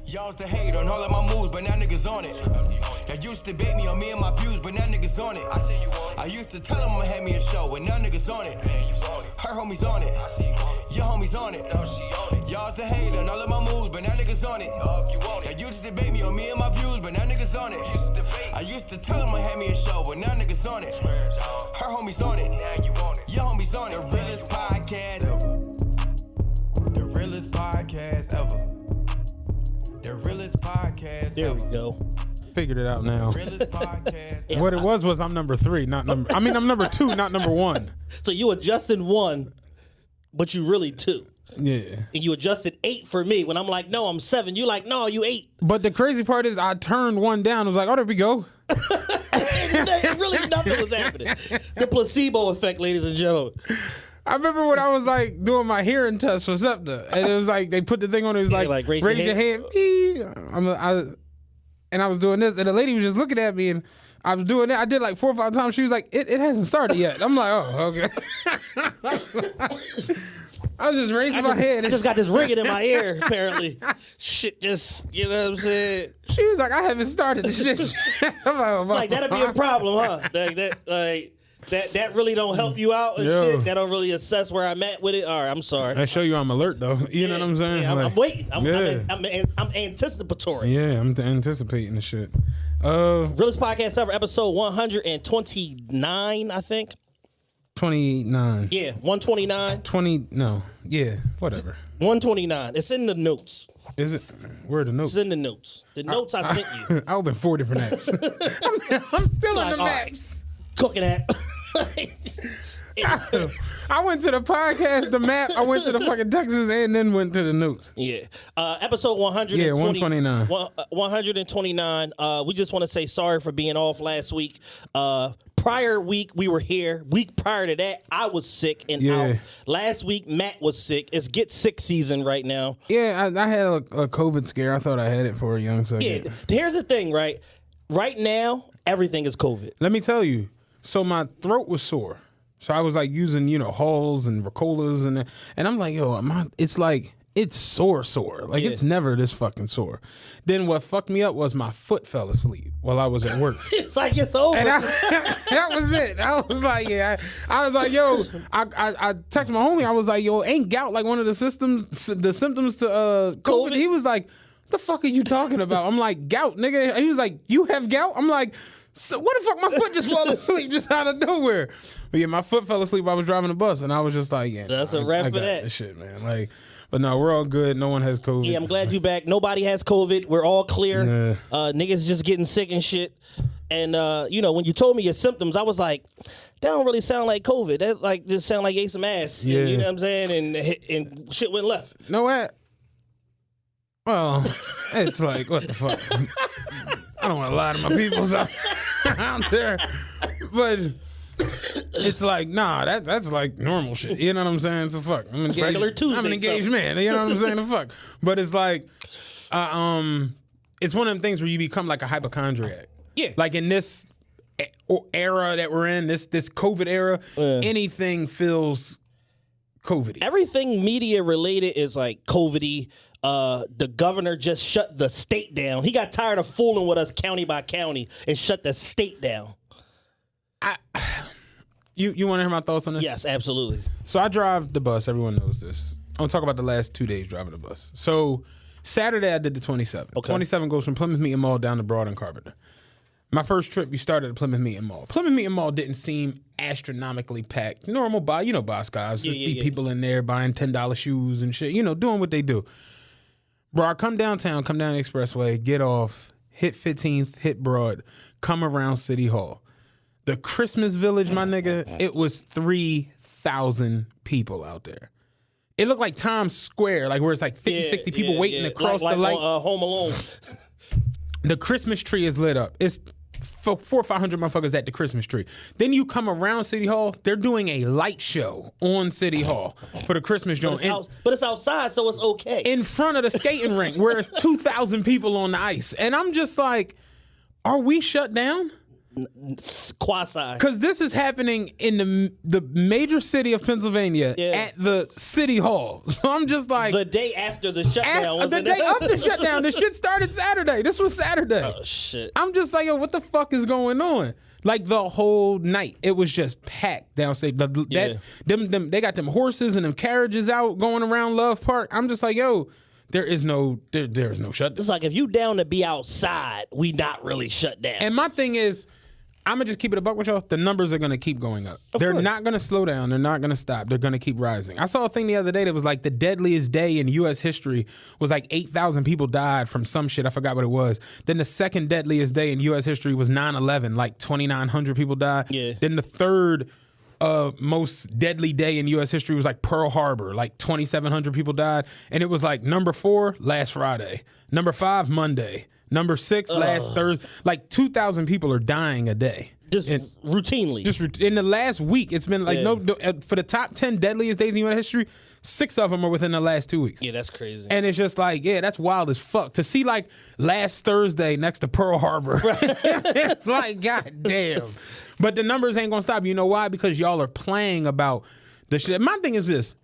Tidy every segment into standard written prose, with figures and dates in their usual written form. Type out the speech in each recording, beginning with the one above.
Y'all used to hate on all of my moves, but now niggas on it. Y'all used to bait me on me and my views, but now niggas on it. I used to tell them I'ma have me a show, but now niggas on it. Her homies on it. Your homies on it. Y'all used to hate on all of my moves, but now niggas on it. Y'all used to bait me on me and my views, but now niggas on it. I used to tell them I'ma have me a show, but now niggas on it. Her homies on it. Your homies on it. The realest podcast ever. The realest podcast ever. The realest podcast. There we go. Figured it out now. Realest podcast. What it was I'm number 3, not number. I mean, I'm number 2, not number 1. So you adjusted 1, but you really 2. Yeah. And you adjusted 8 for me when I'm like, no, I'm 7. You like, no, you 8. But the crazy part is, I turned 1 down. I was like, oh, there we go. Really, nothing was happening. The placebo effect, ladies and gentlemen. I remember when I was like doing my hearing test for SEPTA, and it was like they put the thing on. It was like raise your hand. And I was doing this, and the lady was just looking at me, and I was doing that. I did like 4 or 5 times. She was like, "It hasn't started yet." I'm like, "Oh, okay." I was just raising my hand. I just got this ringing in my ear. Apparently, shit. Just you know what I'm saying. She was like, "I haven't started this shit." I'm like, oh, like that'd be a problem, huh? That really don't help you out and shit. That don't really assess where I'm at with it. All right, I'm sorry. I show you I'm alert though. You know what I'm saying? Yeah, I'm waiting. I'm anticipatory. Yeah, I'm anticipating the shit. Realest podcast ever, episode 129, I think. 29. Yeah, 129. 20. No. Yeah. Whatever. 129. It's in the notes. Is it? Where are the notes? It's in the notes. The notes I sent you. I opened 4 different apps. I'm still in the maps. Cooking app. I went to the podcast, the map. I went to the fucking Texas, and then went to the notes. Yeah. Episode 120, yeah, 129. 129. We just want to say sorry for being off last week. Prior week, we were here. Week prior to that, I was sick and out. Last week, Matt was sick. It's get sick season right now. Yeah, I had a COVID scare. I thought I had it for a young second. Yeah. Here's the thing, right? Right now, everything is COVID. Let me tell you. So my throat was sore. So I was like using, Halls and Ricolas and I'm like, yo, it's like, it's sore. Like it's never this fucking sore. Then what fucked me up was my foot fell asleep while I was at work. It's like it's over. And that was it. I was like, I was like, yo, I texted my homie. I was like, yo, ain't gout like one of the symptoms to COVID? He was like, the fuck are you talking about? I'm like, gout, nigga. And he was like, you have gout? I'm like, so what the fuck? My foot just fell asleep just out of nowhere. But yeah, my foot fell asleep while I was driving the bus, and I was just like, yeah, that's a wrap for that. This shit, man. Like, but no, we're all good. No one has COVID. Yeah, I'm glad you back. Nobody has COVID. We're all clear. Niggas just getting sick and shit. And when you told me your symptoms, I was like, that don't really sound like COVID. That like just sound like ate some ass. Yeah. You know what I'm saying? And shit went left. You know what? Well, it's like, what the fuck? I don't want to lie to my peoples out there, but it's like, nah, that's like normal shit. You know what I'm saying? So fuck, I'm engaged. Regular Tuesday. I'm an engaged man. You know what I'm saying? The fuck. But it's like, it's one of them things where you become like a hypochondriac. Yeah. Like in this era that we're in, this COVID era, anything feels COVID-y. Everything media related is like COVID-y. The governor just shut the state down. He got tired of fooling with us county by county and shut the state down. You want to hear my thoughts on this? Yes, absolutely. So I drive the bus. Everyone knows this. I'm going to talk about the last 2 days driving the bus. So Saturday I did the 27. Okay. 27 goes from Plymouth Meeting Mall down to Broad and Carpenter. My first trip, we started at Plymouth Meeting Mall. Plymouth Meeting Mall didn't seem astronomically packed. Normal buy, boss guys. Just be people in there buying $10 shoes and shit, doing what they do. Bro, I come downtown, come down the expressway, get off, hit 15th, hit Broad, come around City Hall. The Christmas Village, my nigga, it was 3,000 people out there. It looked like Times Square, like where it's like 50, 60 people waiting to cross the light. Home Alone. The Christmas tree is lit up. It's 400 or 500 motherfuckers at the Christmas tree. Then you come around City Hall, they're doing a light show on City Hall for the Christmas joint. But it's outside, so it's okay. In front of the skating rink where it's 2,000 people on the ice. And I'm just like, are we shut down? Quasi. Because this is happening in the major city of Pennsylvania at the city hall. So I'm just like... The day after the shutdown. The day of the shutdown. This shit started Saturday. This was Saturday. Oh, shit. I'm just like, yo, what the fuck is going on? Like the whole night, it was just packed downstate. They got them horses and them carriages out going around Love Park. I'm just like, yo, there is no shutdown. It's like if you down to be outside, we not really shut down. And my thing is, I'm gonna just keep it a buck with y'all. The numbers are gonna keep going up. They're not gonna slow down. They're not gonna stop. They're gonna keep rising. I saw a thing the other day that was like the deadliest day in U.S. history was like 8,000 people died from some shit. I forgot what it was. Then the second deadliest day in U.S. history was 9/11. Like 2,900 people died. Yeah. Then the third most deadly day in U.S. history was like Pearl Harbor. Like 2,700 people died. And it was like number 4 last Friday. Number 5 Monday. Number 6 last Thursday. Like 2,000 people are dying a day. Just routinely. Just in the last week, it's been like for the top 10 deadliest days in U.S. history, 6 of them are within the last 2 weeks. Yeah, that's crazy. And it's just like, that's wild as fuck. To see like last Thursday next to Pearl Harbor, it's like, goddamn. But the numbers ain't gonna stop. You know why? Because y'all are playing about the shit. My thing is this: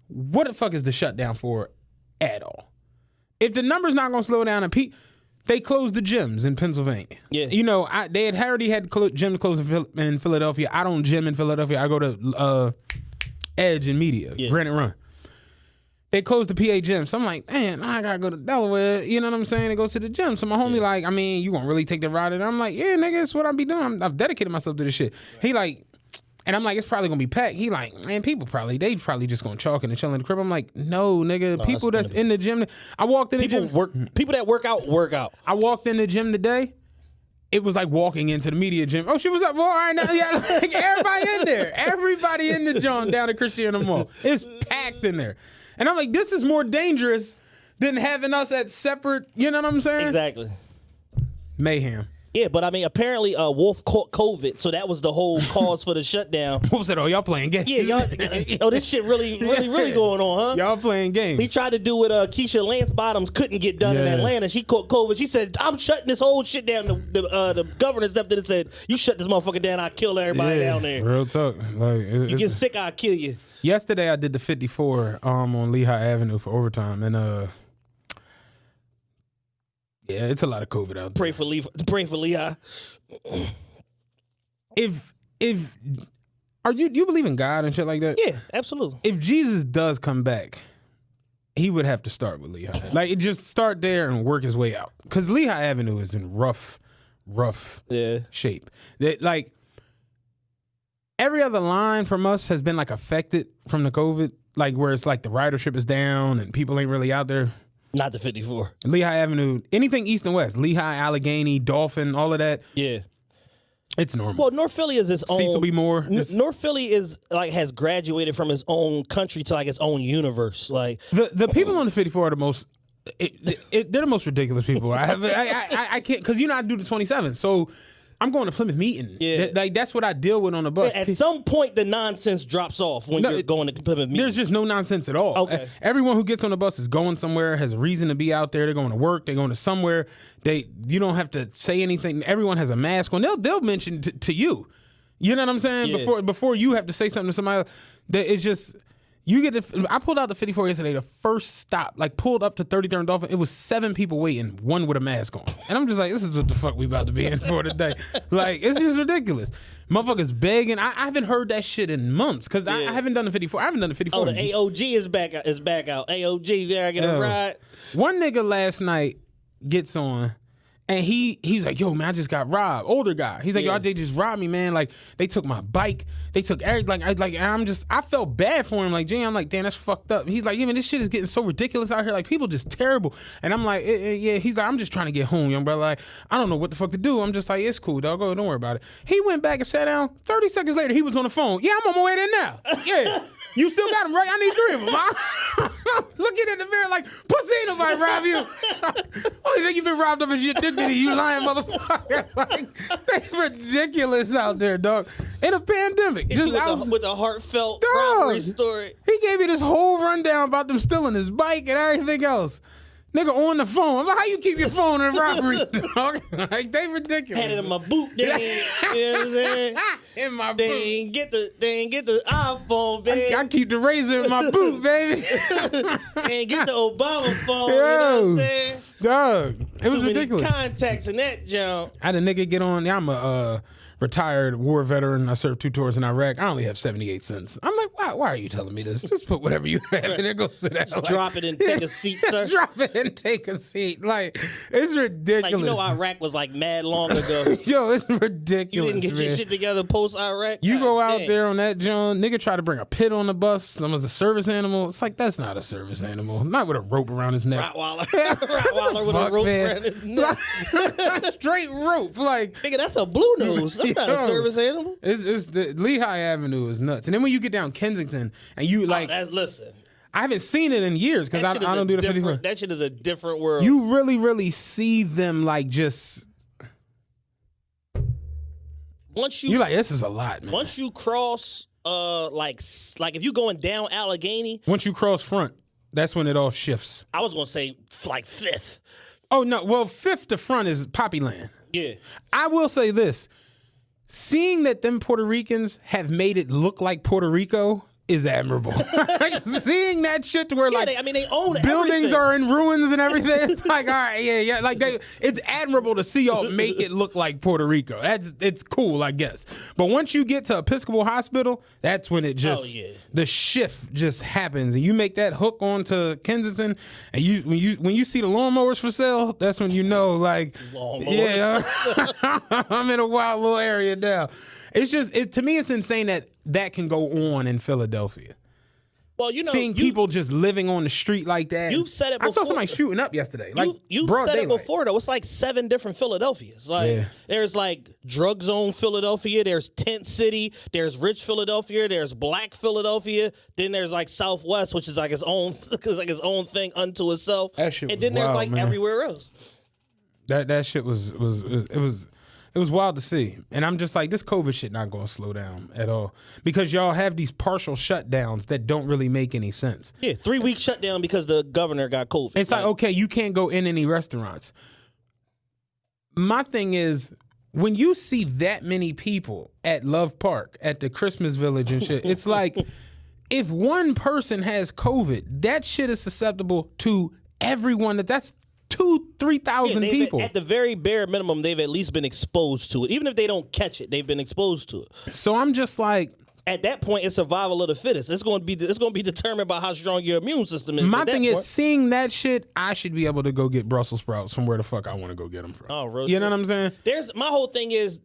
what the fuck is the shutdown for at all? If the numbers not gonna slow down and they closed the gyms in Pennsylvania. Yeah. You know, they had already had gyms closed in Philadelphia. I don't gym in Philadelphia. I go to Edge and Media, Granite Run. They closed the PA gym. So I'm like, man, I gotta go to Delaware. You know what I'm saying? To go to the gym. So my homie like, I mean, you gonna really take the ride? And I'm like, yeah, nigga, that's what I be doing. I've dedicated myself to this shit. He like, and I'm like, it's probably gonna be packed. He like, man, they probably just gonna chalk and chill in the crib. I'm like, no, nigga, people that's in the gym. I walked in the gym. People that work out. I walked in the gym today. It was like walking into the media gym. Oh, she was up. Well, all right, now, yeah, like everybody in there. Everybody in the gym down at Christiana Mall. It's packed in there. And I'm like, this is more dangerous than having us at separate, you know what I'm saying? Exactly. Mayhem. Yeah, but I mean, apparently Wolf caught COVID, so that was the whole cause for the shutdown. Wolf said, oh, y'all playing games. Yeah, this shit really going on, huh? Y'all playing games. He tried to do what Keisha Lance Bottoms couldn't get done in Atlanta. She caught COVID. She said, I'm shutting this whole shit down. The governor stepped in and said, you shut this motherfucker down, I'll kill everybody down there. Real talk. Like, you get sick, I'll kill you. Yesterday, I did the 54 on Lehigh Avenue for overtime, and yeah, it's a lot of COVID out there. Pray for Lehigh. If do you believe in God and shit like that? Yeah, absolutely. If Jesus does come back, he would have to start with Lehigh. Like, just start there and work his way out, because Lehigh Avenue is in rough shape. That like. Every other line from us has been like affected from the COVID, like where it's like the ridership is down and people ain't really out there. Not the 54. Lehigh Avenue, anything east and west, Lehigh, Allegheny, Dolphin, all of that. Yeah. It's normal. Well, North Philly is its own. Cecil B. Moore. North Philly is like has graduated from its own country to like its own universe. Like the people on the 54 are the most. They're the most ridiculous people. I can't, because I do the 27th, so. I'm going to Plymouth meeting. Yeah. Like, that's what I deal with on the bus. At some point, the nonsense drops off when you're going to Plymouth meeting. There's just no nonsense at all. Okay. Everyone who gets on the bus is going somewhere, has a reason to be out there. They're going to work. They're going to somewhere. You don't have to say anything. Everyone has a mask on. They'll mention to you. You know what I'm saying? Yeah. Before you have to say something to somebody else. It's just... I pulled out the 54 yesterday, the first stop, like pulled up to 33rd and Dolphin. It was 7 people waiting, one with a mask on. And I'm just like, this is what the fuck we about to be in for today. Like, it's just ridiculous. Motherfuckers begging. I haven't heard that shit in months, because I haven't done the 54. I haven't done the 54. Oh, the AOG is back out. AOG, you gotta get a ride. One nigga last night gets on. And he's like, yo, man, I just got robbed. Older guy. He's like, yo, they just robbed me, man. Like, they took my bike. They took everything. I felt bad for him. Like, Jay, I'm like, damn, that's fucked up. He's like, yeah, man, this shit is getting so ridiculous out here. Like, people just terrible. And I'm like, yeah. He's like, I'm just trying to get home, young brother. Like, I don't know what the fuck to do. I'm just like, it's cool, dog. Don't worry about it. He went back and sat down. 30 seconds later, he was on the phone. Yeah, I'm on my way there now. Yeah. You still got him, right? I need 3 of them. I'm looking in the mirror like, pussy, ain't nobody rob you. Oh, you think you've been robbed of a shit dignity, you lying motherfucker. Like, they ridiculous out there, dog. In a pandemic. With a heartfelt robbery story. He gave me this whole rundown about them stealing his bike and everything else. Nigga on the phone. I'm like, how you keep your phone in a robbery, dog? Like, they ridiculous. Had it in my boot. You know what I'm saying? In my boot. They ain't get the iPhone, baby. I keep the razor in my boot, baby. They ain't get the Obama phone. Yo, you know what I'm saying? Dog. It was Too ridiculous. many contacts in that jump. I had a nigga get on. I'm a retired war veteran. I served 2 tours in Iraq. I only have 78 cents. I'm like, why are you telling me this? Just put whatever you have in there. Go sit down. Like, Drop it and take a seat, sir. Drop it and take a seat. Like, it's ridiculous. Like, you know, Iraq was like mad long ago. Yo, it's ridiculous. You didn't get man. your shit together post Iraq. You go out there on that John, nigga try to bring a pit on the bus. Some was a service animal. It's like, that's not a service animal. Not with a rope around his neck. Rottweiler. Rottweiler with a rope around his neck. Straight rope. Like, nigga, that's a blue nose. That's not a service animal. It's the Lehigh Avenue is nuts. And then when you get down Kensington and you like, listen. I haven't seen it in years because I don't do the 54. That shit is a different world. You really see them like just. You're like, this is a lot, man. Once you cross, like if you going down Allegheny. Once you cross front, that's when it all shifts. I was gonna say like 5th. Oh no, well 5th to front is Poppy Land. Yeah. I will say this. Seeing that them Puerto Ricans have made it look like Puerto Rico is admirable. Like, seeing that shit to where like they own buildings everything. are in ruins and everything. It's like, all right, yeah. Like it's admirable to see y'all make it look like Puerto Rico. It's cool, I guess. But once you get to Episcopal Hospital, that's when it just the shift just happens, and you make that hook onto Kensington, and when you see the lawnmowers for sale, that's when you know like, yeah, I'm in a wild little area now. It's just to me, it's insane that can go on in Philadelphia. Well, you know, seeing people just living on the street like that. You've said it before. I saw somebody shooting up yesterday. Like you've broad said daylight. it before though. It's like 7 different Philadelphias. Like there's like drug zone Philadelphia. There's tent city. There's rich Philadelphia. There's black Philadelphia. Then there's like Southwest, which is like its own thing unto itself. That shit and then was there's wild, like man. everywhere else. That shit was wild to see. And I'm just like, this COVID shit not going to slow down at all. Because y'all have these partial shutdowns that don't really make any sense. Yeah, 3-week shutdown because the governor got COVID. It's like, okay, you can't go in any restaurants. My thing is, when you see that many people at Love Park, at the Christmas Village and shit, it's like, if one person has COVID, that shit is susceptible to everyone. That's 2,000-3,000 people. At the very bare minimum, they've at least been exposed to it. Even if they don't catch it, they've been exposed to it. So I'm just like, at that point, it's survival of the fittest. It's going to be determined by how strong your immune system is. My thing is, seeing that shit, I should be able to go get Brussels sprouts from where the fuck I want to go get them from. Oh, really? You know what I'm saying? My whole thing is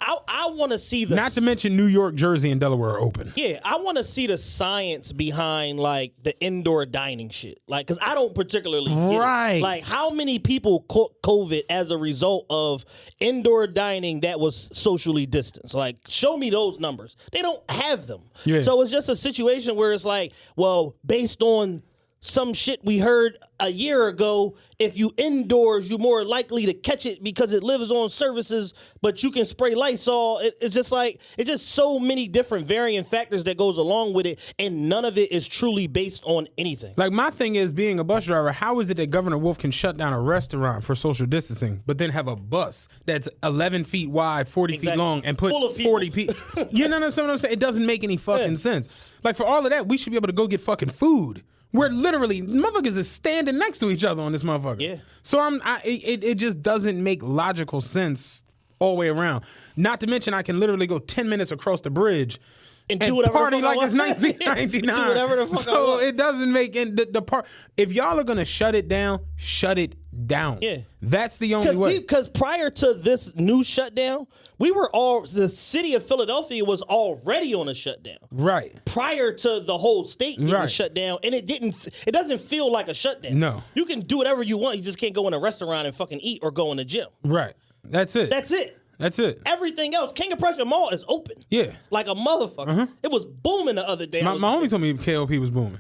I want to see the... Not to mention New York, Jersey, and Delaware are open. Yeah, I want to see the science behind, like, the indoor dining shit. Like, because I don't particularly get it. Like, how many people caught COVID as a result of indoor dining that was socially distanced? Like, show me those numbers. They don't have them. Yeah. So it's just a situation where it's like, well, based on some shit we heard a year ago, if you indoors, you're more likely to catch it because it lives on surfaces, but you can spray Lysol. It's just like, it's just so many different varying factors that goes along with it, and none of it is truly based on anything. Like, my thing is, being a bus driver, how is it that Governor Wolf can shut down a restaurant for social distancing, but then have a bus that's 11 feet wide, 40 feet long, and put 40 people? You know what I'm saying? It doesn't make any fucking sense. Like, for all of that, we should be able to go get fucking food. Where literally motherfuckers is standing next to each other on this motherfucker. Yeah. So it just doesn't make logical sense all the way around. Not to mention, I can literally go 10 minutes across the bridge and do whatever party the fuck like it's 1999. Do whatever the fuck I so want. it doesn't make the part. If y'all are gonna shut it down, shut it down. Yeah. That's the only way. Because prior to this new shutdown, the city of Philadelphia was already on a shutdown. Right. Prior to the whole state getting shut down, and it doesn't feel like a shutdown. No. You can do whatever you want. You just can't go in a restaurant and fucking eat or go in the gym. Right. That's it. That's it. That's it. Everything else, King of Prussia Mall is open. Yeah. Like a motherfucker. It was booming the other day. My homie told me KLP was booming.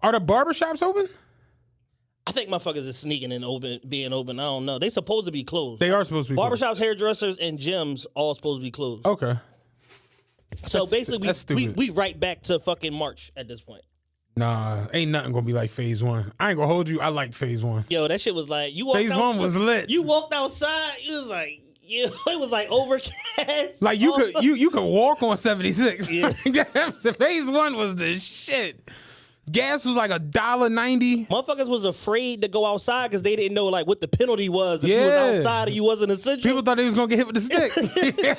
Are the barbershops open? I think motherfuckers is sneaking in being open. I don't know. They supposed to be closed. They are supposed to be Barbershops, closed. hairdressers, and gyms all supposed to be closed. Okay. So basically, that's stupid. we right back to fucking March at this point. Nah, ain't nothing gonna be like phase one. I ain't gonna hold you. I liked phase one. Yo, that shit was like you walked Phase one was lit. You walked outside, it was like it was like overcast. Like you could walk on 76. Yeah. Phase one was the shit. Gas was like $1.90. Motherfuckers was afraid to go outside because they didn't know like what the penalty was if you was outside and you wasn't essential. People thought they was gonna get hit with the stick.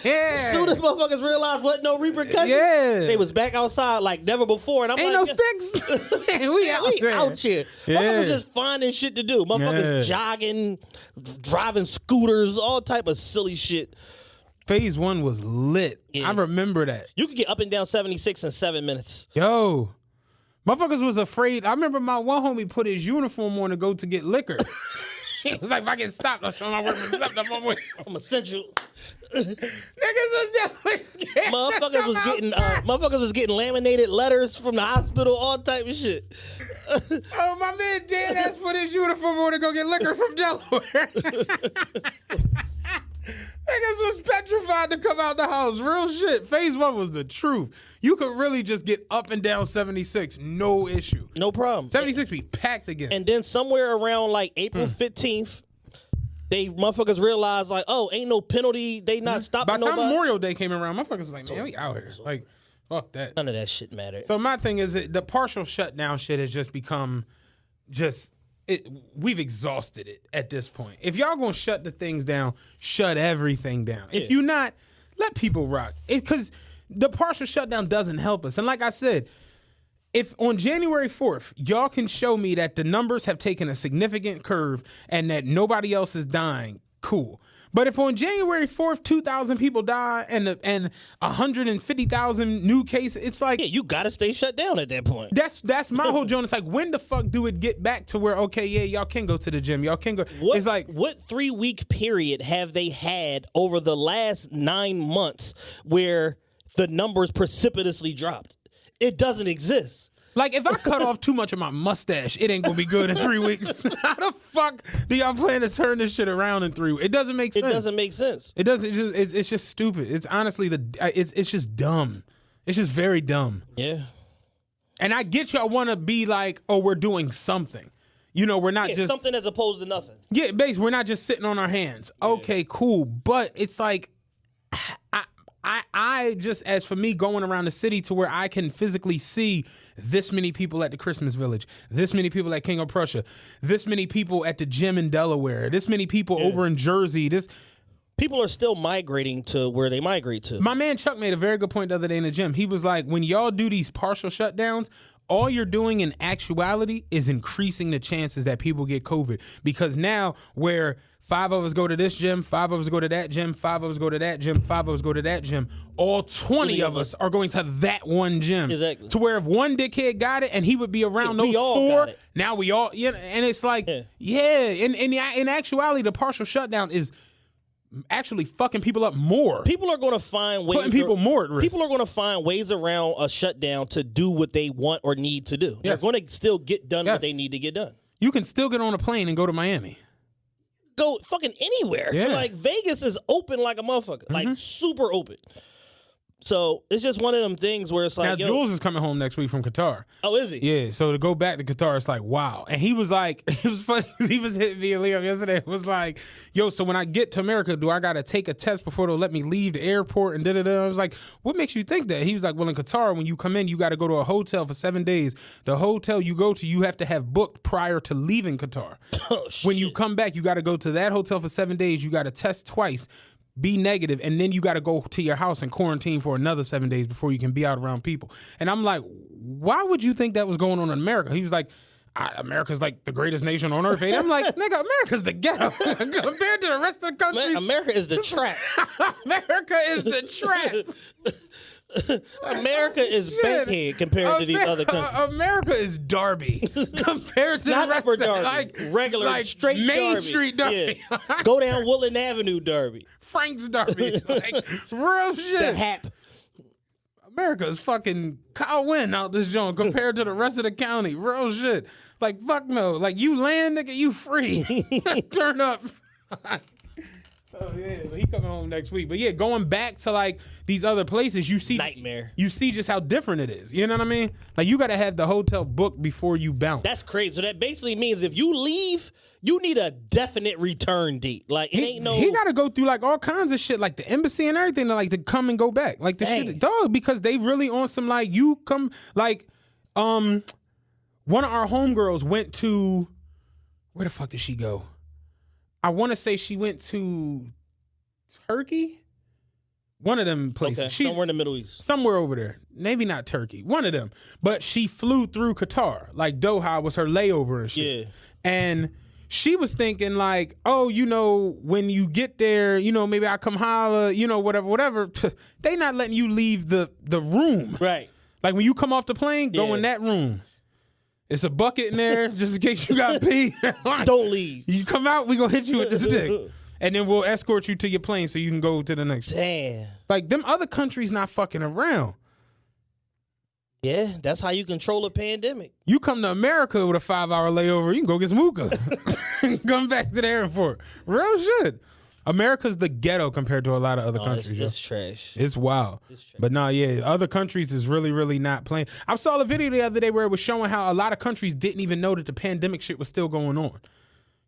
As soon as motherfuckers realized wasn't no repercussions, they was back outside like never before. And I'm ain't like, no sticks. we out here. Motherfuckers just finding shit to do. Motherfuckers jogging, driving scooters, all type of silly shit. Phase one was lit. Yeah. I remember that. You could get up and down 76 in 7 minutes. Yo. Motherfuckers was afraid. I remember my one homie put his uniform on to go to get liquor. He was like, if I get stopped, I'll show my work for something. I'm essential. Niggas was definitely scared. Motherfuckers was getting laminated letters from the hospital, all type of shit. Oh, my man dead ass put his uniform on to go get liquor from Delaware. Niggas was petrified to come out the house. Real shit. Phase one was the truth. You could really just get up and down 76, no issue. No problem. 76 be packed again. And then somewhere around like April 15th, they motherfuckers realized like, oh, ain't no penalty. They not stopping nobody. By the time Memorial Day came around, motherfuckers was like, man, we out here. Like, fuck that. None of that shit mattered. So my thing is that the partial shutdown shit has just become we've exhausted it at this point. If y'all gonna shut the things down, shut everything down. Yeah. If you not, let people rock. Because the partial shutdown doesn't help us. And like I said, if on January 4th, y'all can show me that the numbers have taken a significant curve and that nobody else is dying, cool. But if on January 4th, 2,000 people die and 150,000 new cases, it's like... Yeah, you got to stay shut down at that point. That's my whole joke. It's like, when the fuck do it get back to where, okay, yeah, y'all can go to the gym. Y'all can go... It's like... What 3-week period have they had over the last 9 months where the numbers precipitously dropped? It doesn't exist. Like, if I cut off too much of my mustache, it ain't gonna be good in 3 weeks. How the fuck do y'all plan to turn this shit around in 3 weeks? It doesn't make sense. It doesn't make sense. It doesn't. It's just stupid. It's honestly it's just dumb. It's just very dumb. Yeah. And I get y'all want to be like, oh, we're doing something. You know, we're not just something as opposed to nothing. Yeah, basically, we're not just sitting on our hands. Yeah. Okay, cool. But it's like, I just, as for me going around the city to where I can physically see this many people at the Christmas Village, this many people at King of Prussia, this many people at the gym in Delaware, this many people over in Jersey, people are still migrating to where they migrate to. My man Chuck made a very good point the other day in the gym. He was like, when y'all do these partial shutdowns, all you're doing in actuality is increasing the chances that people get COVID. Because now where 5 of us go to this gym, 5 of us go to that gym, 5 of us go to that gym, 5 of us go to that gym, all 20 of us are going to that one gym. Exactly. To where if one dickhead got it and he would be around those 4, now we all, and it's like, in actuality, the partial shutdown is actually fucking people up more. People are going to find ways. Putting people more at risk. People are going to find ways around a shutdown to do what they want or need to do. They're going to still get done what they need to get done. You can still get on a plane and go to Miami. Go fucking anywhere. Yeah. Like Vegas is open like a motherfucker. Like super open. So it's just one of them things where it's like, now Jules is coming home next week from Qatar. Oh, is he? Yeah. So to go back to Qatar, it's like, wow. And he was like, it was funny because he was hitting me and Liam yesterday. It was like, yo, so when I get to America, do I got to take a test before they'll let me leave the airport and da-da-da? I was like, what makes you think that? He was like, well, in Qatar, when you come in, you got to go to a hotel for 7 days. The hotel you go to, you have to have booked prior to leaving Qatar. Oh, shit. When you come back, you got to go to that hotel for 7 days. You got to test twice, be negative, and then you got to go to your house and quarantine for another 7 days before you can be out around people. And I'm like, why would you think that was going on in America? He was like, America's like the greatest nation on earth. And I'm like, nigga, America's the ghetto compared to the rest of the countries. America is the trap. America is the trap. America is bankhead compared to these other countries. America is Derby compared to not the rest of Derby. Like regular, like straight Main Derby. Street Derby. Yeah. Go down Woodland Avenue Derby. Frank's Derby. Like, real shit. The Hap. America is fucking Kyle Wynn out this joint compared to the rest of the county. Real shit. Like, fuck no. Like, you land, nigga, you free. Turn up. Oh yeah, but he coming home next week. But yeah, going back to like these other places, you see nightmare. You see just how different it is. You know what I mean? Like you got to have the hotel booked before you bounce. That's crazy. So that basically means if you leave, you need a definite return date. Like it ain't no. He got to go through like all kinds of shit, like the embassy and everything, to come and go back. Like the shit, dog, because they really on some like you come like, one of our homegirls went to, where the fuck did she go? I want to say she went to Turkey. One of them places. Okay, somewhere in the Middle East. Somewhere over there. Maybe not Turkey. One of them. But she flew through Qatar. Like Doha was her layover and shit. Yeah. And she was thinking like, oh, when you get there, maybe I come holla, whatever. They not letting you leave the room. Right. Like when you come off the plane, go in that room. It's a bucket in there just in case you got pee. Don't leave. You come out, we gonna hit you with the stick. And then we'll escort you to your plane so you can go to the next. Damn. Like them other countries not fucking around. Yeah, that's how you control a pandemic. You come to America with a 5-hour layover, you can go get some hookah. Come back to the airport. Real shit. America's the ghetto compared to a lot of other countries. It's trash. It's wild. It's trash. But no, yeah, other countries is really, really not playing. I saw a video the other day where it was showing how a lot of countries didn't even know that the pandemic shit was still going on.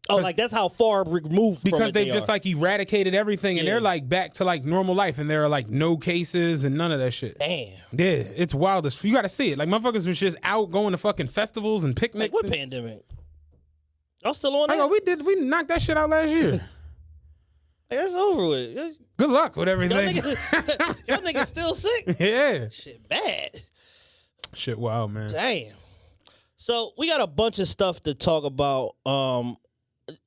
Oh, like that's how far removed because from it they've just like eradicated everything and they're like back to like normal life and there are like no cases and none of that shit. Damn. Yeah, it's wild as you got to see it. Like motherfuckers was just out going to fucking festivals and picnics. Like what pandemic? Y'all still on that? I know we knocked that shit out last year. That's over with. Good luck with everything. Y'all niggas still sick? Yeah. Shit bad. Shit wild, man. Damn. So we got a bunch of stuff to talk about.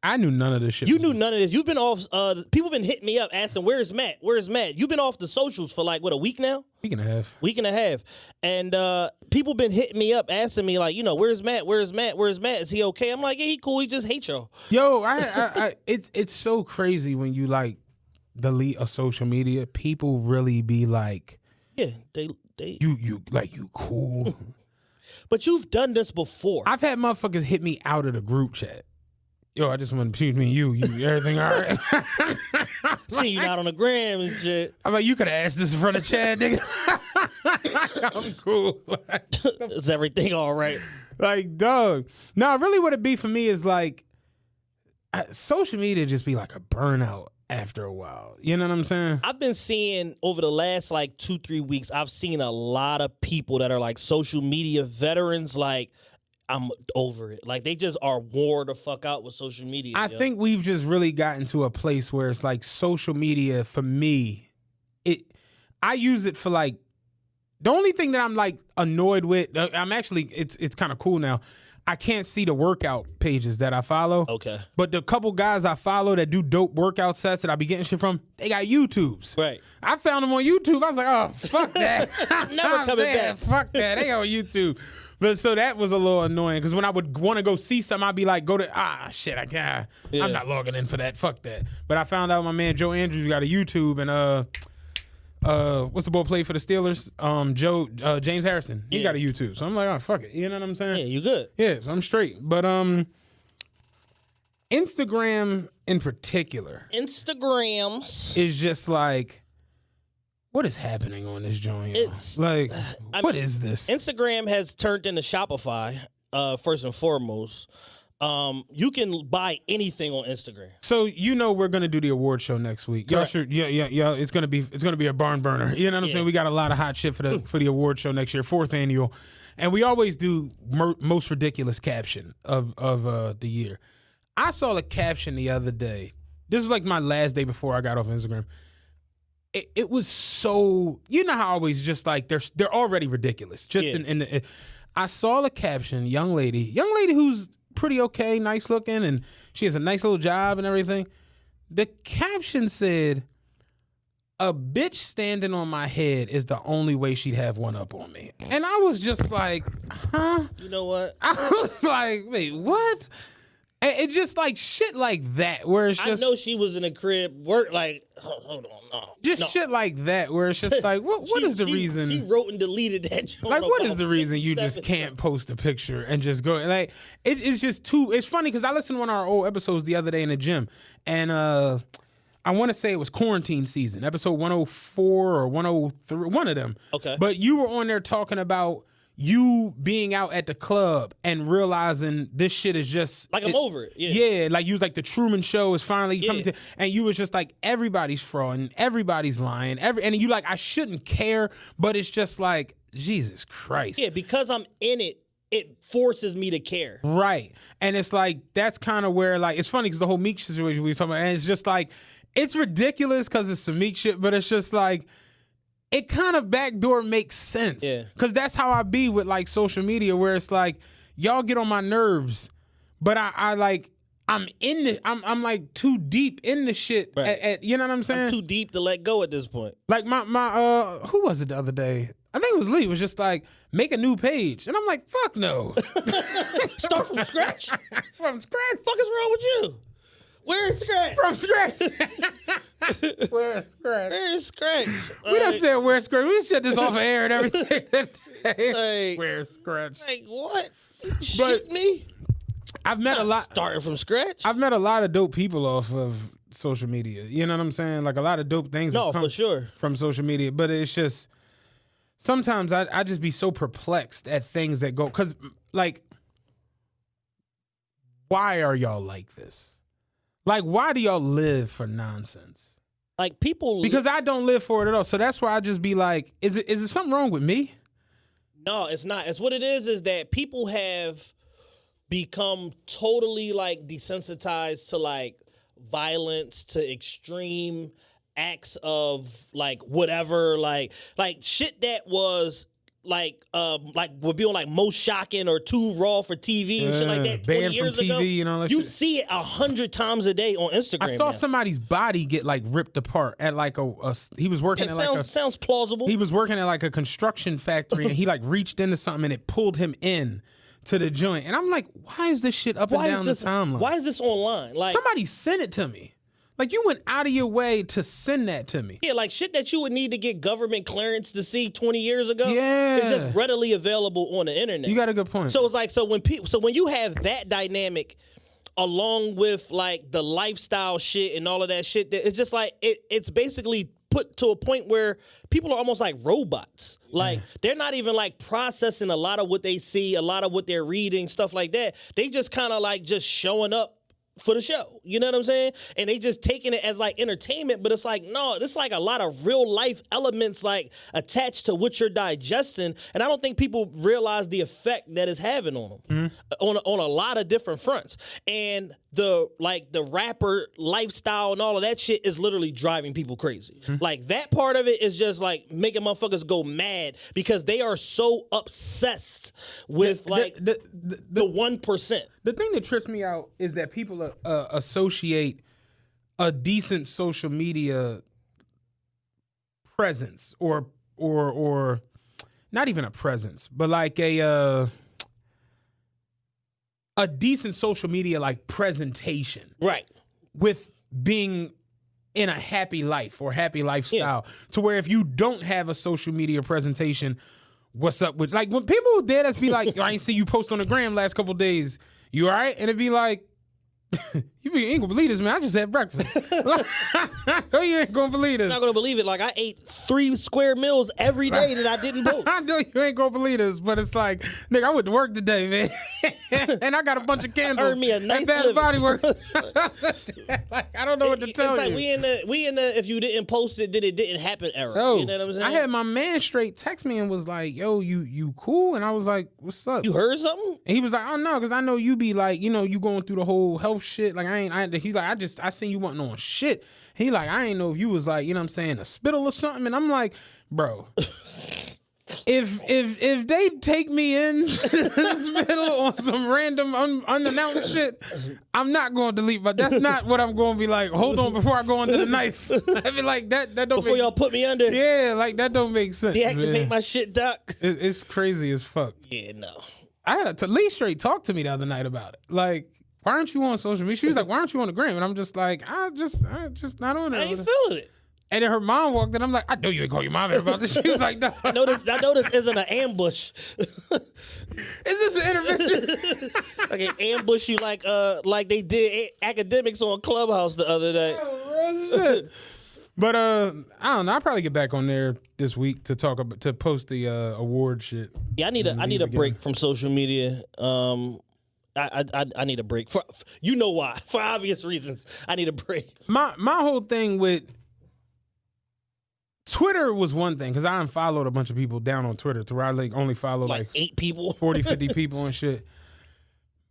I knew none of this shit. You knew none of this. You've been off. People been hitting me up asking, "Where's Matt? Where's Matt?" You've been off the socials for like what, a week now? Week and a half. And people been hitting me up asking me like, where's Matt? Where's Matt? Where's Matt? Is he okay? I'm like, yeah, he cool. He just hates y'all. Yo, it's so crazy when you like delete a social media. People really be like, yeah, they you like you cool. But you've done this before. I've had motherfuckers hit me out of the group chat. Yo, I just want to choose me, you everything all right? See you not on the gram and shit. I'm like, you could have asked this in front of Chad, nigga. I'm cool. Is everything all right? Like, dog. No, really what it be for me is like, social media just be like a burnout after a while. You know what I'm saying? I've been seeing over the last like 2-3 weeks, I've seen a lot of people that are like social media veterans, like, I'm over it. Like, they just are wore the fuck out with social media. I think we've just really gotten to a place where it's like social media, for me, I use it for like, the only thing that I'm like annoyed with, I'm actually, it's kind of cool now. I can't see the workout pages that I follow. Okay. But the couple guys I follow that do dope workout sets that I be getting shit from, they got YouTubes. Right. I found them on YouTube. I was like, oh, fuck that. Never coming back. Fuck that. They on YouTube. But so that was a little annoying because when I would want to go see something, I'd be like, shit, I can't. Yeah. I'm not logging in for that. Fuck that. But I found out my man Joe Andrews got a YouTube and what's the boy play for the Steelers? James Harrison. He got a YouTube. So I'm like, oh, fuck it. You know what I'm saying? Yeah, you good. Yeah, so I'm straight. But Instagram in particular. Instagrams. Is just like, what is happening on this joint? It's like, what is this? Instagram has turned into Shopify, first and foremost. You can buy anything on Instagram. So we're gonna do the award show next week. Y'all sure? Yeah. It's gonna be a barn burner. You know what I'm saying? We got a lot of hot shit for the award show next year, 4th annual, and we always do most ridiculous caption of the year. I saw a caption the other day. This is like my last day before I got off Instagram. It was so, how I always just like they're already ridiculous. Just I saw the caption, young lady who's pretty okay, nice looking, and she has a nice little job and everything. The caption said, "A bitch standing on my head is the only way she'd have one up on me." And I was just like, huh? You know what? I was like, wait, what? It's just like shit like that, where it's just. I know she was in a crib, work like, hold on, no. Just shit like that, where it's just like, what is the reason? She wrote and deleted that. Like, what is the reason you just can't post a picture and just go? Like, it's just too. It's funny because I listened to one of our old episodes the other day in the gym, and I I want to say it was quarantine season, episode 104 or 103, one of them. Okay. But you were on there talking about you being out at the club and realizing this shit is just like I'm over it. Yeah, like you was like the Truman Show is finally coming to, and you was just like everybody's frauding, everybody's lying, and you like I shouldn't care, but it's just like Jesus Christ. Yeah, because I'm in it, it forces me to care. Right, and it's like that's kind of where like it's funny because the whole Meek situation we were talking about, and it's just like it's ridiculous because it's some Meek shit, but it's just like. It kind of backdoor makes sense. Yeah. Because that's how I be with like social media where it's like, y'all get on my nerves, but I like, I'm in it. I'm like too deep in the shit. Right. You know what I'm saying? I'm too deep to let go at this point. Like my who was it the other day? I think it was Lee. It was just like, make a new page. And I'm like, fuck no. Start from scratch? From scratch? Fuck is wrong with you? Where's Scratch? From scratch. Where's Scratch? Where's Scratch? We done said where's Scratch. We shut this off of air and everything. Like, where's Scratch? Like what? Shit me? I've met a lot. Starting from scratch? I've met a lot of dope people off of social media. You know what I'm saying? Like a lot of dope things. No, for sure. From social media. But it's just, sometimes I just be so perplexed at things that go, because like, why are y'all like this? Like, why do y'all live for nonsense? Like people, because I don't live for it at all. So that's why I just be like, is it something wrong with me? No, it's not. It's what it is that people have become totally like desensitized to like violence, to extreme acts of like whatever, like shit that was like would be on like Most Shocking or Too Raw for TV and shit like that 20 years ago. And all that you shit. See it 100 times a day on Instagram. I saw now. somebody's body get like ripped apart at like he was working at like sounds plausible. He was working at like a construction factory and he like reached into something and it pulled him in to the joint. And I'm like, why is this shit up and down the timeline? Why is this online? Like somebody sent it to me. Like, you went out of your way to send that to me. Yeah, like shit that you would need to get government clearance to see 20 years ago. Yeah. It's just readily available on the internet. You got a good point. So it's like, when you have that dynamic along with like the lifestyle shit and all of that shit, it's just like, it's basically put to a point where people are almost like robots. Like, they're not even like processing a lot of what they see, a lot of what they're reading, stuff like that. They just kind of like just showing up for the show, you know what I'm saying? And they just taking it as like entertainment, but it's like, no, this like a lot of real life elements like attached to what you're digesting, and I don't think people realize the effect that it's having on them on a lot of different fronts. And the rapper lifestyle and all of that shit is literally driving people crazy. Like that part of it is just like making motherfuckers go mad because they are so obsessed with the 1%. The thing that trips me out is that people associate a decent social media presence or not even a presence, but like a decent social media like presentation, right, with being in a happy life or happy lifestyle. To where if you don't have a social media presentation, what's up with like when people there that's be like, I ain't see you post on the gram last couple days. You all right? And it'd be like, you ain't gonna believe this, man. I just had breakfast. No, you ain't gonna believe this. I'm not gonna believe it. Like, I ate 3 square meals every day that I didn't post. I know you ain't gonna believe this, but it's like, nigga, I went to work today, man. And I got a bunch of candles. Earned me a nice Bath Body Works. Like, I don't know what to tell you. It's like we in the if you didn't post it, then it didn't happen era. Yo, you know what I'm saying? I had my man straight text me and was like, yo, you cool? And I was like, what's up? You heard something? And he was like, oh no, because I know you be like, you know, you going through the whole health shit. Like, he's like, I seen you wasn't on shit. He like, I ain't know if you was like, you know what I'm saying, a spittle or something. And I'm like, bro, if they take me in spittle on some random unannounced shit, I'm not going to delete, but that's not what I'm going to be like, hold on before I go under the knife. I be like, that don't before y'all put me under. Yeah, like that don't make sense. Deactivate my shit, doc. It's crazy as fuck. Yeah, no. I had Lee straight talk to me the other night about it. Like, why aren't you on social media? She was like, why aren't you on the gram? And I'm just like, I just not on it. I ain't feeling it. And then her mom walked in. I'm like, I know you ain't call your mom about this. She was like, no. I know this isn't an ambush. Is this an intervention? Like an ambush you like they did Akademiks on Clubhouse the other day. Oh, Shit. But I don't know. I'll probably get back on there this week to post the award shit. Yeah, I need a break from social media. I need a break for you know why, for obvious reasons. I need a break. My whole thing with Twitter was one thing because I unfollowed a bunch of people down on Twitter to where I only follow like 8 people, 40, 50 people and shit.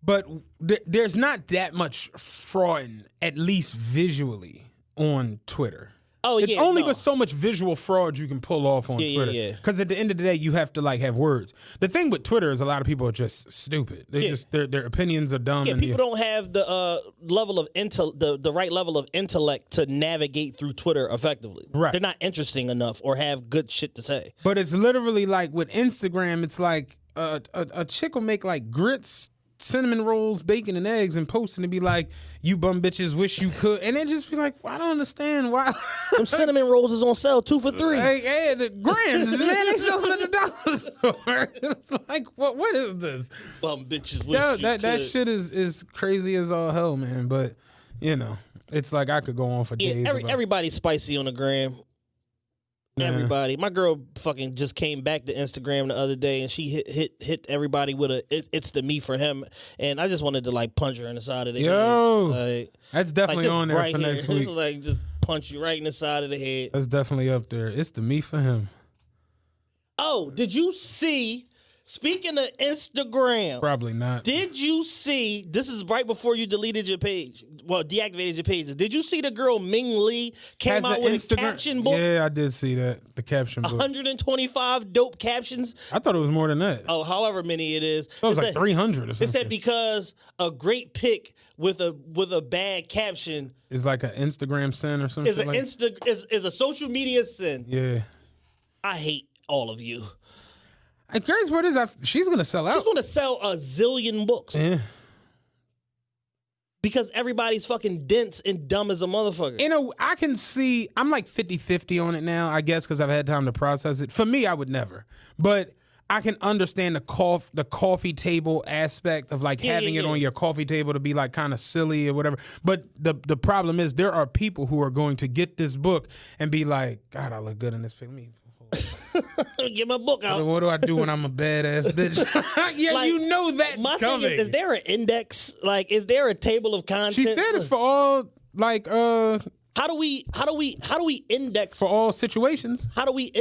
But there's not that much fraud, at least visually, on Twitter. Oh, it's only but so much visual fraud you can pull off on Twitter. Because at the end of the day, you have to like have words. The thing with Twitter is a lot of people are just stupid. They just their opinions are dumb. Yeah, and people don't have the level of the right level of intellect to navigate through Twitter effectively. Right, they're not interesting enough or have good shit to say. But it's literally like with Instagram, it's like a chick will make like grits, cinnamon rolls, bacon, and eggs and post and be like, you bum bitches wish you could. And it just be like, well, I don't understand why. Them cinnamon rolls is on sale 2 for $3. Hey, the grands, man, they sell them at the dollar store. It's like, what is this? Bum bitches wish you could. That shit is crazy as all hell, man. But, you know, it's like I could go on for days. Everybody's spicy on the gram. Everybody. My girl fucking just came back to Instagram the other day and she hit everybody with it's the me for him, and I just wanted to like punch her in the side of the head. Like, that's definitely on there for next week. Like just punch you right in the side of the head. That's definitely up there. It's the me for him. Oh, did you see? Speaking of Instagram, probably not. Did you see? This is right before you deleted your page. Well, deactivated your pages. Did you see the girl Ming Lee came out with a caption book? Yeah, I did see that. The caption book. 125 dope captions. I thought it was more than that. Oh, however many it is. It was like 300 or something. It said because a great pic with a bad caption is like an Instagram sin or something. Is a social media sin. Yeah. I hate all of you. And crazy part is, she's going to sell out. She's going to sell a zillion books. Yeah. Because everybody's fucking dense and dumb as a motherfucker. You know, I can see, I'm like 50-50 on it now, I guess, because I've had time to process it. For me, I would never. But I can understand the coffee table aspect of like having it on your coffee table to be like kind of silly or whatever. But the problem is there are people who are going to get this book and be like, God, I look good in this pic. Get my book out. What do I do when I'm a badass bitch? Yeah, like, you know that's my coming. Thing is there an index? Like, is there a table of content? She said it's for all like How do we index for all situations? How do we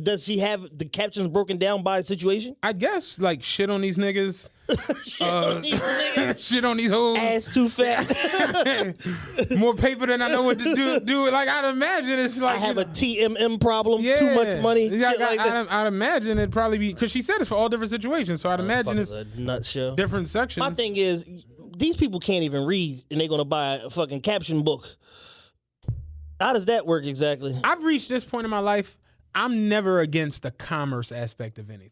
does she have the captions broken down by situation? I guess like shit on these niggas. Shit on these hoes. Ass too fat. More paper than I know what to do. Like I'd imagine it's like I have a TMM problem. Yeah. Too much money. Yeah, I'd imagine it'd probably be because she said it's for all different situations. So I'd imagine it's a nutshell. Different sections. My thing is these people can't even read and they're gonna buy a fucking caption book. How does that work exactly? I've reached this point in my life. I'm never against the commerce aspect of anything.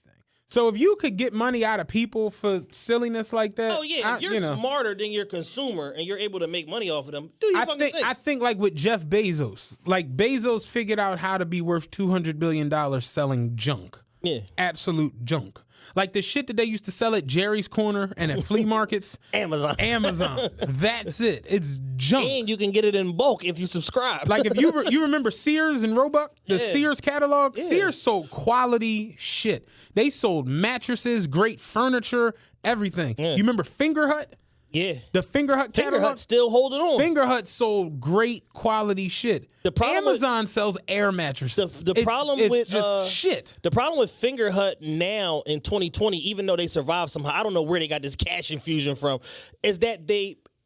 So if you could get money out of people for silliness like that, oh yeah, if you're smarter than your consumer and you're able to make money off of them, do your fucking thing. I think like with Jeff Bezos, like Bezos figured out how to be worth $200 billion selling junk. Yeah, absolute junk. Like the shit that they used to sell at Jerry's Corner and at flea markets. Amazon. That's it. It's junk. And you can get it in bulk if you subscribe. Like if you remember Sears and Roebuck, the Sears catalog? Yeah. Sears sold quality shit. They sold mattresses, great furniture, everything. Yeah. You remember Fingerhut? Yeah. The Fingerhut catalog? Fingerhut still holding on. Fingerhut sold great quality shit. Amazon sells air mattresses. The problem with just shit. The problem with Fingerhut now in 2020, even though they survived somehow, I don't know where they got this cash infusion from, is that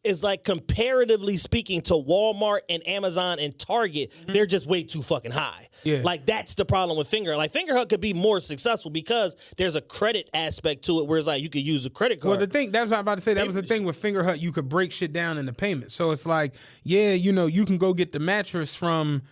is like comparatively speaking to Walmart and Amazon and Target, they're just way too fucking high. Yeah. Like that's the problem with Fingerhut. Like Fingerhut could be more successful because there's a credit aspect to it, whereas like you could use a credit card. Well, the thing that's what I'm about to say. That was the thing with Fingerhut. You could break shit down into payments. So it's like, yeah, you can go get the mattress from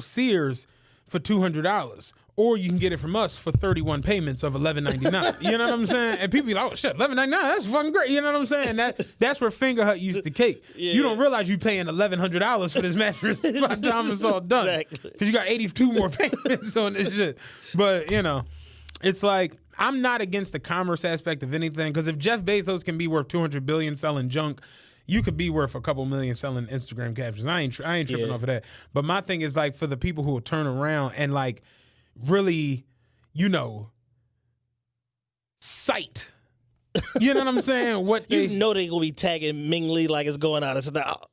Sears for $200. Or you can get it from us for 31 payments of $11.99. You know what I'm saying? And people be like, oh shit, $11.99, that's fucking great. You know what I'm saying? That's where Fingerhut used to cake. Yeah. You don't realize you're paying $1,100 for this mattress by the time it's all done. Exactly. Because you got 82 more payments on this shit. But, it's like, I'm not against the commerce aspect of anything. Because if Jeff Bezos can be worth $200 billion selling junk, you could be worth a couple million selling Instagram captions. I ain't tripping off of that. But my thing is like for the people who will turn around and like really, cite. You know what I'm saying? What they gonna be tagging Ming Lee like it's going out of style.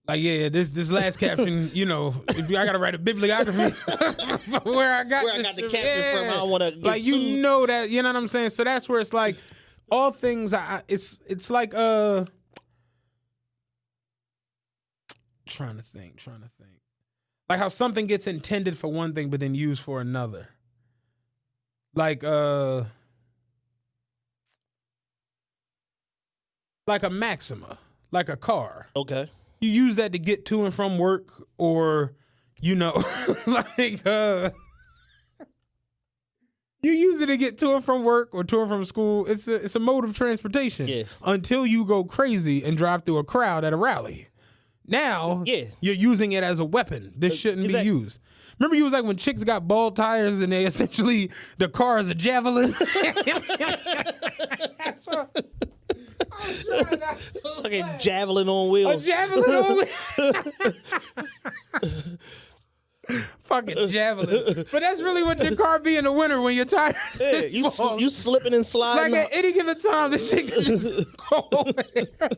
Like, this last caption, if I gotta write a bibliography for where I got the caption from. I don't want to get like sued. That, you know what I'm saying? So that's where it's like all things. It's like trying to think. Like how something gets intended for one thing but then used for another. Like a Maxima, like a car. Okay. You use that to get to and from work, or like you use it to get to and from work or to and from school. It's a mode of transportation until you go crazy and drive through a crowd at a rally. Now you're using it as a weapon. This shouldn't be used. Remember, you was like when chicks got bald tires and they essentially the car is a javelin. That's what. Like a javelin on wheels. A javelin on wheels. Fucking javelin. But that's really what your car be in the winter when your tires you slipping and sliding. Like at any given time, this shit can just go over there.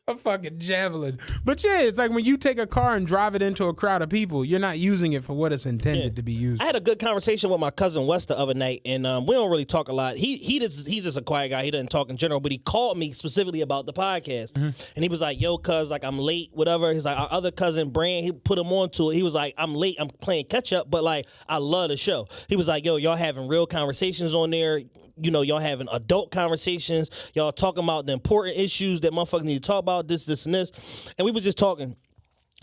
A fucking javelin. But it's like when you take a car and drive it into a crowd of people, you're not using it for what it's intended to be used. I had a good conversation with my cousin Wes the other night, and we don't really talk a lot. He's just a quiet guy. He doesn't talk in general, but he called me specifically about the podcast. And he was like, yo, cuz, like, I'm late, whatever. He's like, our other cousin, Brand, he put him on to it. He was like, I'm late, I'm playing catch up, but like, I love the show. He was like, yo, y'all having real conversations on there. Y'all having adult conversations. Y'all talking about the important issues that motherfuckers need to talk about, this, and this. And we were just talking.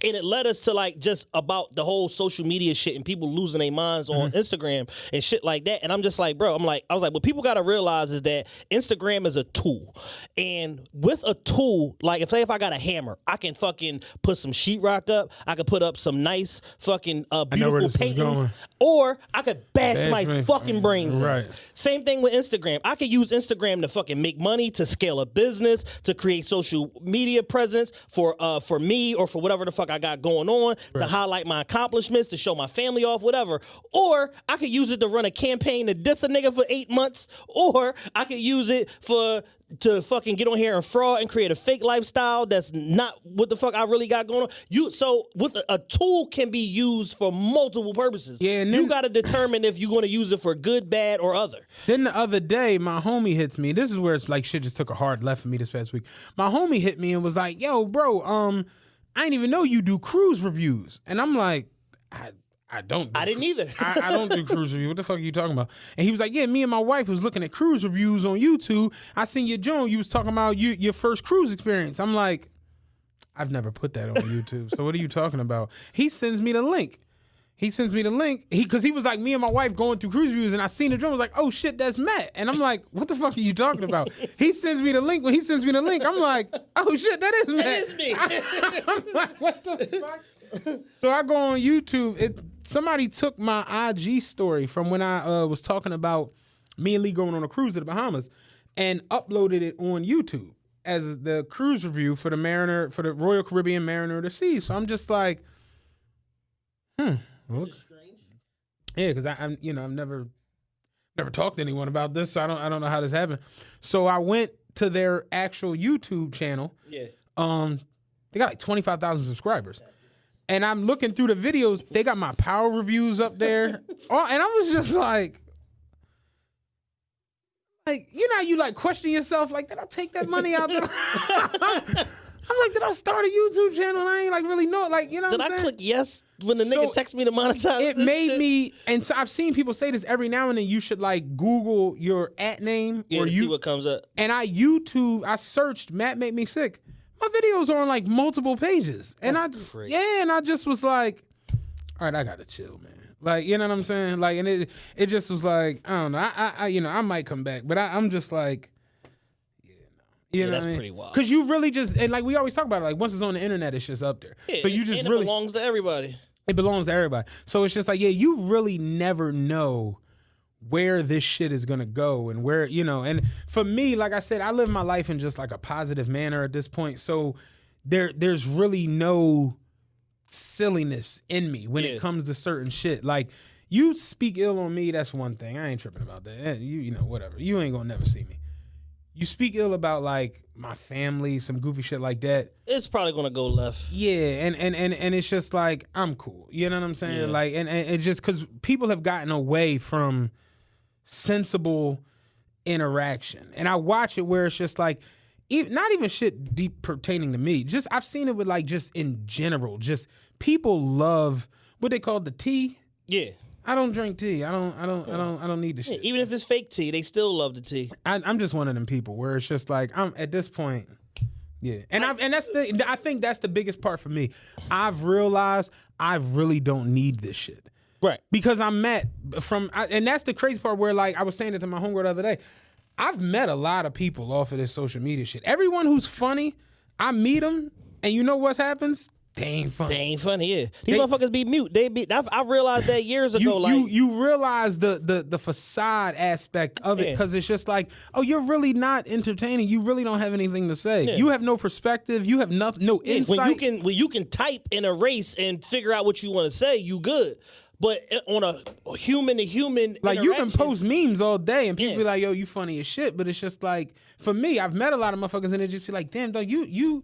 And it led us to like just about the whole social media shit and people losing their minds on Instagram and shit like that. And I'm just like, bro, I was like, what people got to realize is that Instagram is a tool. And with a tool, like if I got a hammer, I can fucking put some sheetrock up. I could put up some nice fucking beautiful paintings. Or I could bash my fucking brains in. Right. Same thing with Instagram. I could use Instagram to fucking make money, to scale a business, to create social media presence for me or for whatever the fuck I got going on, to highlight my accomplishments, to show my family off, whatever. Or I could use it to run a campaign to diss a nigga for 8 months. Or I could use it to fucking get on here and fraud and create a fake lifestyle that's not what the fuck I really got going on. So with a tool can be used for multiple purposes. Yeah, and then, you got to determine if you're going to use it for good, bad, or other. Then the other day, my homie hits me. This is where it's like shit just took a hard left for me this past week. My homie hit me and was like, yo, bro, I didn't even know you do cruise reviews. And I'm like, I don't. I didn't either. I don't do cruise reviews. What the fuck are you talking about? And he was like, yeah, me and my wife was looking at cruise reviews on YouTube. I seen your joint. You was talking about your first cruise experience. I'm like, I've never put that on YouTube. So what are you talking about? He sends me the link. Because he was like, me and my wife going through cruise reviews, and I seen the drum. I was like, oh shit, that's Matt. And I'm like, what the fuck are you talking about? He sends me the link. When he sends me the link, I'm like, oh shit, that is Matt. That is me. I'm like, what the fuck? So I go on YouTube. Somebody took my IG story from when I was talking about me and Lee going on a cruise to the Bahamas and uploaded it on YouTube as the cruise review for the Royal Caribbean Mariner of the Seas. So I'm just like, This is strange. Yeah, because I've never talked to anyone about this, so I don't know how this happened. So I went to their actual YouTube channel. Yeah. They got like 25,000 subscribers. And I'm looking through the videos. They got my power reviews up there. And I was just like, you like question yourself, like, did I take that money out there? I'm like, did I start a YouTube channel and I ain't like really know it? Like, you know what I'm saying? Did I click yes when the nigga text me to monetize it? Made me, and so I've seen people say this every now and then, you should like Google your @ name or see what comes up. And I searched Matt Make Me Sick. My videos are on like multiple pages. And and I just was like, all right, I gotta chill, man. Like, you know what I'm saying? Like, and it just was like, I don't know. I might come back, but I'm just like, you know that's what I mean? pretty wild. Because you really just, and like we always talk about it, like once it's on the internet, it's just up there. Yeah, so you just and really. It belongs to everybody. It belongs to everybody. So it's just like, yeah, you really never know where this shit is gonna go and where, you know, and for me, like I said, I live my life in just like a positive manner at this point. So there's really no silliness in me when it comes to certain shit. Like, you speak ill on me, that's one thing. I ain't tripping about that. You know, whatever. You ain't gonna never see me. You speak ill about like my family, some goofy shit like that, it's probably gonna go left. Yeah, and it's just like, I'm cool. You know what I'm saying? Yeah. Like, and it just because people have gotten away from sensible interaction, and I watch it where it's just like, not even shit deep pertaining to me. Just I've seen it with like just in general, just people love what they call the tea. Yeah. I don't drink tea. I don't need the shit. Even if it's fake tea, they still love the tea. I'm just one of them people where it's just like, I'm at this point, yeah. And I think that's the biggest part for me. I've realized I really don't need this shit. Right. Because I'm met and that's the crazy part where, like, I was saying it to my homegirl the other day. I've met a lot of people off of this social media shit. Everyone who's funny, I meet them, and you know what happens? They ain't funny. They ain't funny, yeah. These motherfuckers be mute. I realized that years ago. You realize the facade aspect of it, because it's just like, oh, you're really not entertaining. You really don't have anything to say. Yeah. You have no perspective. You have no insight. When you can type and erase and figure out what you want to say, you good. But on a human to human, like, you can post memes all day and people be like, yo, you funny as shit. But it's just like, for me, I've met a lot of motherfuckers and they just be like, damn, dog, you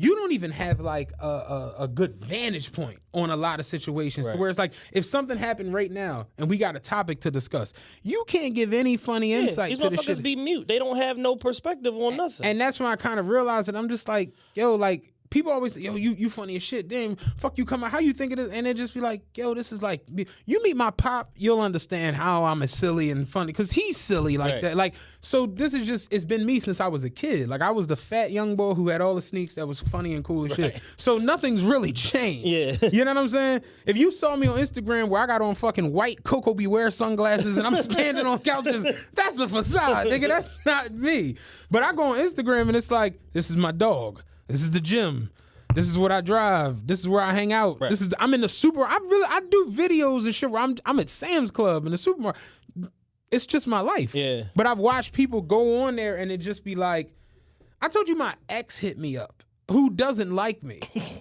don't even have like a good vantage point on a lot of situations, to where it's like, if something happened right now and we got a topic to discuss, you can't give any funny insight to the shit. These motherfuckers be mute. They don't have no perspective on nothing. And that's when I kind of realized that I'm just like, yo, like, people always say, yo, you funny as shit. Damn, fuck you, come out. How you think it is? And it just be like, yo, this is like, you meet my pop, you'll understand how I'm as silly and funny, because he's silly like that. Like, so this is just, it's been me since I was a kid. Like, I was the fat young boy who had all the sneaks that was funny and cool as shit. So nothing's really changed. Yeah. You know what I'm saying? If you saw me on Instagram where I got on fucking white Coco Beware sunglasses and I'm standing on couches, that's a facade, nigga. That's not me. But I go on Instagram and it's like, this is my dog. This is the gym. This is what I drive. This is where I hang out. Right. I'm in the super. I do videos and shit where I'm at Sam's Club in the supermarket. It's just my life. Yeah. But I've watched people go on there and it just be like, I told you my ex hit me up, who doesn't like me,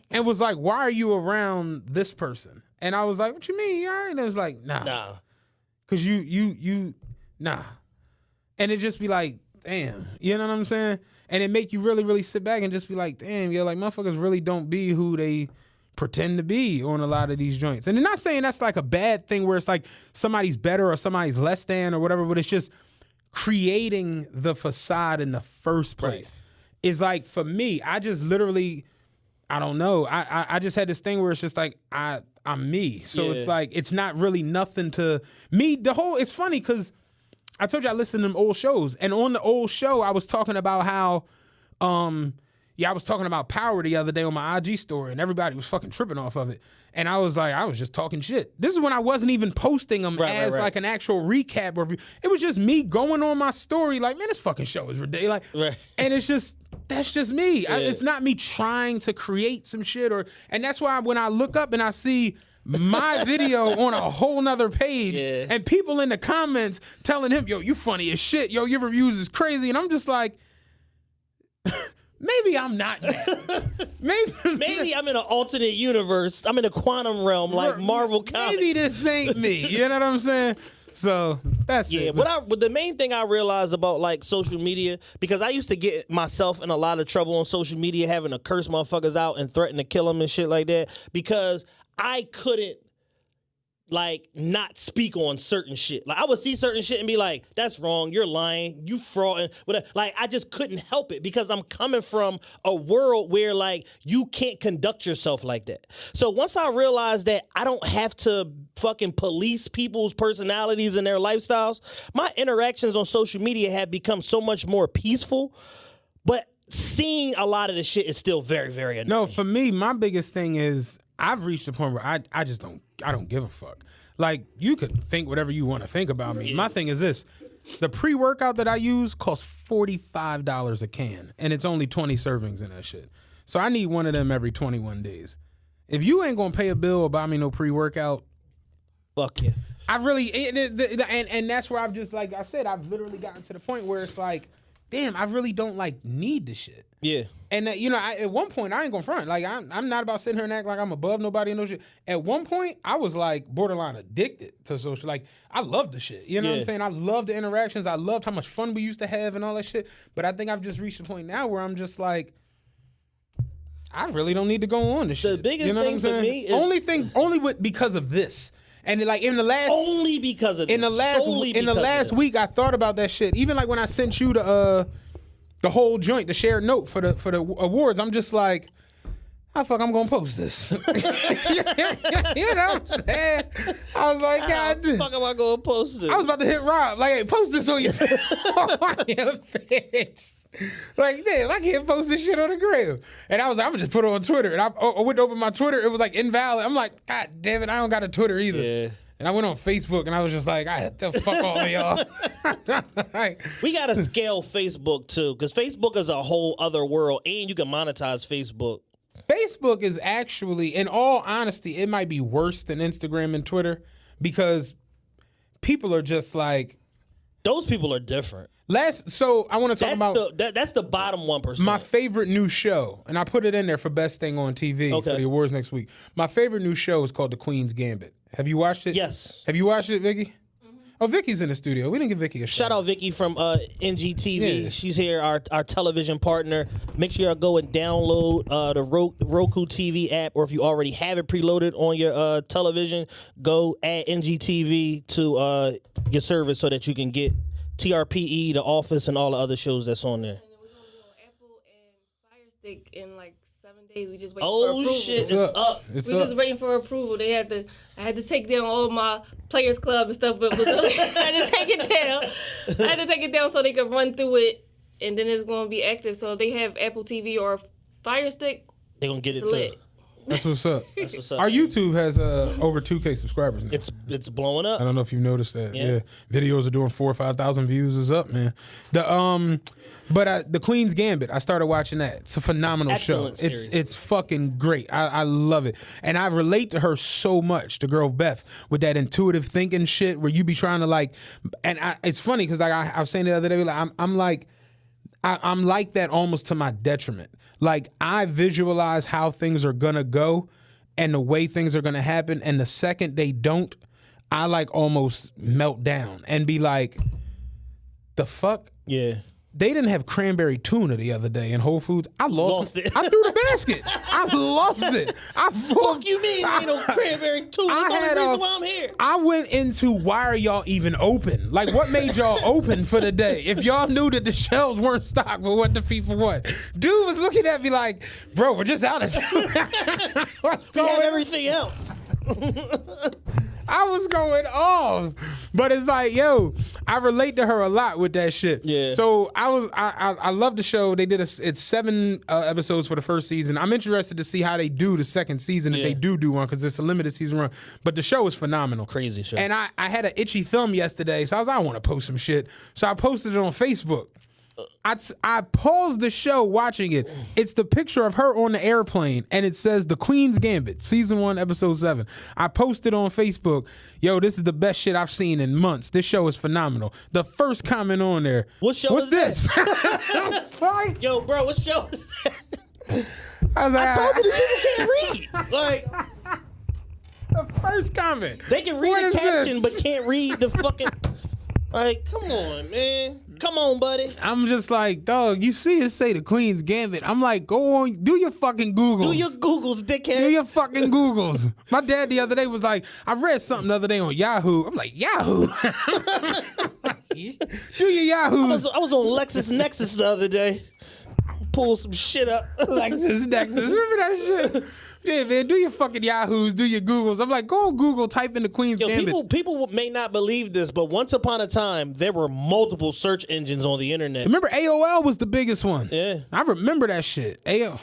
and was like, why are you around this person? And I was like, what you mean? You all right? And it was like, nah. Cause you nah. And it just be like, damn. You know what I'm saying? And it make you really, really sit back and just be like, damn, yo, like, motherfuckers really don't be who they pretend to be on a lot of these joints. And I'm not saying that's like a bad thing where it's like somebody's better or somebody's less than or whatever, but it's just creating the facade in the first place. Is like, for me, I just literally, I don't know. I just had this thing where it's just like, I'm me. So it's like, it's not really nothing to me. It's funny because I told you I listened to them old shows, and on the old show, I was talking about how, I was talking about Power the other day on my IG story, and everybody was fucking tripping off of it. And I was like, I was just talking shit. This is when I wasn't even posting them like an actual recap review. It was just me going on my story like, man, this fucking show is ridiculous. And it's just, that's just me. It's not me trying to create some shit, and that's why when I look up and I see my video on a whole nother page and people in the comments telling him, yo, you funny as shit. Yo, your reviews is crazy. And I'm just like, maybe I'm not that. Maybe I'm in an alternate universe. I'm in a quantum realm like Marvel Comics. Maybe this ain't me. You know what I'm saying? So that's it. But the main thing I realized about like social media, because I used to get myself in a lot of trouble on social media having to curse motherfuckers out and threaten to kill them and shit like that, because I couldn't like not speak on certain shit. Like, I would see certain shit and be like, that's wrong, you're lying, you fraud, whatever. Like, I just couldn't help it because I'm coming from a world where like you can't conduct yourself like that. So once I realized that I don't have to fucking police people's personalities and their lifestyles, my interactions on social media have become so much more peaceful. But seeing a lot of the shit is still very, very annoying. No, for me, my biggest thing is I've reached a point where I just don't give a fuck. Like, you could think whatever you want to think about me. My thing is this. The pre-workout that I use costs $45 a can, and it's only 20 servings in that shit. So I need one of them every 21 days. If you ain't gonna pay a bill or buy me no pre-workout, fuck you. I really, and that's where I've just, like I said, I've literally gotten to the point where it's like, damn, I really don't like need the shit. Yeah. And you know, at one point, I ain't gonna front. Like I'm not about sitting here and acting like I'm above nobody and no shit. At one point, I was like borderline addicted to social. Like I loved the shit. You know what I'm saying? I loved the interactions. I loved how much fun we used to have and all that shit. But I think I've just reached a point now where I'm just like, I really don't need to go on this shit. The biggest you know thing for me is only because of this. And like in the last only because of in the last week, I thought about that shit. Even like when I sent you the whole joint, the shared note for the awards, I'm just like, how the fuck I'm gonna post this? You know what I'm saying? I was like, God, how the fuck am I gonna post this? I was about to hit Rob, like, hey, post this on your face. Like, damn, I can't post this shit on the gram. And I was like, I'm gonna just put it on Twitter. And I went to open my Twitter, it was like invalid. I'm like, God damn it, I don't got a Twitter either. Yeah. And I went on Facebook and I was just like, the fuck all of y'all. Like, we gotta scale Facebook too, because Facebook is a whole other world, and you can monetize Facebook. Facebook is actually, in all honesty, it might be worse than Instagram and Twitter because people are just like, those people are different. So I want to talk about that's the bottom 1%. my favorite new show, and I put it in there for best thing on TV for the awards next week. My favorite new show is called The Queen's Gambit. Have you watched it? Yes. Have you watched it, Vicky? Oh, Vicky's in the studio. We didn't give Vicky a shout out Vicky from NGTV. Yeah. She's here, our television partner. Make sure y'all go and download the Roku TV app, or if you already have it preloaded on your television, go add NGTV to your service so that you can get TRPE, The Office, and all the other shows that's on there. And then we're gonna do Apple and Fire Stick in like 7 days. We just waiting for approval. Oh shit, it's up. We're just waiting for approval. I had to take down all my Players Club and stuff, but I had to take it down. I had to take it down so they could run through it, and then it's gonna be active. So if they have Apple TV or Fire Stick, they're gonna get it too. That's what's up. That's what's up. Our YouTube has over 2K subscribers now. It's blowing up. I don't know if you've noticed that. Yeah. Videos are doing 4,000 or 5,000 views. Is up, man. The Queen's Gambit, I started watching that. It's a phenomenal Excellent show. series. It's fucking great. I love it, and I relate to her so much. The girl Beth with that intuitive thinking shit, where you be trying to like, and it's funny because like I was saying the other day, like I'm like that almost to my detriment. Like I visualize how things are gonna go and the way things are gonna happen, and the second they don't, I like almost melt down and be like, the fuck? Yeah. They didn't have cranberry tuna the other day in Whole Foods. I lost it. I threw the basket. I lost it. Fuck you mean ain't no cranberry tuna? That's the only reason why I'm here. I went into, why are y'all even open? Like, what made y'all open for the day? If y'all knew that the shelves weren't stocked, but what the fee for what? Dude was looking at me like, bro, we're just out of tuna. What's going on? We have everything else. I was going off, but it's like, yo, I relate to her a lot with that shit. Yeah. So I love the show. They did it's 7 episodes for the first season. I'm interested to see how they do the second season if they do one, because it's a limited season run. But the show is phenomenal. Crazy show. And I had an itchy thumb yesterday, so I want to post some shit. So I posted it on Facebook. I paused the show watching it. It's the picture of her on the airplane, and it says The Queen's Gambit, Season 1, Episode 7. I posted on Facebook, yo, this is the best shit I've seen in months. This show is phenomenal. The first comment on there, what's this? Yo, bro, what show is that? I was like, I told you the people can't read. Like, the first comment. They can read the caption, but can't read the fucking... Like, come on, man. Come on, buddy. I'm just like, dog, you see it say The Queen's Gambit. I'm like, go on, do your fucking Googles. Do your Googles, dickhead. Do your fucking Googles. My dad the other day was like, I read something the other day on Yahoo. I'm like, Yahoo? Do your Yahoos. I was on LexisNexis the other day. Pull some shit up. LexisNexis. Remember that shit? Yeah, man, do your fucking Yahoos, do your Googles. I'm like, go on Google, type in The Queen's Gambit. People may not believe this, but once upon a time, there were multiple search engines on the internet. Remember AOL was the biggest one? Yeah. I remember that shit. AOL.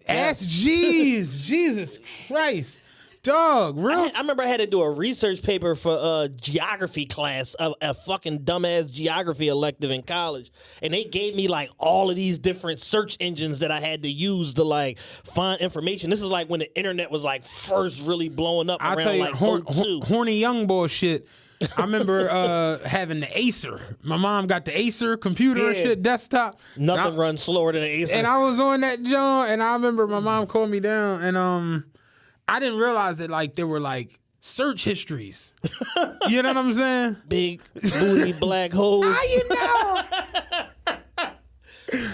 Ask Jeeves. Jesus Christ. Dog, real. I remember I had to do a research paper for geography class, a fucking dumbass geography elective in college, and they gave me like all of these different search engines that I had to use to like find information. This is like when the internet was like first really blowing up around like 02. Horny young boy shit. I remember having the Acer. My mom got the Acer computer and shit, desktop. Nothing runs slower than an Acer. And I was on that joint, and I remember my mom called me down, and I didn't realize that like there were like search histories. You know what I'm saying? Big booty black holes. How you know?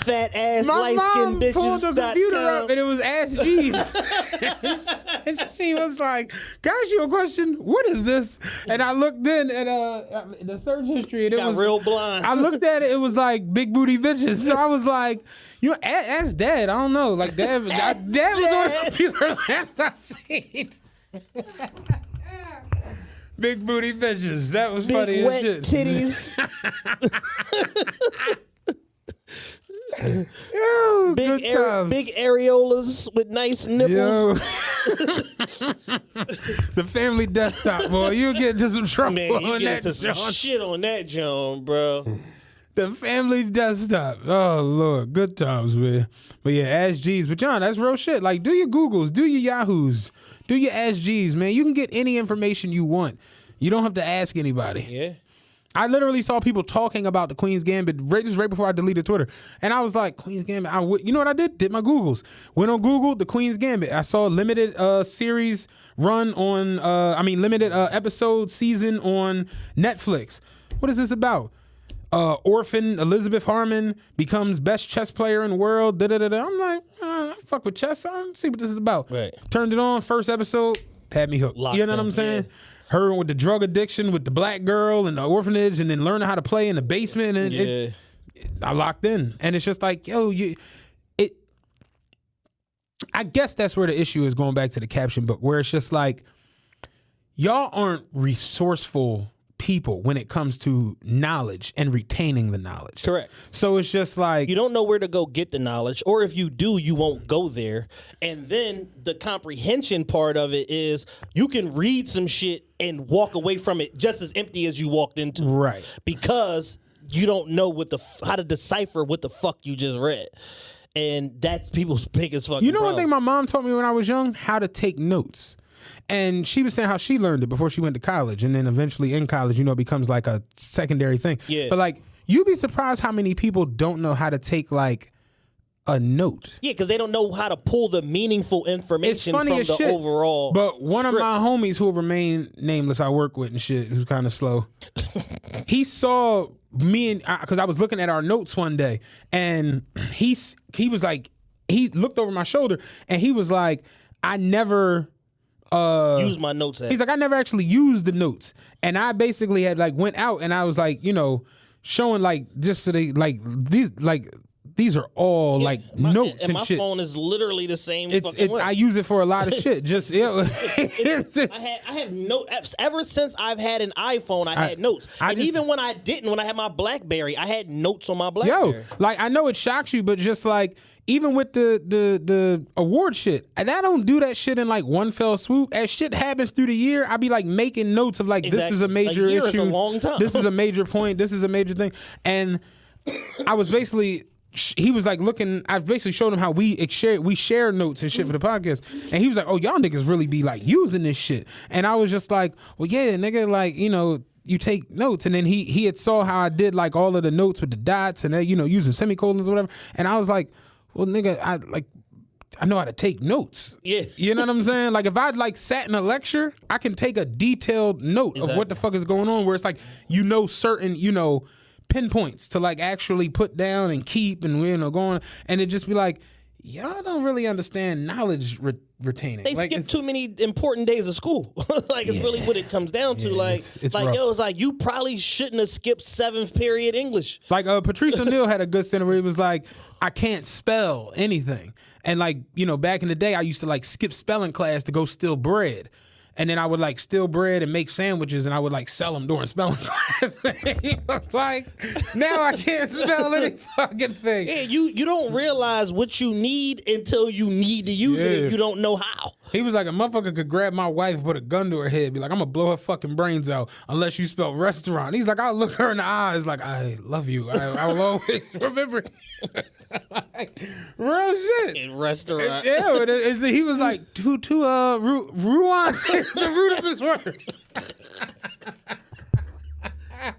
Fat ass My light mom skinned bitches. pulled the computer up and it was Ask Jeeves. And she was like, "Can I ask you a question? What is this?" And I looked in at the search history and it was real blind. I looked at it, it was like big booty bitches. So I was like, you know, ask Dad. I don't know. Like Dad was on the computer last I seen. Big booty bitches. That was Big funny wet as shit. titties. Yo, big good times. big areolas with nice nipples. Yo. The family desktop, boy. You'll get into some trouble Man, you on get that into some joint. shit on that joint, bro. The family desktop. Oh, Lord. Good times, man. But yeah, Ask G's. But John, that's real shit. Like, do your Googles, do your Yahoos, do your Ask G's, man. You can get any information you want. You don't have to ask anybody. Yeah. I literally saw people talking about the Queen's Gambit right before I deleted Twitter. And I was like, Queen's Gambit. You know what I did? Did my Googles. Went on Google, the Queen's Gambit. I saw a limited series run on, limited episode season on Netflix. What is this about? Orphan Elizabeth Harmon becomes best chess player in the world. I'm like, I fuck with chess. Let's see what this is about. Right. Turned it on. First episode, had me hooked. Locked you know what in, I'm saying? yeah. Her with the drug addiction, with the black girl and the orphanage, and then learning how to play in the basement. And I locked in. And it's just like, yo, I guess that's where the issue is, going back to the caption book, where it's just like, y'all aren't resourceful people when it comes to knowledge and retaining the knowledge. Correct. So it's just like, You don't know where to go get the knowledge, or if you do, you won't go there. And then the comprehension part of it is you can read some shit and walk away from it just as empty as you walked into it. Right. Because you don't know how to decipher what the fuck you just read. And that's people's biggest fucking you know, problem. one thing my mom taught me when I was young, how to take notes. And she was saying how she learned it before she went to college, and then eventually in college, it becomes like a secondary thing. Yeah. But like, you'd be surprised how many people don't know how to take like a note. Yeah, because they don't know how to pull the meaningful information It's funny from as the shit. overall. But one script. of my homies who will remain nameless, I work with and shit, who's kind of slow. He saw me because I was looking at our notes one day, and he was like, he looked over my shoulder, and he was like, I never use my notes. He's like, I never actually used the notes, and I basically had like went out and I was like, showing like just so they like these are all like notes and my shit. phone is literally the same. I use it for a lot of shit. Just I have notes ever since I've had an iPhone. I had notes, even when I didn't, when I had my BlackBerry, I had notes on my BlackBerry. Like I know it shocks you, but just like even with the award shit, and I don't do that shit in like one fell swoop. As shit happens through the year, I be like making notes of like, this is a major issue. Is a long time. This is a major point. This is a major thing. And I was basically, he was like looking, I basically showed him how we share notes and shit for the podcast. And he was like, oh, y'all niggas really be like using this shit. And I was just like, well, yeah, nigga, like, you take notes. And then he had saw how I did like all of the notes with the dots and using semicolons or whatever. And I was like, well, nigga, I know how to take notes. Yeah. You know what I'm saying? Like if I'd like sat in a lecture, I can take a detailed note of what the fuck is going on, where it's like, certain, pinpoints to like actually put down and keep and going, and it just be like, y'all don't really understand knowledge retaining. They like, skip too many important days of school. Like it's really what it comes down to. Like it's like rough. yo, it's like you probably shouldn't have skipped 7th period English. Like Patrice O'Neal had a good sentence where he was like, I can't spell anything. And like, back in the day, I used to like skip spelling class to go steal bread. And then I would like steal bread and make sandwiches, and I would like sell them during spelling class. He was like, now I can't spell any fucking thing. Yeah, you don't realize what you need until you need to use it, and you don't know how. He was like, a motherfucker could grab my wife, put a gun to her head, be like, I'm gonna blow her fucking brains out unless you spell restaurant. He's like, I'll look her in the eyes like, I love you. I will always remember. Like, real shit. In restaurant. He was like, ruan is the root of this word.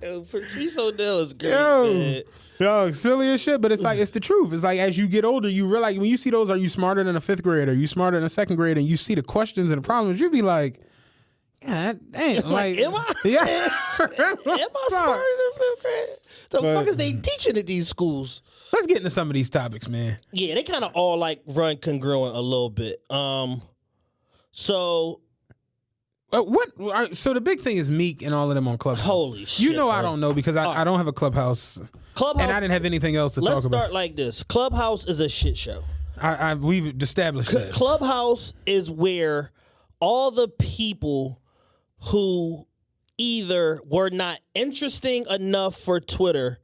Patrice O'Neal is great, man. Yo, silly as shit, but it's like, it's the truth. It's like, as you get older, you realize, when you see those, are you smarter than a 5th grader? Are you smarter than a 2nd grader? And you see the questions and the problems, you be like, God damn. Like, am I? Yeah. Am I smarter than 5th grade? The fuck is they teaching at these schools? Let's get into some of these topics, man. Yeah, they kind of all like run congruent a little bit. So the big thing is Meek and all of them on Clubhouse. Holy shit. You know, I don't know because I don't have a Clubhouse. And I didn't have anything else to talk about. Let's start like this. Clubhouse is a shit show. We've established that. Clubhouse is where all the people who either were not interesting enough for Twitter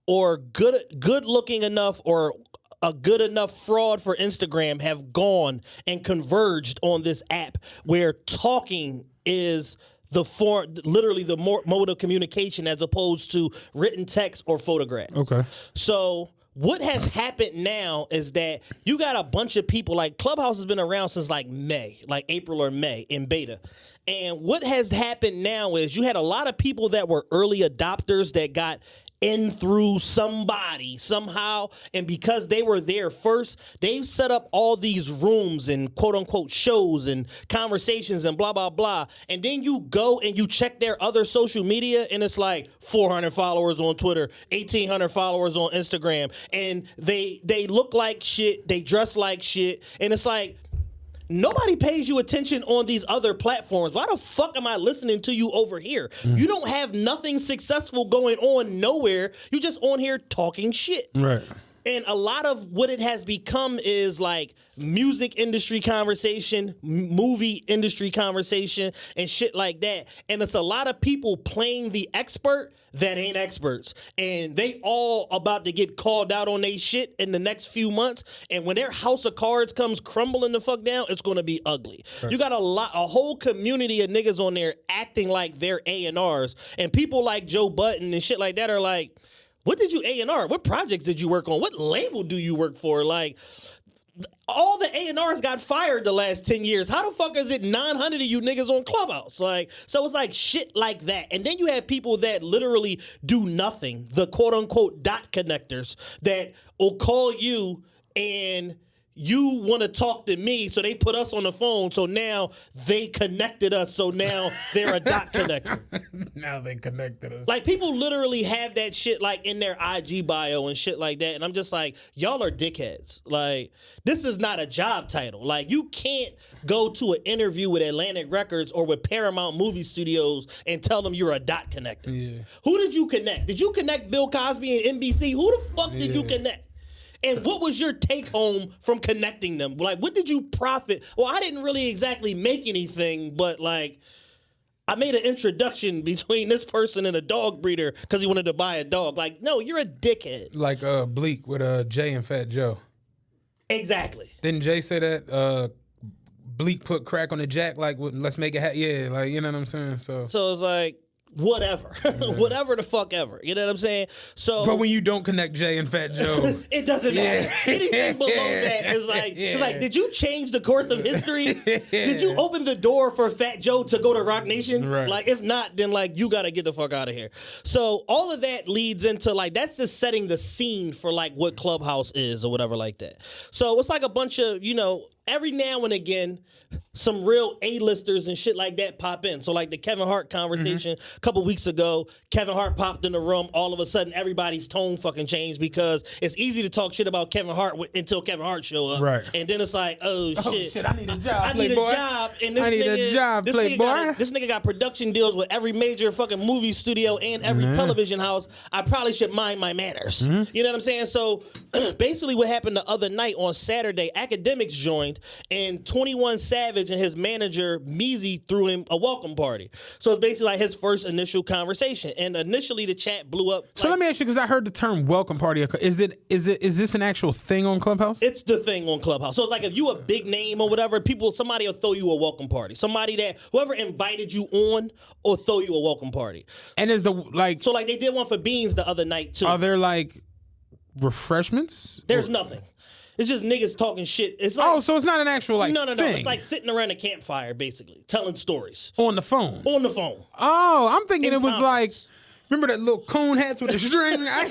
or good looking enough or a good enough fraud for Instagram have gone and converged on this app where talking is literally the mode of communication as opposed to written text or photographs. Okay. So what has happened now is that you got a bunch of people, like Clubhouse has been around since like April or May in beta. And what has happened now is you had a lot of people that were early adopters that got in through somebody somehow, and because they were there first, they've set up all these rooms and quote unquote shows and conversations and blah blah blah, and then you go and you check their other social media and it's like 400 followers on Twitter, 1,800 followers on Instagram, and they look like shit, they dress like shit, and it's like, nobody pays you attention on these other platforms. Why the fuck am I listening to you over here? You don't have nothing successful going on nowhere. You just on here talking shit. Right. And a lot of what it has become is like music industry conversation, movie industry conversation, and shit like that. And it's a lot of people playing the expert that ain't experts. And they all about to get called out on they shit in the next few months. And when their house of cards comes crumbling the fuck down, it's going to be ugly. Right. You got a whole community of niggas on there acting like they're A&Rs. And people like Joe Budden and shit like that are like, what did you A&R? What projects did you work on? What label do you work for? Like, all the A&Rs got fired the last 10 years. How the fuck is it 900 of you niggas on Clubhouse? Like, so it's like shit like that. And then you have people that literally do nothing, the quote unquote dot connectors that will call you and you want to talk to me, so they put us on the phone, so now they connected us, so now they're a dot connector. Now they connected us. Like, people literally have that shit, like, in their IG bio and shit like that, and I'm just like, y'all are dickheads. Like, this is not a job title. Like, you can't go to an interview with Atlantic Records or with Paramount Movie Studios and tell them you're a dot connector. Yeah. Who did you connect? Did you connect Bill Cosby and NBC? Who the fuck did you connect? And what was your take home from connecting them? Like, what did you profit? Well, I didn't really exactly make anything, but like, I made an introduction between this person and a dog breeder because he wanted to buy a dog. Like, no, you're a dickhead. Like Bleak with Jay and Fat Joe. Exactly. Didn't Jay say that? Bleak put crack on the jack, like, let's make it yeah, like, you know what I'm saying? So it's like, whatever. Whatever the fuck ever. You know what I'm saying? So, but when you don't connect Jay and Fat Joe, it doesn't matter. Anything below that is like, it's like, did you change the course of history? Did you open the door for Fat Joe to go to Rock Nation? Right. Like, if not, then like, you got to get the fuck out of here. So all of that leads into like, that's just setting the scene for like what Clubhouse is or whatever like that. So it's like a bunch of, you know, every now and again, some real A-listers and shit like that pop in. So like the Kevin Hart conversation a couple weeks ago, Kevin Hart popped in the room. All of a sudden, everybody's tone fucking changed because it's easy to talk shit about Kevin Hart until Kevin Hart show up. Right. And then it's like, oh shit, I need a job, I need a job. And this this nigga got production deals with every major fucking movie studio and every television house. I probably should mind my manners. You know what I'm saying? So basically what happened the other night on Saturday, Akademiks joined and 21 Savage Savage and his manager Meezy threw him a welcome party. So it's basically like his first initial conversation. And initially the chat blew up. So let me ask you, because I heard the term welcome party. Is this an actual thing on Clubhouse? It's the thing on Clubhouse. So it's like if you a big name or whatever, somebody will throw you a welcome party. Whoever invited you on or throw you a welcome party. And is so they did one for Beans the other night too. Are there like refreshments? There's nothing. It's just niggas talking shit. It's like, so it's not an actual no. thing. It's like sitting around a campfire, basically, telling stories. On the phone? On the phone. Oh, I'm thinking it was conference. Remember that little cone hats with the string? I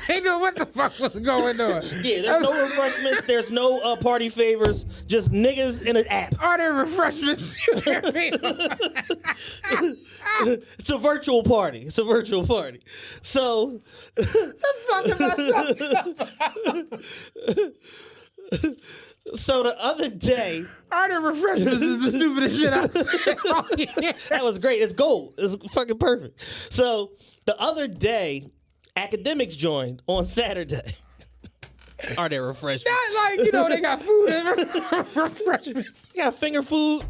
didn't know what the fuck was going on. Yeah, there's no refreshments. There's no party favors. Just niggas in an app. Are there refreshments? It's a virtual party. So, the fuck am I talking about? So the other day, are there refreshments? Is the stupidest shit I said. That was great. It's gold. It's fucking perfect. So the other day, Akademiks joined on Saturday. Are there refreshments? Not they got food and refreshments. They got finger food.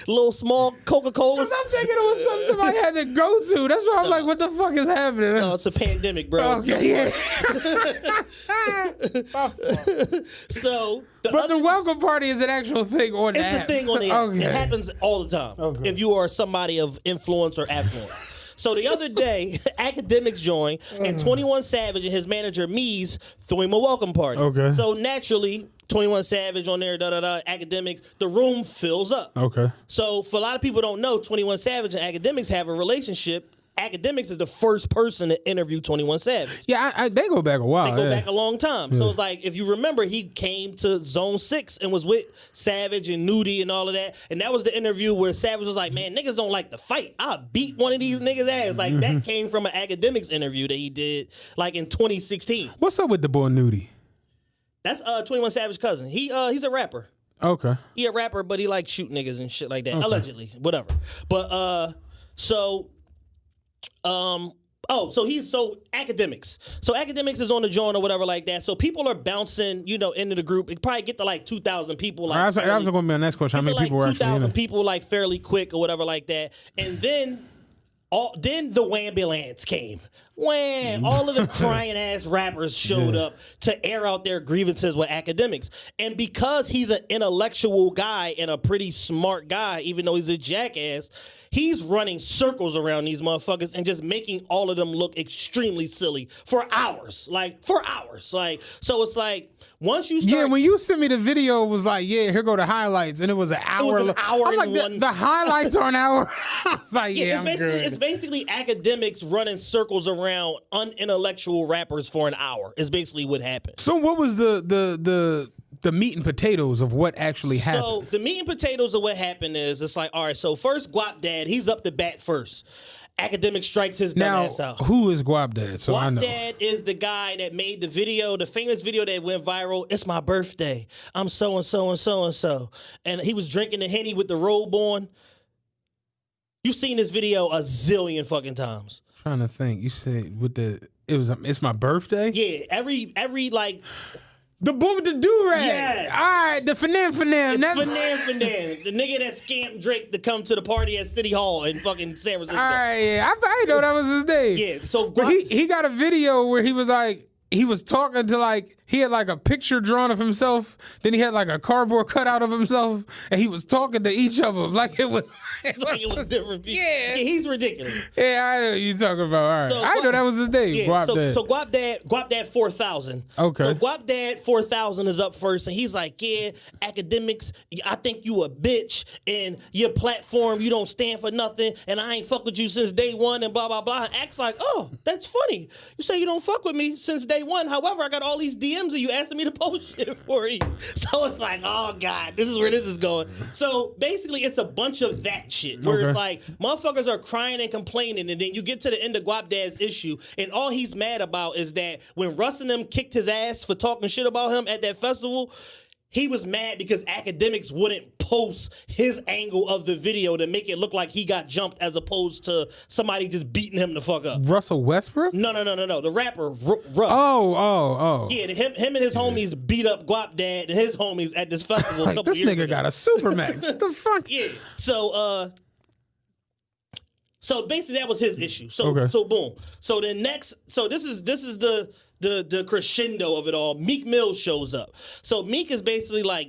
Little small Coca-Cola. I'm thinking it was something somebody had to go to. That's why I'm like, what the fuck is happening? No, it's a pandemic, bro. Okay, yeah. The welcome party is an actual thing on the app. It's a thing on the app. Okay. It happens all the time if you are somebody of influence or affluence. So the other day, Akademiks joined, and 21 Savage and his manager Mees threw him a welcome party. Okay. So naturally, 21 Savage on there, Akademiks, the room fills up. Okay. So for a lot of people don't know, 21 Savage and Akademiks have a relationship. Akademiks is the first person to interview 21 Savage. Yeah, they go back a while. They go back a long time. Yeah. So it's like, if you remember, he came to Zone 6 and was with Savage and Nudie and all of that. And that was the interview where Savage was like, man, niggas don't like to fight. I'll beat one of these niggas' ass. Like, that came from an Akademiks interview that he did, like, in 2016. What's up with the boy Nudie? That's 21 Savage's cousin. He's a rapper. Okay. He a rapper, but he like shoot niggas and shit like that. Okay. Allegedly. Whatever. But, so Akademiks. So Akademiks is on the joint or whatever like that. So people are bouncing, into the group. It probably get to like 2,000 people. Like, that was going to be my next question. How many people were actually in it? 2,000 people like fairly quick or whatever like that. And then the Wambulance came. When all of the crying ass rappers showed up to air out their grievances with Akademiks. And because he's an intellectual guy and a pretty smart guy, even though he's a jackass, he's running circles around these motherfuckers and just making all of them look extremely silly for hours. So it's like, once you start... Yeah, when you sent me the video, it was like, here go the highlights. And it was an hour. It was an hour I'm like, one... the highlights are an hour. I was like, it's basically Akademiks running circles around unintellectual rappers for an hour. Is basically what happened. So what was the meat and potatoes of what actually happened? So the meat and potatoes of what happened is, it's like, all right, so first Guap Dad, he's up to bat first. Akademiks strikes his dumb ass out. Who is Guap Dad? So I know. Guap Dad is the guy that made the video, the famous video that went viral. It's my birthday. I'm so and so and so and so. And he was drinking the Henny with the robe on. You've seen this video a zillion fucking times. I'm trying to think. You said it's my birthday? Yeah, every like... The boy with the do-rag. Yes. All right, the Fanan. The nigga that scammed Drake to come to the party at City Hall in fucking San Francisco. All right, yeah. I know that was his name. Yeah, so... But he got a video where he was like... He was talking to like, he had like a picture drawn of himself. Then he had like a cardboard cutout of himself. And he was talking to each of them like it was different people. Yeah. He's ridiculous. Yeah, I know what you're talking about. All right. So, I know that was his name. Yeah, Guap Dad. So Guap Dad 4,000. Okay. So Guap Dad 4,000 is up first. And he's like, yeah, Akademiks, I think you a bitch. And your platform, you don't stand for nothing. And I ain't fuck with you since day one and blah, blah, blah. And acts like, oh, that's funny. You say you don't fuck with me since day one. However, I got all these DMs of you asking me to post shit for you. So it's like, oh God, this is where this is going. So basically, it's a bunch of that shit where it's like motherfuckers are crying and complaining, and then you get to the end of Guap Dad's issue, and all he's mad about is that when Russ and them kicked his ass for talking shit about him at that festival, he was mad because Akademiks wouldn't post his angle of the video to make it look like he got jumped as opposed to somebody just beating him the fuck up. Russell Westbrook? No. The rapper, Ruff. Oh. Yeah, him and his homies beat up Guap Dad and his homies at this festival a couple this years nigga ago. got a Supermax. What the fuck? Yeah. So basically that was his issue. So boom. So the next, this is the crescendo of it all. Meek Mill shows up. So Meek is basically like,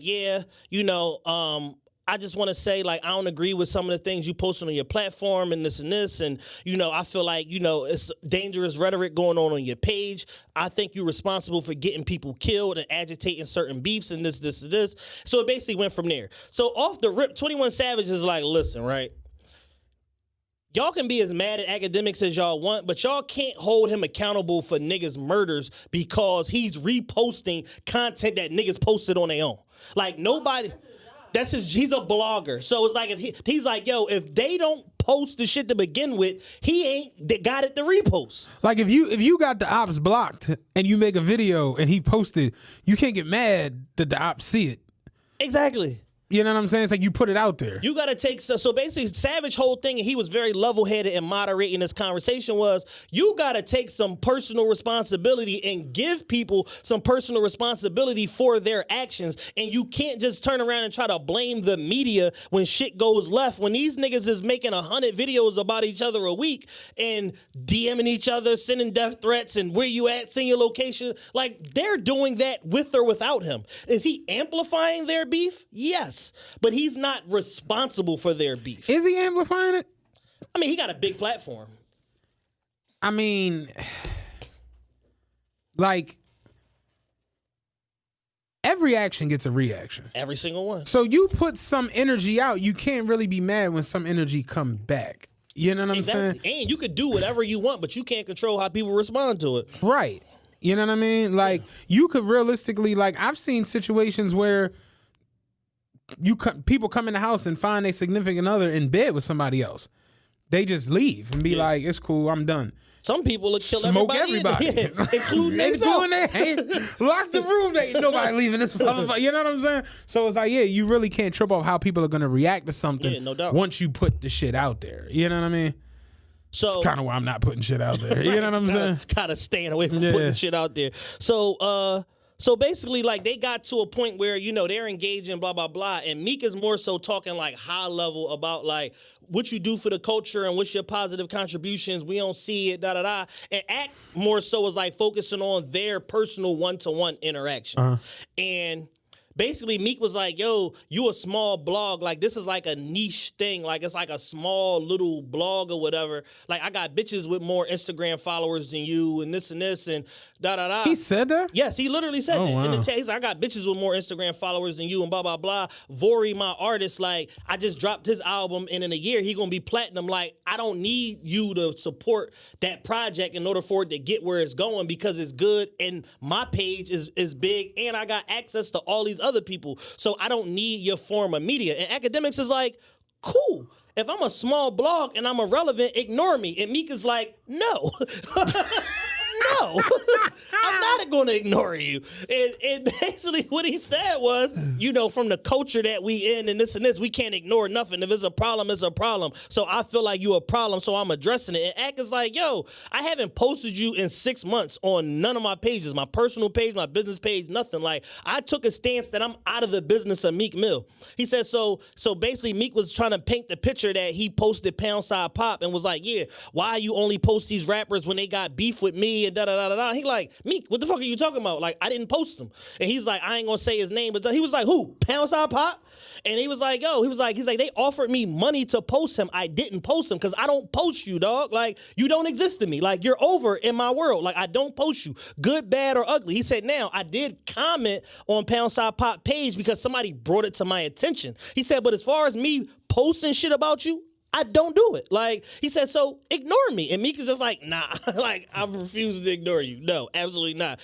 I just want to say, like, I don't agree with some of the things you posted on your platform and this. And, I feel like, it's dangerous rhetoric going on your page. I think you're responsible for getting people killed and agitating certain beefs and this. So it basically went from there. So off the rip, 21 Savage is like, listen, right? Y'all can be as mad at Akademiks as y'all want, but y'all can't hold him accountable for niggas' murders because he's reposting content that niggas posted on their own. Like, nobody... he's a blogger. So it's like, if he's like, yo, if they don't post the shit to begin with, he ain't got it to repost. Like, if you got the ops blocked and you make a video and he posted, you can't get mad that the ops see it. Exactly. You know what I'm saying? It's like you put it out there. You got to take... So basically, Savage whole thing, and he was very level-headed and moderating this conversation, was you got to take some personal responsibility and give people some personal responsibility for their actions. And you can't just turn around and try to blame the media when shit goes left. When these niggas is making 100 videos about each other a week and DMing each other, sending death threats, and where you at, send your location. Like, they're doing that with or without him. Is he amplifying their beef? Yes. But he's not responsible for their beef. Is he amplifying it? I mean, he got a big platform. I mean, like, every action gets a reaction. Every single one. So you put some energy out, you can't really be mad when some energy come back. You know what I'm saying? And you could do whatever you want, but you can't control how people respond to it. Right. You know what I mean? Like, you could realistically, like, I've seen situations where people come in the house and find a significant other in bed with somebody else. They just leave and be like, "It's cool, I'm done." Some people will kill Smoke everybody. Including themselves. Lock the room. There ain't nobody leaving this motherfucker. You know what I'm saying? So it's like, you really can't trip off how people are gonna react to something. Yeah, no doubt. Once you put the shit out there. You know what I mean? So it's kind of why I'm not putting shit out there. You know what I'm saying? Kind of staying away from putting shit out there. So basically, like, they got to a point where, they're engaging, blah, blah, blah. And Meek is more so talking, like, high level about, like, what you do for the culture and what's your positive contributions. We don't see it, da-da-da. And Act more so is, like, focusing on their personal one-to-one interaction. And basically, Meek was like, yo, you a small blog. Like, this is like a niche thing. Like, it's like a small little blog or whatever. Like, I got bitches with more Instagram followers than you and this and da-da-da. He said that? Yes, he literally said that wow. in the chat. He's like, I got bitches with more Instagram followers than you and blah, blah, blah. Vori, my artist, like, I just dropped his album and in a year he gonna be platinum. Like, I don't need you to support that project in order for it to get where it's going because it's good and my page is big and I got access to all these other people. So I don't need your form of media. And Akademiks is like, cool. If I'm a small blog and I'm irrelevant, ignore me. And Meek is like, no. No, I'm not going to ignore you. And basically what he said was, from the culture that we in and this, we can't ignore nothing. If it's a problem, it's a problem. So I feel like you a problem, so I'm addressing it. And Ack is like, yo, I haven't posted you in 6 months on none of my pages, my personal page, my business page, nothing. Like, I took a stance that I'm out of the business of Meek Mill. He said, so basically Meek was trying to paint the picture that he posted Pound Side Pop and was like, yeah, why you only post these rappers when they got beef with me and da-da-da-da-da. He like, Meek, what the fuck are you talking about? Like, I didn't post him. And he's like, I ain't gonna say his name, but he was like, who? Pound Side Pop? And he was like, he's like, they offered me money to post him. I didn't post him because I don't post you, dog. Like, you don't exist to me. Like, you're over in my world. Like, I don't post you. Good, bad, or ugly. He said, now, I did comment on Pound Side Pop page because somebody brought it to my attention. He said, but as far as me posting shit about you, I don't do it. Like, he said, so ignore me. And Meek is just like, nah, like, I refuse to ignore you. No, absolutely not.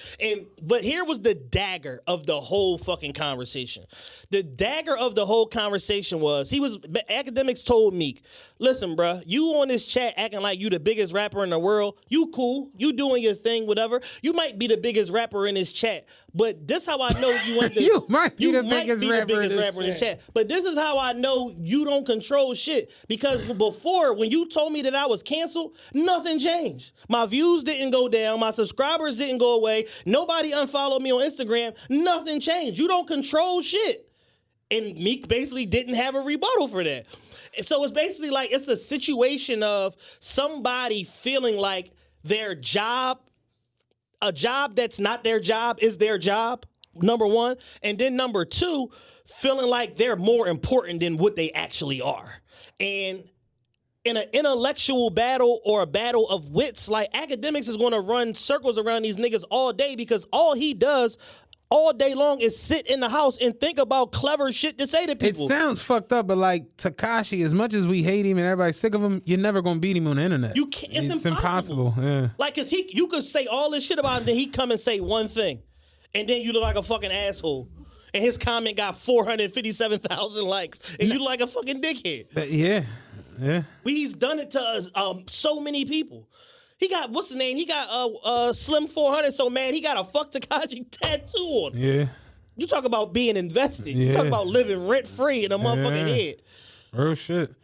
But here was the dagger of the whole fucking conversation. The dagger of the whole conversation was, Akademiks told Meek, listen, bruh, you on this chat acting like you the biggest rapper in the world. You cool. You doing your thing, whatever. You might be the biggest rapper in this chat, But this how I know you want to. You might be the biggest rapper in the chat. But this is how I know you don't control shit. Because before, when you told me that I was canceled, nothing changed. My views didn't go down. My subscribers didn't go away. Nobody unfollowed me on Instagram. Nothing changed. You don't control shit. And Meek basically didn't have a rebuttal for that. So it's basically like it's a situation of somebody feeling like their job, a job that's not their job is their job, number one. And then number two, feeling like they're more important than what they actually are. And in an intellectual battle or a battle of wits, like Akademiks is going to run circles around these niggas all day because all he does all day long is sit in the house and think about clever shit to say to people. It sounds fucked up, but like Tekashi, as much as we hate him and everybody's sick of him, you're never gonna beat him on the internet. You can't. It's impossible. Yeah. Like, cause you could say all this shit about him, then he come and say one thing, and then you look like a fucking asshole. And his comment got 457,000 likes, and you look like a fucking dickhead. Yeah. He's done it to us, so many people. He got, what's the name? He got Slim 400 so mad he got a fuck Tekashi tattoo on him. Yeah. You talk about being invested. Yeah. You talk about living rent free in a motherfucking head. Real shit.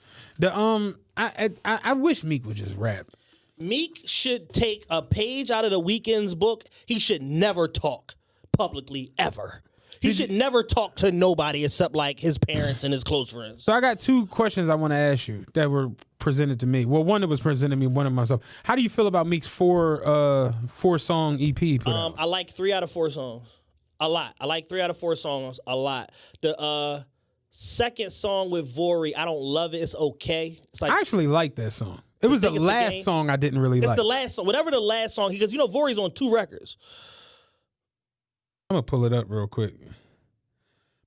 I wish Meek would just rap. Meek should take a page out of the Weeknd's book. He should never talk publicly ever. He should never talk to nobody except like his parents and his close friends. So I got two questions I want to ask you that were presented to me. Well, one that was presented to me, one of myself. How do you feel about Meek's four song EP put out? I like 3 out of 4 songs. A lot. I like 3 out of 4 songs a lot. The second song with Vori, I don't love it. It's okay. It's like, I actually like that song. It was the last song I didn't really like. It's the last song. Whatever the last song, because you know Vori's on 2 records. I'm going to pull it up real quick.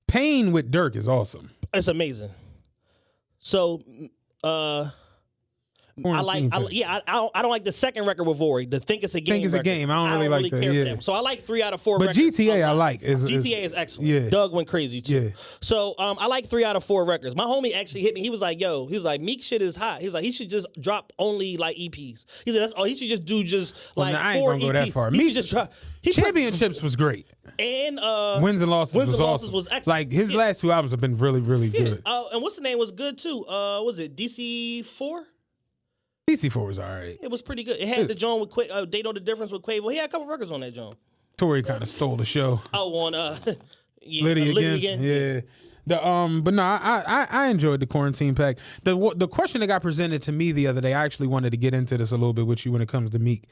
Pain with Dirk is awesome. It's amazing. So, I don't like the second record with Vori. The Think It's a Game. Think It's a Game. I don't really like that. Care Yeah. for them. So I like 3 out of 4 but records. GTA I like. GTA is excellent. Yeah. Doug went crazy too. Yeah. So I like 3 out of 4 records. My homie actually hit me. He was like, Meek shit is hot. He's like, he should just drop only like EPs. He said that's all. He should just do like I ain't 4 gonna EPs. go that far. He should just drop. Championships was great. And Wins and Losses was awesome. Was excellent. Like his last 2 albums have been really, really good. And what's the name was good too. Was it DC4? DC4 was all right. It was pretty good. It had the joint with They Know the Difference with Quavo. He had a couple records on that joint. Tory kind of stole the show. Oh, on Liddy again. Yeah. But no, I enjoyed the quarantine pack. The question that got presented to me the other day, I actually wanted to get into this a little bit with you when it comes to Meek.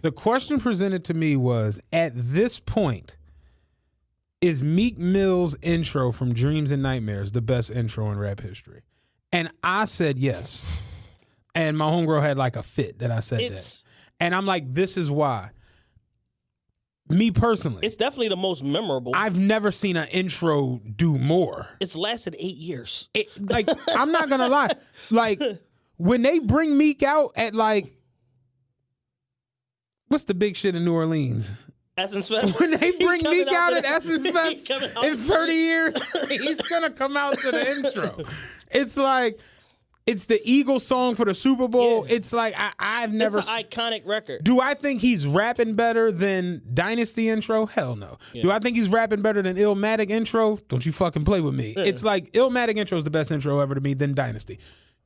The question presented to me was, at this point, is Meek Mill's intro from Dreams and Nightmares the best intro in rap history? And I said yes. And my homegirl had like a fit that I said that. And I'm like, this is why. Me personally. It's definitely the most memorable. I've never seen an intro do more. It's lasted 8 years. I'm not going to lie. Like, when they bring Meek out at like, what's the big shit in New Orleans? Essence Fest. When they bring Meek out at Essence Fest in 30 years, he's going to come out to the intro. It's like, it's the Eagle song for the Super Bowl. Yeah. It's like, I've never... It's an iconic record. Do I think he's rapping better than Dynasty intro? Hell no. Yeah. Do I think he's rapping better than Illmatic intro? Don't you fucking play with me. Yeah. It's like, Illmatic intro is the best intro ever to me than Dynasty.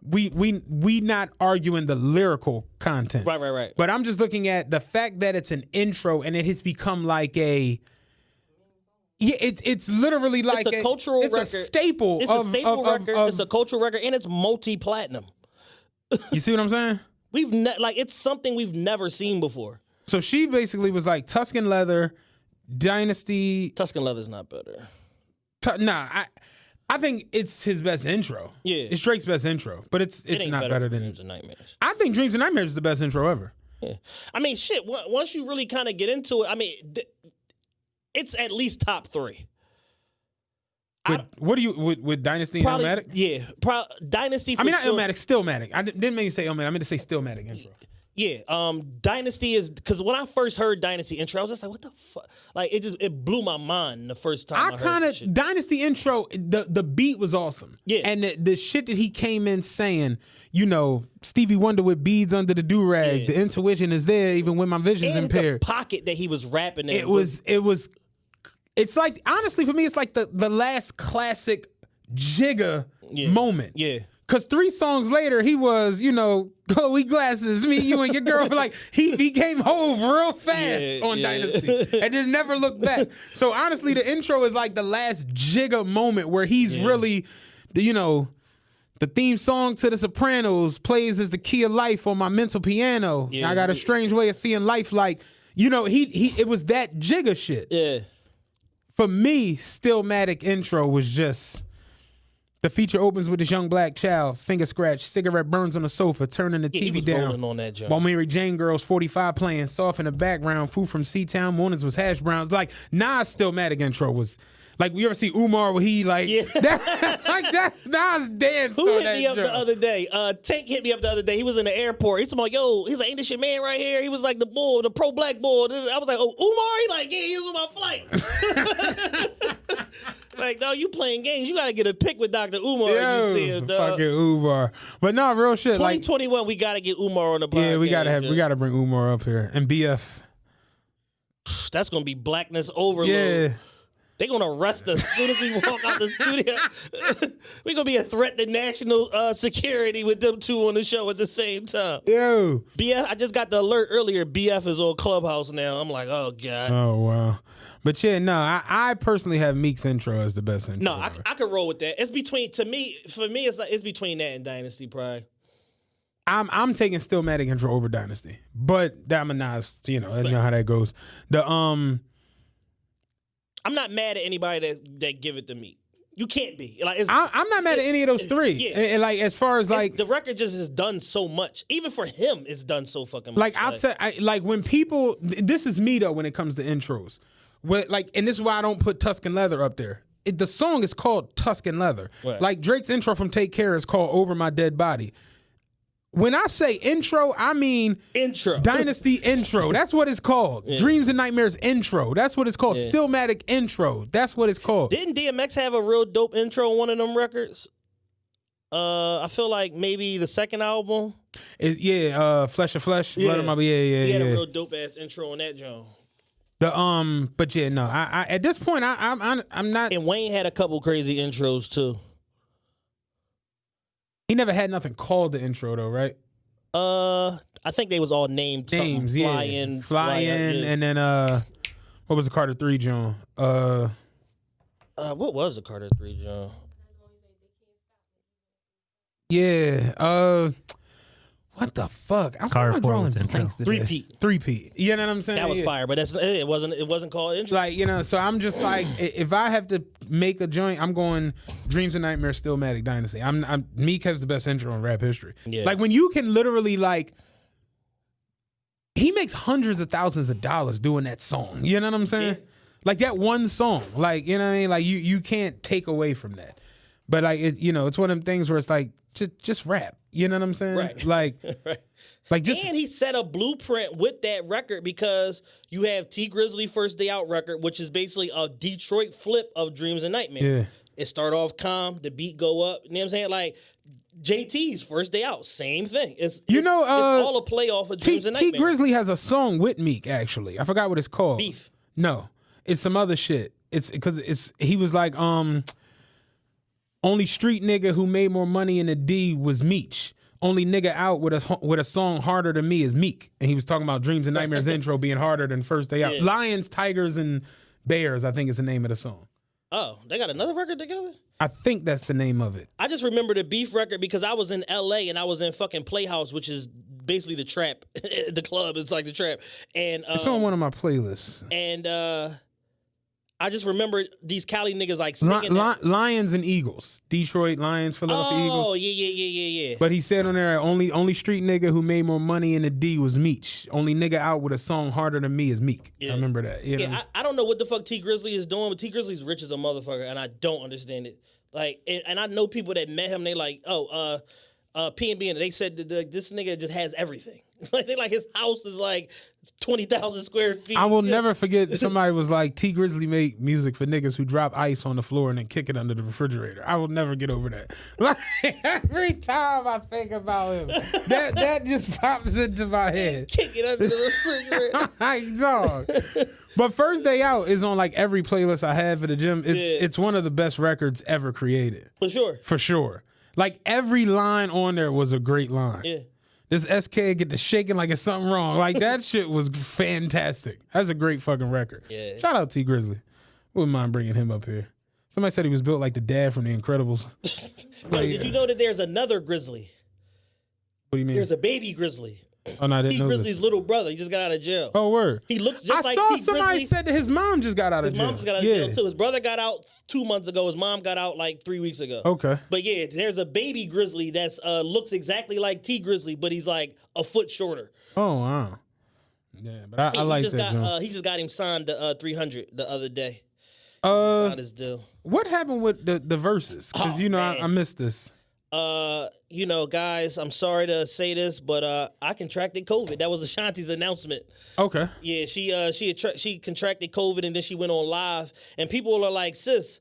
We not arguing the lyrical content. Right. But I'm just looking at the fact that it's an intro and it has become like a... Yeah, it's literally like a cultural record. It's a staple. It's a staple record. It's a cultural record, and it's multi-platinum. You see what I'm saying? It's something we've never seen before. So she basically was like Tuscan Leather, Dynasty. Tuscan Leather's not better. I think it's his best intro. Yeah, it's Drake's best intro, but it's not better than Dreams and Nightmares. I think Dreams and Nightmares is the best intro ever. Yeah, I mean, shit. Once you really kind of get into it, I mean. It's at least top 3. What do you with Dynasty and Illmatic? Yeah, Dynasty. I mean, not Illmatic, Stillmatic. I didn't mean to say Illmatic. I meant to say Stillmatic intro. Yeah, Dynasty is because when I first heard Dynasty intro, I was just like, "What the fuck?" Like it blew my mind the first time I heard it. Dynasty intro. The beat was awesome. Yeah, and the shit that he came in saying. You know, Stevie Wonder with beads under the do-rag. Yeah. The intuition is there even when my vision's impaired. The pocket that he was rapping in. It was It's like, honestly, for me, it's like the last classic Jigga moment. Yeah. Because 3 songs later, he was, Chloe Glasses, me, you, and your girl. Like, he came home real fast on Dynasty and then never looked back. So, honestly, the intro is like the last Jigga moment where he's really, the theme song to The Sopranos plays as the key of life on my mental piano. Yeah. I got a strange way of seeing life. Like, it was that Jigga shit. Yeah. For me, Stillmatic intro was just... The feature opens with this young black child, finger scratch, cigarette burns on the sofa, turning the TV down. On that while Mary Jane Girls 45 playing, soft in the background, food from C-Town, mornings was hash browns. Like, Nas' Stillmatic intro was, like, you ever see Umar where he, like, that's Nas' dance. Who hit me up the other day? Tank hit me up the other day. He was in the airport. He's like, yo, he's like, ain't this your man right here? He was like the bull, the pro-black bull. I was like, oh, Umar? He like, yeah, he was on my flight. Like, no, you playing games. You got to get a pic with Dr. Umar. Yo, you see him, fucking Umar. But no, real shit. 2021, we got to get Umar on the podcast. Yeah, we got to bring Umar up here. And BF. That's going to be blackness overload. Yeah. They're going to arrest us as soon as we walk out the studio. We're going to be a threat to national security with them two on the show at the same time. Yo. BF, I just got the alert earlier. BF is on Clubhouse now. I'm like, oh, God. Oh, wow. But yeah, no, I personally have Meek's intro as the best intro. No, I could roll with that. It's between, for me, it's between that and Dynasty, probably. I'm taking Stillmatic intro over Dynasty. But I'm a Nas, you know how that goes. I'm not mad at anybody that give it to me. You can't be. Like, I'm not mad at any of those 3. Yeah. And like, as far as like the record just has done so much. Even for him, it's done so fucking much. Like I'd say, like when people, this is me though when it comes to intros. And this is why I don't put Tuscan Leather up there. The song is called Tuscan Leather. Right. Like Drake's intro from Take Care is called Over My Dead Body. When I say intro, I mean intro. Dynasty intro. That's what it's called. Yeah. Dreams and Nightmares intro. That's what it's called. Yeah. Stillmatic intro. That's what it's called. Didn't DMX have a real dope intro on one of them records? I feel like maybe the second album. Flesh of Flesh. Yeah. He had a real dope ass intro on that joint. But yeah, no. I at this point, I'm not. And Wayne had a couple crazy intros too. He never had nothing called the intro though, right? I think they was all names. Flying, and then what was the Carter 3 joint? What was the Carter 3 joint? Yeah. What the fuck? I'm drawing blanks today. 3P. You know what I'm saying? That was fire, but it wasn't called intro. Like, so I'm just like, if I have to make a joint, I'm going Dreams and Nightmares, Stillmatic, Dynasty. Meek has the best intro in rap history. Yeah. Like when you can literally like, he makes hundreds of thousands of dollars doing that song. You know what I'm saying? Yeah. Like that one song. Like, you know what I mean? Like you can't take away from that. But like it's one of them things where it's like just rap. You know what I'm saying? Right. Like, right. Like just, and he set a blueprint with that record because you have T Grizzly First Day Out record, which is basically a Detroit flip of Dreams and Nightmares. Yeah. It start off calm, the beat go up. You know what I'm saying? Like JT's First Day Out, same thing. It's all a play off of Dreams and Nightmares. T Grizzly has a song with Meek actually. I forgot what it's called. Beef. No, it's some other shit. It's because he was like only street nigga who made more money in the D was Meech. Only nigga out with a song harder than me is Meek. And he was talking about Dreams and Nightmares intro being harder than First Day Out. Yeah. Lions, Tigers, and Bears, I think is the name of the song. Oh, they got another record together? I think that's the name of it. I just remember the Beef record because I was in LA and I was in fucking Playhouse, which is basically the trap. The club is like the trap. And it's on one of my playlists. And I just remember these Cali niggas like singing Lions and Eagles. Detroit Lions, Philadelphia Eagles. Oh, yeah. But he said on there, only street nigga who made more money in the D was Meech. Only nigga out with a song harder than me is Meek. Yeah. I remember that. You know? I don't know what the fuck T Grizzly is doing, but T Grizzly's rich as a motherfucker, and I don't understand it. Like, and I know people that met him, they like, P&B, and they said that this nigga just has everything. Like they like his house is like 20,000 square feet. I will never forget somebody was like, T Grizzly make music for niggas who drop ice on the floor and then kick it under the refrigerator. I will never get over that. Like every time I think about him, that just pops into my head. Kick it under the refrigerator. Like, dog. But First Day Out is on like every playlist I have for the gym. It's one of the best records ever created. For sure. For sure. Like every line on there was a great line. Yeah. This SK get to shaking like it's something wrong. Like that shit was fantastic. That's a great fucking record. Yeah. Shout out T Grizzly. Wouldn't mind bringing him up here. Somebody said he was built like the dad from The Incredibles. Yo, did you know that there's another Grizzly? What do you mean? There's a baby Grizzly. Oh, no, I didn't T know Grizzly's this. little brother. He just got out of jail. Oh, word. He looks just like T I Grizzly. saw somebody said that his mom just got out of His jail. mom just got out of jail too. His brother got out 2 months ago. His mom got out like 3 weeks ago. Okay. But yeah, there's a baby Grizzly that's looks exactly like T Grizzly, but he's like a foot shorter. Oh, wow. Yeah, but I like that, John. He just got him signed to 300 the other day. Uh, his deal. What happened with the Verzuz? Because, I missed this. Guys, I'm sorry to say this, but I contracted COVID. That was Ashanti's announcement. Okay. Yeah, she contracted COVID and then she went on live, and people are like, "Sis,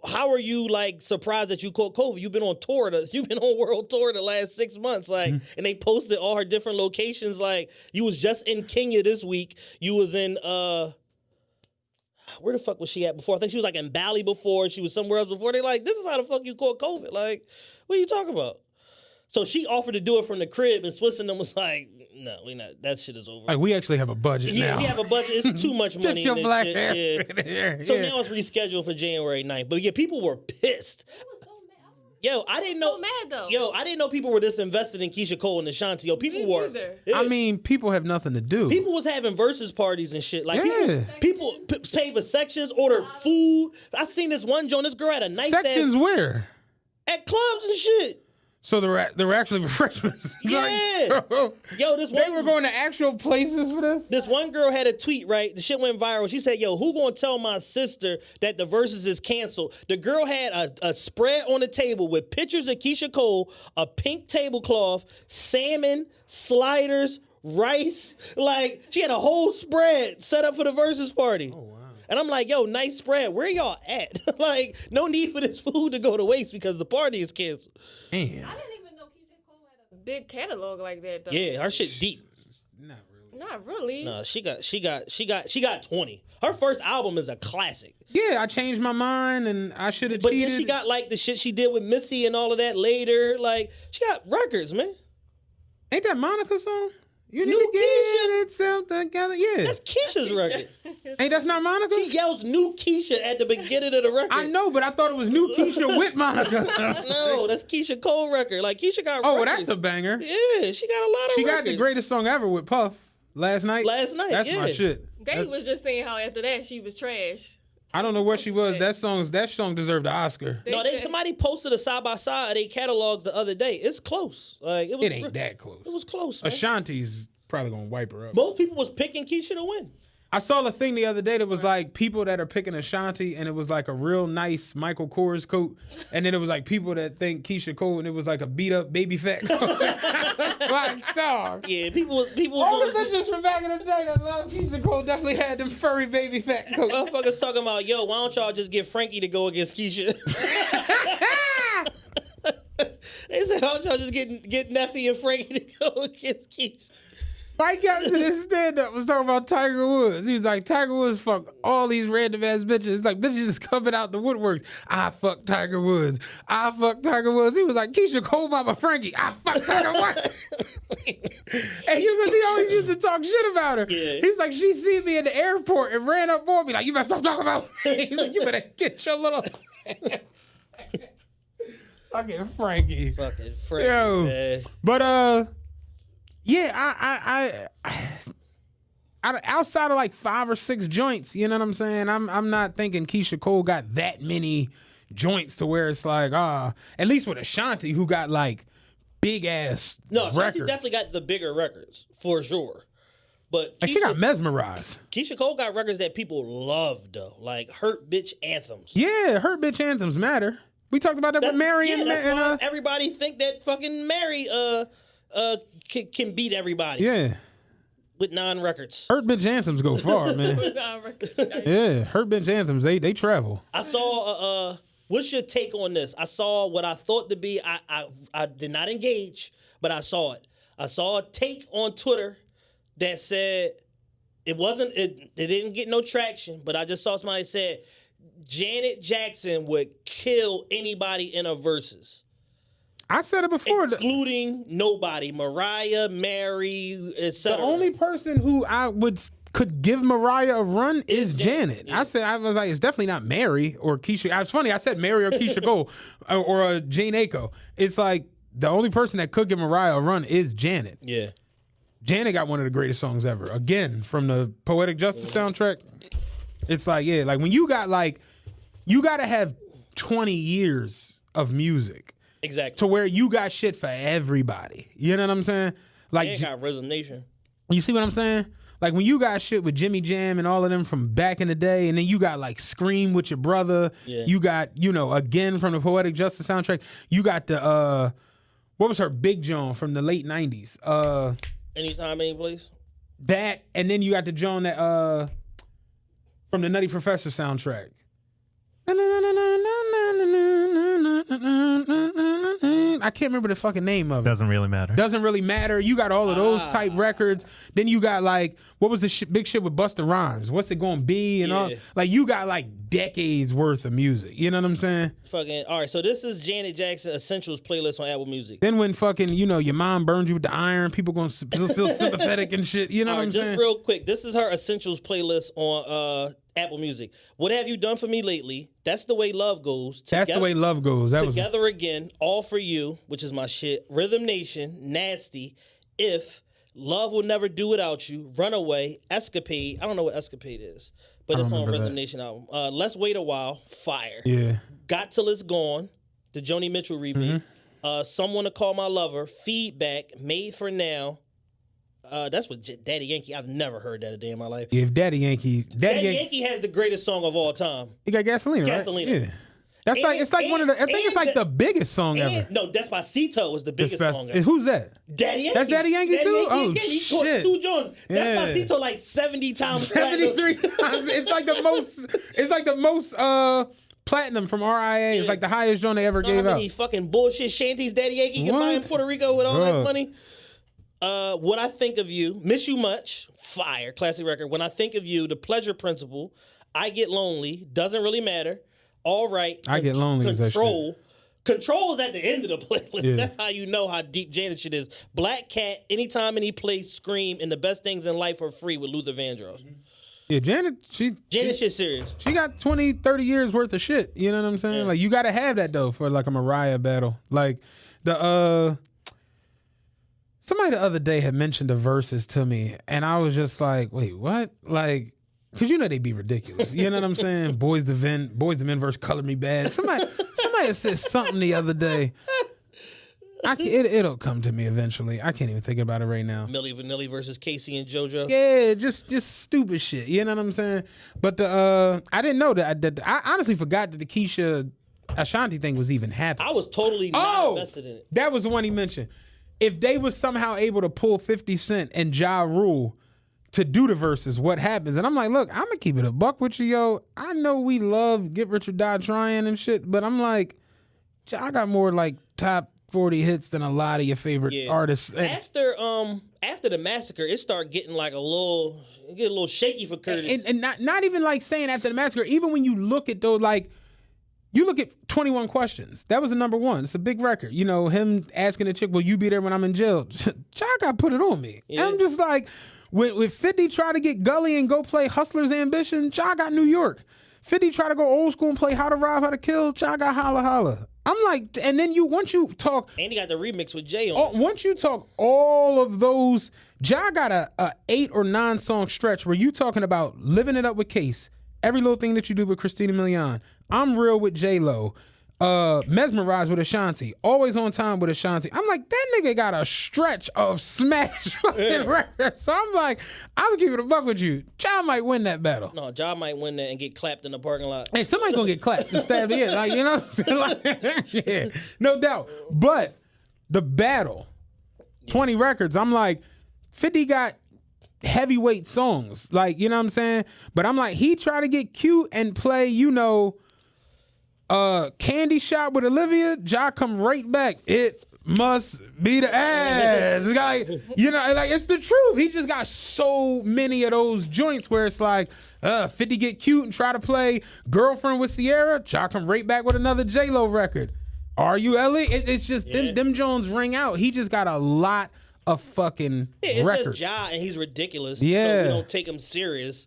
how are you like surprised that you caught COVID? You've been on tour. You've been on world tour the last 6 months." Like, and they posted all her different locations. Like, you was just in Kenya this week. You was in where the fuck was she at before? I think she was like in Bali before. She was somewhere else before. They like, this is how the fuck you caught COVID. Like, what are you talking about? So she offered to do it from the crib, and Swiss and them was like, no, we not. That shit is over. Like, we actually have a budget now. Yeah, we have a budget. It's too much money Get your in this black shit. hair Yeah. in here. So Yeah. now it's rescheduled for January 9th. But yeah, people were pissed. Yo, I didn't know. So mad though. Yo, I didn't know people were this invested in Keyshia Cole and Ashanti. Yo, people were. Yeah. I mean, people have nothing to do. People was having versus parties and shit. Like Yeah. people paid for sections, ordered food. I seen this one joint. This girl had a nice Sections where? at clubs and shit. So there were actually refreshments. Yeah. Yo, this they one were going to actual places for this? This one girl had a tweet, right? The shit went viral. She said, yo, who gonna tell my sister that the Verzuz is canceled? The girl had a spread on the table with pictures of Keyshia Cole, a pink tablecloth, salmon, sliders, rice. Like, she had a whole spread set up for the Verzuz party. Oh, wow. And I'm like, yo, nice spread. Where y'all at? Like, no need for this food to go to waste because the party is canceled. Damn. I didn't even know Keyshia Cole had a big catalog like that though. Yeah, her shit deep. Not really. No, she got 20. Her first album is a classic. Yeah, I changed my mind and I should have But cheated. then she got like the shit she did with Missy and all of that later. Like, she got records, man. Ain't that Monica's song? You need New to get itself together. Yeah. That's Keisha's record. Ain't that's not Monica? She yells new Keisha at the beginning of the record. I know, but I thought it was new Keisha with Monica. No, that's Keyshia Cole record. Like, Keisha got Oh, well, records. that's a banger. Yeah, she got a lot of She records. got the greatest song ever with Puff last night. Last night, That's yeah. my shit. They was just saying how after that she was trash. I don't know what she was. That song deserved an Oscar. Somebody posted a side by side of their catalog the other day. It's close. Like, it ain't that close. It was close, man. Ashanti's probably gonna wipe her up. Most people was picking Keisha to win. I saw a thing the other day that was like people that are picking Ashanti, and it was like a real nice Michael Kors coat, and then it was like people that think Keyshia Cole, and it was like a beat up baby fat coat. Like, dog. Yeah, people. All the bitches from back in the day that love Keyshia Cole definitely had them furry baby fat coats. Motherfuckers talking about, yo, why don't y'all just get Frankie to go against Keisha? They said, why don't y'all just get Neffy and Frankie to go against Keisha? Mike got to this stand-up was talking about Tiger Woods. He was like, Tiger Woods fucked all these random-ass bitches. Like, bitches just coming out the woodworks. I fucked Tiger Woods. I fucked Tiger Woods. He was like, Keisha Cole, Mama Frankie. I fucked Tiger Woods. And he always used to talk shit about her. Yeah. He's like, she seen me in the airport and ran up on me. Like, you better stop talking about me. He's like, you better get your little... Fucking Frankie. Fucking Frankie, Yo. man. But, yeah, I outside of like 5 or 6 joints, you know what I'm saying? I'm not thinking Keyshia Cole got that many joints to where it's like, at least with Ashanti, who got like big ass No, records. she definitely got the bigger records, for sure. But Like, she got mesmerized. Keisha Cole got records that people love, though. Like Hurt Bitch Anthems. Yeah, her bitch anthems matter. We talked about that with Mary and why everybody think that fucking Mary can beat everybody. Yeah. With 9 records. Hurt bitch anthems go far, man. Yeah, hurt bitch anthems, they travel. I saw what's your take on this? I saw what I thought to be I did not engage, but I saw it. I saw a take on Twitter that said It wasn't. It didn't get no traction. But I just saw somebody said Janet Jackson would kill anybody in a Verzuz. I said it before. Excluding nobody. Mariah, Mary, etc. The only person who could give Mariah a run is Janet. Yeah. I was like, it's definitely not Mary or Keyshia. It's funny, I said Mary or Keyshia Cole or Jane Aiko. It's like the only person that could give Mariah a run is Janet. Yeah. Janet got one of the greatest songs ever. Again, from the Poetic Justice soundtrack. It's like, yeah, like when you got like, you got to have 20 years of music. Exactly. To where you got shit for everybody. You know what I'm saying? Like, they got Rhythm Nation. You see what I'm saying? Like when you got shit with Jimmy Jam and all of them from back in the day, and then you got like Scream with your brother. Yeah. You got, you know, again from the Poetic Justice soundtrack. You got the what was her Big Joan from the late 90s? Anytime, Any Place. That, and then you got the Joan that from the Nutty Professor soundtrack. I can't remember the fucking name of it. Doesn't really matter. Doesn't really matter. You got all of those type records. Then you got like, what was the big shit with Busta Rhymes? What's it gonna be? And all like you got like decades worth of music. You know what I'm saying? Fucking all right. So this is Janet Jackson Essentials playlist on Apple Music. Then when fucking your mom burned you with the iron, people gonna feel sympathetic and shit. You know what I'm saying? Just real quick, this is her Essentials playlist on Apple Music. What have you done for me lately? That's the way love goes. That's the way love goes. Together again, all for you, which is my shit. Rhythm Nation, Nasty, If, Love Will Never Do Without You, Runaway, Escapade. I don't know what Escapade is, but it's on Rhythm Nation album. Let's Wait a While, Fire. Yeah. Got Till It's Gone, the Joni Mitchell remake. Someone to Call My Lover, Feedback, Made for Now. That's what Daddy Yankee. I've never heard that a day in my life. Yeah, if Daddy Yankee has the greatest song of all time. He got Gasolina, right? Gasolina. Yeah. That's it's like one of the. I think it's like the biggest song ever. No, Despacito was the biggest song ever. Who's that? Daddy Yankee. That's Daddy Yankee too. Yankee he shit! Two Jones. Despacito like 70 times. 73 times. It's like the most. It's like the most. Platinum from RIA is like the highest joint they ever gave out. Fucking bullshit shanties Daddy Yankee can buy in Puerto Rico with all that money. What I Think of You, Miss You Much, fire, classic record. When I Think of You, The Pleasure Principle, I Get Lonely, Doesn't Really Matter, All Right, I Get Lonely. Control. Control is at the end of the playlist. Yeah. That's how you know how deep Janet shit is. Black Cat, Anytime, Any Place, Scream, and The Best Things in Life Are Free with Luther Vandross. Yeah, Janet shit serious. She got 20, 30 years worth of shit. You know what I'm saying? Yeah. Like you gotta have that though for like a Mariah battle. Like the somebody the other day had mentioned the Verzuz to me, and I was just like, wait, what? Like, cause they be ridiculous. You know what I'm saying? Boys the Men versus Color Me Bad. Somebody said something the other day. It'll come to me eventually. I can't even think about it right now. Milli Vanilli versus Casey and JoJo. Yeah, just stupid shit. You know what I'm saying? But I didn't know that. I honestly forgot that the Keyshia Ashanti thing was even happening. I was totally not invested in it. That was the one he mentioned. If they was somehow able to pull 50 Cent and Ja Rule to do the verses, what happens? And I'm like, look, I'm gonna keep it a buck with you, yo. I know we love Get Rich or Die Trying and shit, but I'm like, Ja got more like top 40 hits than a lot of your favorite artists. After the massacre, it started getting like a little shaky for Curtis. And not even like saying after the massacre, even when you look at those, like, you look at 21 Questions. That was the number one. It's a big record. You know, him asking the chick, will you be there when I'm in jail? Ja got put it on me. Yeah. And I'm just like, when 50 tried to get Gully and go play Hustler's Ambition, Ja got New York. 50 tried to go old school and play How to Rob, How to Kill, Ja got Holla Holla. I'm like, and then once you talk, and he got the remix with Jay on. Once you talk all of those, Ja got a 8 or 9 song stretch where you talking about Living It Up with Case, Every Little Thing That You Do with Christina Milian, I'm Real with J-Lo, Mesmerized with Ashanti, Always on Time with Ashanti. I'm like, that nigga got a stretch of smash fucking records. So I'm like, I'm keeping a buck with you. Ja might win that battle. No, Ja might win that and get clapped in the parking lot. Hey, somebody gonna get clapped and stabbed in. Like, you know what I'm saying? Like, yeah, no doubt. But the battle, 20 records, I'm like, 50 got heavyweight songs. Like, you know what I'm saying? But I'm like, he tried to get cute and play, Candy Shop with Olivia. Ja come right back. must be the ass. Like, you know, like it's the truth. He just got so many of those joints where it's like, 50 get cute and try to play girlfriend with Sierra. Ja come right back with another J-Lo record. Are you Ellie? It's just them Jones ring out. He just got a lot of fucking it's records. Just Ja, and he's ridiculous. Yeah. So we don't take him serious.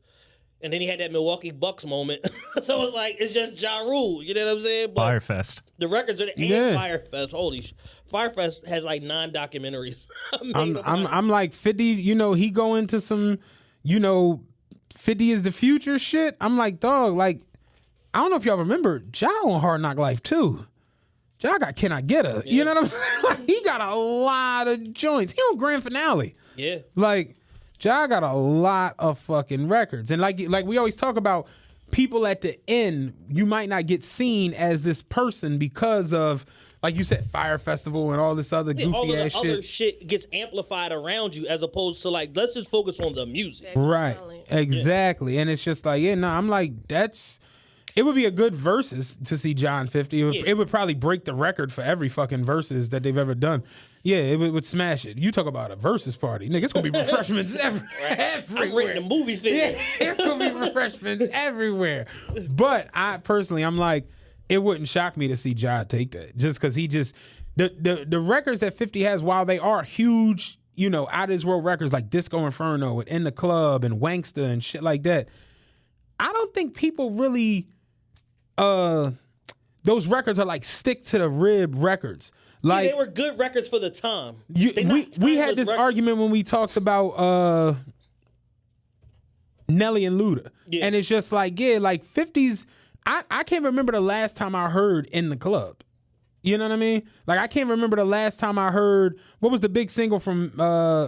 And then he had that Milwaukee Bucks moment. So it's like, it's just Ja Rule. You know what I'm saying? But Firefest. the records are Firefest. Holy shit. Firefest has like 9 documentaries. I'm like 50, you know, he go into some, you know, 50 is the future shit. I'm like, dog, like, I don't know if y'all remember, Ja on Hard Knock Life too. Ja got Can I Get Her? You know what I'm saying? Like, he got a lot of joints. He on Grand Finale. Yeah. Like, Ja got a lot of fucking records. And like we always talk about, people at the end, you might not get seen as this person because of, like you said, Fire Festival and all this other goofy all of the ass shit. other shit gets amplified around you as opposed to like, let's just focus on the music. Right. Exactly. And it's just like, I'm like, it would be a good Verzuz to see John 50. It would probably break the record for every fucking Verzuz that they've ever done. Yeah, it would smash it. You talk about a Verzuz party. Nigga, it's going to be refreshments everywhere. I'm renting a movie theater. Yeah, it's going to be refreshments everywhere. But I'm like, it wouldn't shock me to see Ja take that. Just because the records that 50 has, while they are huge, you know, out of this world records like Disco Inferno and In the Club and Wanksta and shit like that, I don't think people really... those records are like stick to the rib records. Like, they were good records for the time. We had this argument when we talked about Nelly and Luda. Yeah. And it's just like, like 50s, I can't remember the last time I heard In the Club. You know what I mean? Like, I can't remember the last time I heard, what was the big single from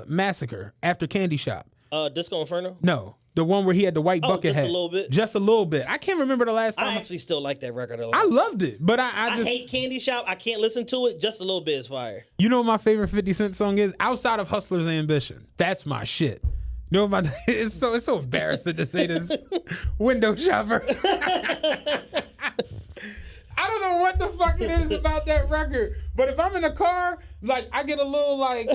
Massacre after Candy Shop? Disco Inferno? No. The one where he had the white bucket hat. Just a little bit? Just a little bit. I can't remember the last time. I actually still like that record a lot. I loved it, but I just... hate Candy Shop. I can't listen to it. Just a little bit is fire. You know what my favorite 50 Cent song is? Outside of Hustler's Ambition. That's my shit. You know what my... It's so embarrassing to say this. Window shopper. I don't know what the fuck it is about that record, but if I'm in a car, like, I get a little I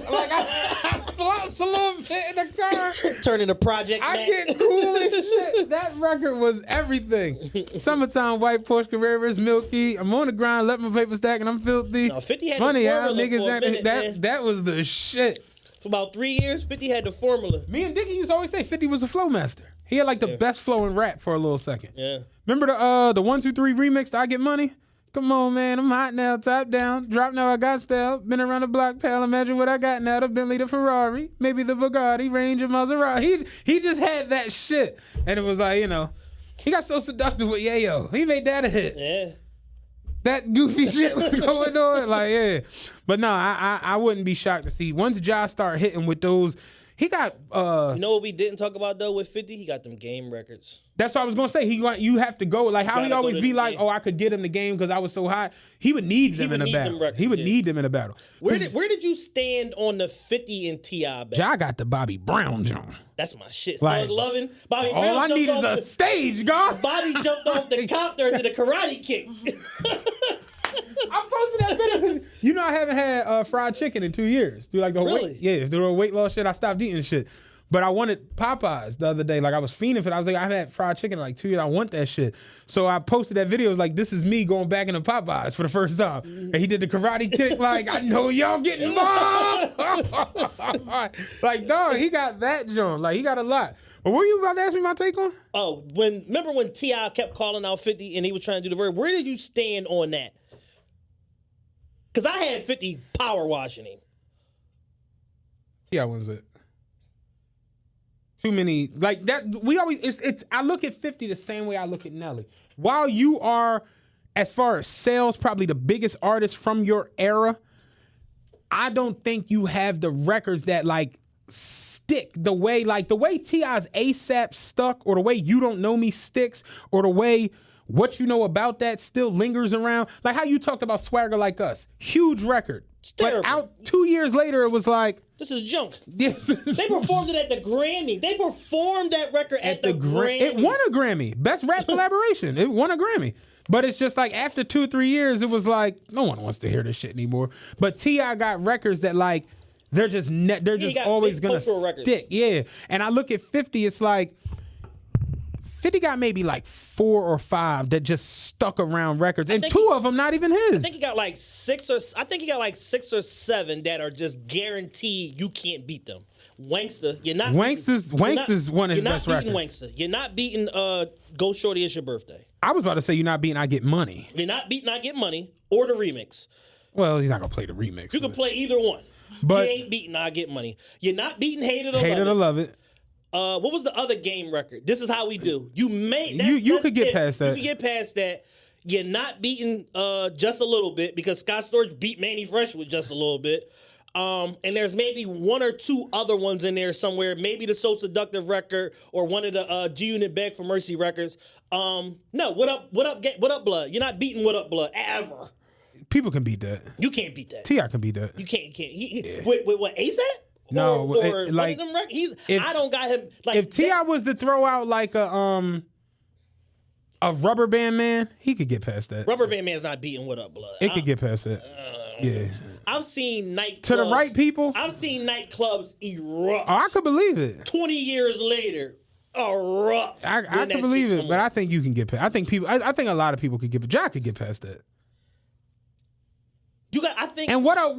slouch a little bit in the car. Turn into Project I Mac. get cool as shit. That record was everything. Summertime, white Porsche Carreras, milky. I'm on the grind, let my paper stack, and I'm filthy. No, 50 had Funny the how formula niggas for a minute, man. that was the shit. For about 3 years, 50 had the formula. Me and Dickie used to always say 50 was a flow master. He had like the best flow in rap for a little second. Yeah. Remember the 1 2 3 remix to I Get Money? Come on, man, I'm hot now, top down. Drop now, I got style. Been around the block, pal. Imagine what I got now. The Bentley, the Ferrari, maybe the Bugatti, Ranger, Maserati. He just had that shit. And it was like, you know, he got so seductive with Yayo. He made that a hit. Yeah. That goofy shit was going on. Like, yeah. But no, I wouldn't be shocked to see. Once Ja start hitting with those, he got... you know what we didn't talk about, though, with 50? He got them game records. That's what I was going to say. You have to go. Like, how he always be like, I could get him the game because I was so hot. He would need them in a battle. He would need them in a battle. Where did you stand on the 50 and T.I. battle? Ja got the Bobby Brown John. That's my shit. Like, Thug Lovin'. Bobby all Brown I need is a stage, God. Bobby jumped off the copter into the karate kick. I posted that video because, you know, I haven't had fried chicken in 2 years. Through like the Really? through the weight loss shit, I stopped eating shit. But I wanted Popeyes the other day. Like, I was fiending for it. I was like, I haven't had fried chicken in like 2 years. I want that shit. So I posted that video. It was like, this is me going back into Popeyes for the first time. And he did the karate kick. Like, I know y'all getting bombed. Like, dog, he got that joint. Like, he got a lot. But what were you about to ask me my take on? Oh, remember when T.I. kept calling out 50 and he was trying to do the verb? Where did you stand on that? Because I had 50 power washing him. Yeah, when's it? Too many, like that. We always, it's, I look at 50 the same way I look at Nelly. While you are, as far as sales, probably the biggest artist from your era, I don't think you have the records that like stick the way T.I.'s ASAP stuck, or the way You Don't Know Me sticks, or the way What You Know About That still lingers around. Like how you talked about Swagger Like Us. Huge record. But out 2 years later, it was like... This is junk. They performed it at the Grammy. They performed that record at the Grammy. It won a Grammy. Best rap collaboration. It won a Grammy. But it's just like after 2-3 years, it was like no one wants to hear this shit anymore. But T.I. got records that like they're just always gonna stick. Yeah, and I look at 50, it's like 50 got maybe like 4 or 5 that just stuck around records, and 2 of them not even his. I think he got like 6 or 7 that are just guaranteed you can't beat them. Wankster, you're not. Wankster's one of his best records. You're not beating Wankster. You're not beating Go Shorty, It's Your Birthday. I was about to say you're not beating I Get Money. You're not beating I Get Money or the remix. Well, he's not gonna play the remix. You can play either one. But you ain't beating I Get Money. You're not beating Hate It or Love It. What was the other game record? This Is How We Do. You could get past that. You could get past that. You're not beating Just a Little Bit because Scott Storch beat Manny Fresh with Just a Little Bit. And there's maybe 1 or 2 other ones in there somewhere. Maybe the So Seductive record or one of the G-Unit Beg for Mercy records. No, What Up Blood. You're not beating What Up Blood ever. People can beat that. You can't beat that. T.I. can beat that. You can't. With what, ASAP? No, or like one of them records? I don't got him. Like if T.I. was to throw out like a Rubber Band Man, he could get past that. Rubber Band Man's not beating What Up Blood. It could get past that. Yeah. I've seen nightclubs. To the right people? I've seen nightclubs erupt. Oh, I could believe it. 20 years later, erupt. I could believe it, but I think you can get past. I think a lot of people could get. Jack could get past that. And what up,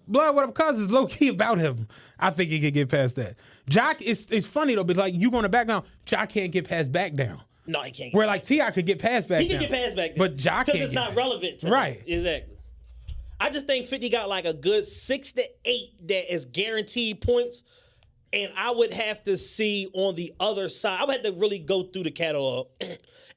blood, what up, cuz is low key about him. I think he could get past that. Jock, it's funny though, but like you going to back down, Jock can't get past back down. No, he can't. Where like T.I. could get past back down. He can get past back down. But Jock can't. Because it's not relevant to him. Exactly. I just think 50 got like a good 6 to 8 that is guaranteed points. And I would have to see on the other side, I would have to really go through the catalog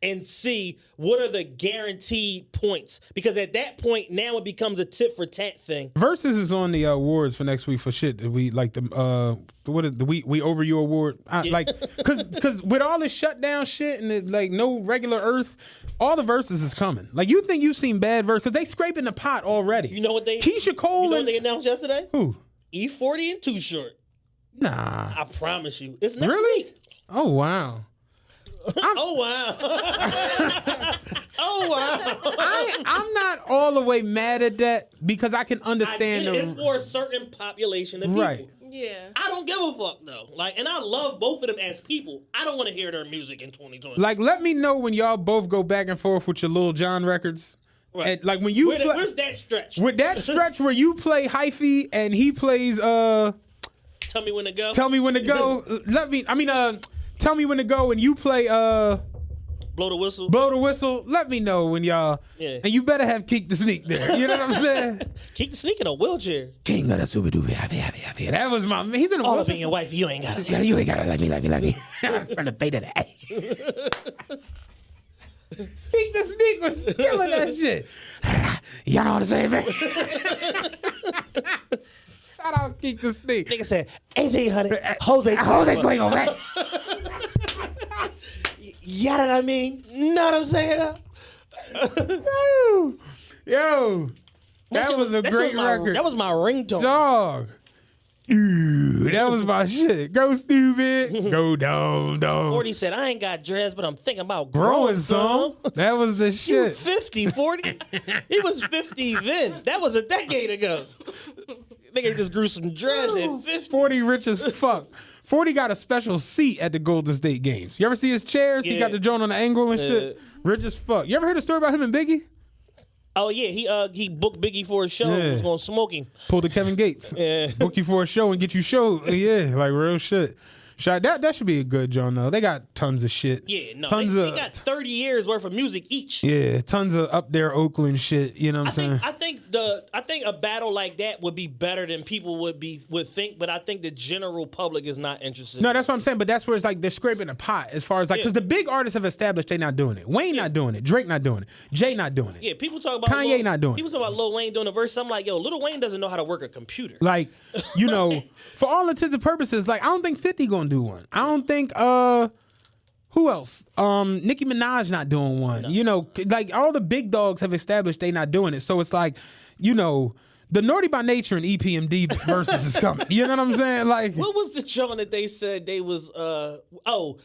and see what are the guaranteed points. Because at that point, now it becomes a tit for tat thing. Verzuz is on the awards for next week for shit that we like we over you award. Like because with all this shutdown shit and like no regular Earth, all the Verzuz is coming. Like you think you've seen bad Verzuz because they scraping the pot already. You know what they Keyshia Cole. You know what they announced yesterday? Who? E40 and Too Short. Nah. I promise you. It's next week. Oh wow. Oh wow. Oh wow. I'm not all the way mad at that because I can understand it's for a certain population of people. Right. Yeah. I don't give a fuck though. Like, and I love both of them as people. I don't want to hear their music in 2020. Like, let me know when y'all both go back and forth with your Lil Jon records. Right. And, like when you where's that stretch? With that stretch where you play hyphy and he plays Tell Me When to Go. Tell Me When to Go. Tell Me When to Go and you play Blow the Whistle. Blow the Whistle. Let me know when y'all. Yeah. And you better have Keek the Sneak there. You know what I'm saying? Keek the Sneak in a wheelchair. King of the Super Duper. Happy. That was my. He's in a all up in your wife. You ain't got it. Yeah, you ain't got it. Let me. From the fate of the A. Keek the Sneak was killing that shit. Y'all know what I'm saying, man? Shout out Keek the Sneak. Nigga said 1800 Jose Cuervo, man. Yeah, that I mean, know what I'm saying? Yo, that was a great record. That was my ringtone. Dog. Dude, that was my shit. Go stupid. Go dumb. 40 said, I ain't got dreads, but I'm thinking about growing some. That was the shit. You 50, 40. He was 50 then. That was a decade ago. Nigga just grew some dreads at 50. 40 rich as fuck. 40 got a special seat at the Golden State games. You ever see his chairs? Yeah. He got the joint on the angle and shit. Rich as fuck. You ever heard a story about him and Biggie? Oh yeah, he booked Biggie for a show. He was gonna smoke him. Pulled the Kevin Gates. Yeah. Book you for a show and get you showed. Yeah, like real shit. That should be a good joint though. They got tons of shit. Yeah, no, they got 30 years worth of music each. Yeah, tons of up there Oakland shit. You know what I'm saying? I think a battle like that would be better than people would think, but I think the general public is not interested. No, that's what I'm saying. But that's where it's like they're scraping the pot as far as like because the big artists have established they're not doing it. Wayne not doing it. Drake not doing it. Jay not doing it. Yeah, people talk about Kanye not doing it. People talk about Lil Wayne doing a verse. I'm like, yo, Lil Wayne doesn't know how to work a computer. Like, you know, for all intents and purposes, like I don't think 50 gonna do one. I don't think who else? Nicki Minaj not doing one. No. You know, like all the big dogs have established they not doing it. So it's like, you know, the Naughty by Nature and EPMD versus is coming. You know what I'm saying? Like, what was the show that they said they was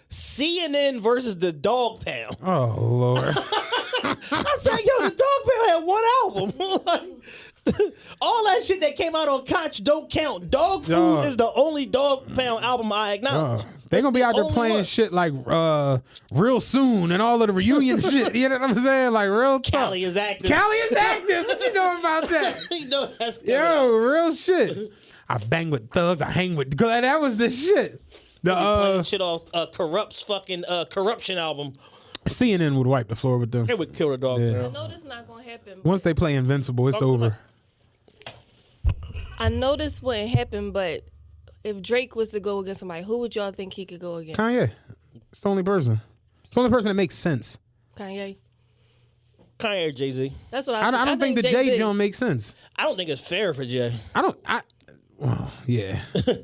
CNN versus the Dog Pound? Oh Lord. I said, yo, the Dog Pound had one album. All that shit that came out on Koch don't count. Dog Food is the only Dog Pound album I acknowledge. They're gonna be out there playing shit like Real Soon and all of the reunion shit. You know what I'm saying? Like real talk. Cali is active. Cali is active. What you know about that? You know that's real shit. I bang with thugs. I hang with. That was the shit. The playing shit off Corrupt's fucking corruption album. CNN would wipe the floor with them. They would kill the Dog Pound. I know this not gonna happen. Once they play Invincible, it's over. I know this wouldn't happen, but if Drake was to go against somebody, who would y'all think he could go against? Kanye. It's the only person. It's the only person that makes sense. Kanye or Jay-Z. That's what I don't think the Jay John makes sense. I don't think it's fair for Jay. Well, yeah.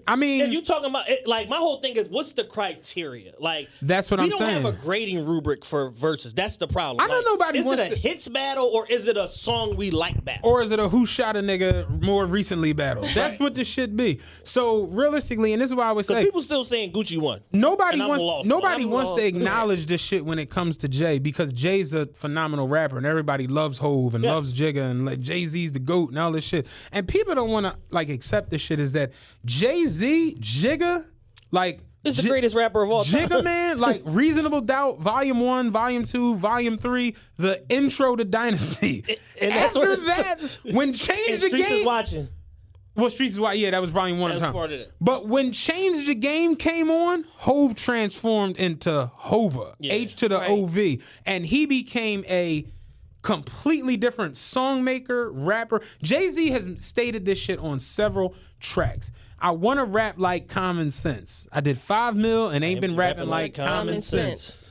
I mean, if you talking about it, like my whole thing is, what's the criteria? Like that's what I'm saying. We don't have a grading rubric for Verzuz. That's the problem. I know nobody wants. Is it a hits battle or is it a song we like battle? Or is it a who shot a nigga more recently battle? That's what this should be. So realistically, and this is why I would say, people still saying Gucci won. Nobody wants to acknowledge this shit when it comes to Jay, because Jay's a phenomenal rapper and everybody loves Hove and loves Jigga and like Jay-Z's the GOAT and all this shit. And people don't want to like accept this shit is that Jay-Z, Jigga, like is the greatest rapper of all time. Jigga, man, like Reasonable Doubt, Volume 1, Volume 2, Volume 3, the intro to Dynasty. And after that, when Change the Streets Game... is watching. Well, Streets is watching, yeah, that was Volume 1 at the time. Part of it. But when Change the Game came on, Hove transformed into Hova, H to the OV, and he became a completely different songmaker, rapper. Jay-Z has stated this shit on several tracks. I want to rap like Common Sense. I did 5 mil and ain't been rapping like Common Sense.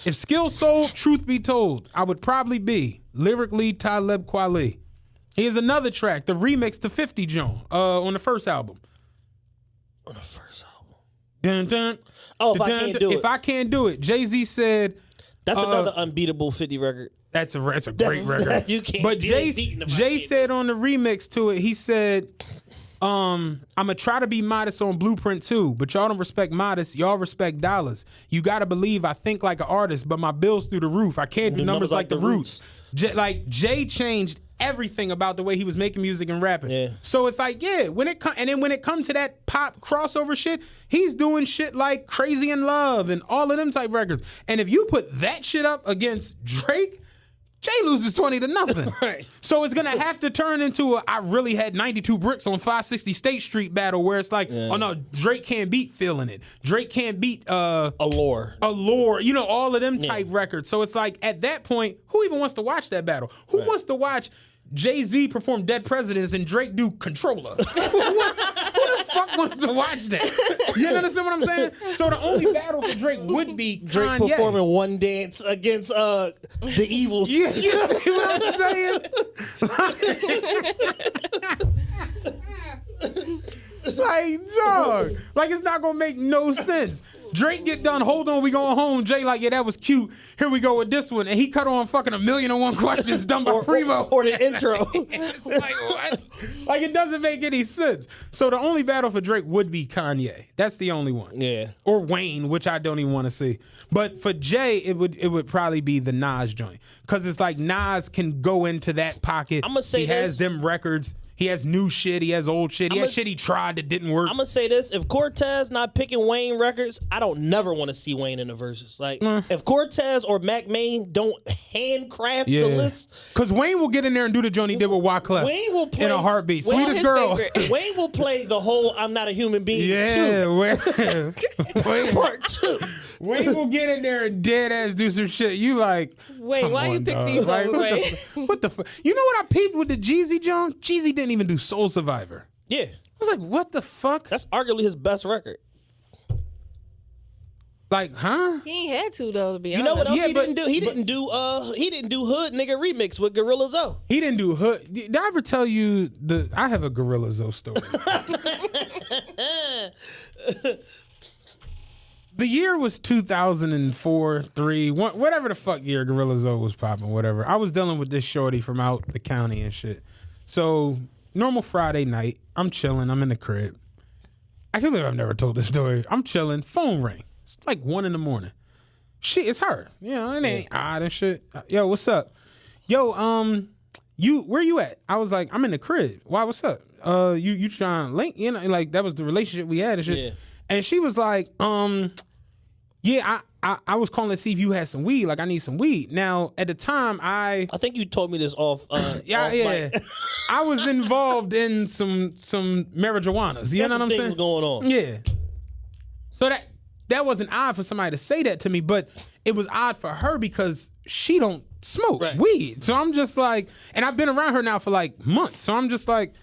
If skill sold, truth be told, I would probably be lyrically Talib Kweli. Here's another track, the remix to 50 Joan on the first album. On the first album. Dun, dun, oh, dun, if I can't do it. If I can't do it, Jay-Z said. That's another unbeatable 50 record. That's a great record. You can't. But Jay said on the remix to it, he said, I'm gonna try to be modest on Blueprint too, but y'all don't respect modest. Y'all respect dollars. You gotta believe I think like an artist, but my bills through the roof. I can't do numbers like the Roots. Jay changed everything about the way he was making music and rapping. Yeah. So it's like, when it comes to that pop crossover shit, he's doing shit like Crazy in Love and all of them type records. And if you put that shit up against Drake, Jay loses 20-0. Right. So it's gonna have to turn into I really had 92 bricks on 560 State Street battle where it's like, oh no, Drake can't beat Feeling It. Drake can't beat Allure. You know, all of them type records. So it's like at that point, who even wants to watch that battle? Who wants to watch Jay-Z perform Dead Presidents and Drake do Controller? Who the fuck wants to watch that? You understand what I'm saying? So the only battle for Drake would be Drake Kanye. performing One Dance against the Evils. You see what I'm saying? Like, dog. Like, it's not gonna make no sense. Drake get done, hold on, we going home. Jay like, yeah, that was cute. Here we go with this one. And he cut on fucking 1,000,001 questions done by Primo. Or the intro. Like, what? Like, it doesn't make any sense. So the only battle for Drake would be Kanye. That's the only one. Yeah. Or Wayne, which I don't even want to see. But for Jay, it would probably be the Nas joint. Because it's like Nas can go into that pocket. I'm gonna say he has them records. He has new shit. He has old shit. He has shit he tried that didn't work. I'm going to say this. If Cortez not picking Wayne records, I don't never want to see Wayne in the Verzuz. Like, if Cortez or Mac Main don't handcraft the list. Because Wayne will get in there and do the joint he did with Wyclef. Wayne will play. In a heartbeat. Sweetest Girl. Wayne will play the whole I'm Not a Human Being Wayne. Part 2. Wayne will get in there and dead ass do some shit. You like, wait, why you pick these songs? What the fuck? You know what I peeped with the Jeezy joint? Jeezy didn't even do Soul Survivor. Yeah. I was like, what the fuck? That's arguably his best record. Like, huh? He ain't had to though, to be honest. You know what else he didn't do? He didn't do Hood Nigga remix with Gorilla Zoe. He didn't do Hood. Did I ever tell you I have a Gorilla Zoe story? The year was 2004, 3, whatever the fuck year Gorilla Zoe was popping, whatever. I was dealing with this shorty from out the county and shit. So normal Friday night. I'm chilling. I'm in the crib. I feel like I've never told this story. I'm chilling. Phone ring. It's like 1 a.m. Shit, it's her. You know, it ain't odd and shit. Yo, what's up? Yo, where you at? I was like, I'm in the crib. Why? What's up? You trying to link? You know, like that was the relationship we had and shit. Yeah. And she was like, yeah, I was calling to see if you had some weed. Like, I need some weed. Now, at the time, I think you told me this off. Yeah. I was involved in some marijuanas. You know what I'm saying? Going on. Yeah. So that wasn't odd for somebody to say that to me, but it was odd for her because she don't smoke weed. So I'm just like, and I've been around her now for like months. So I'm just like,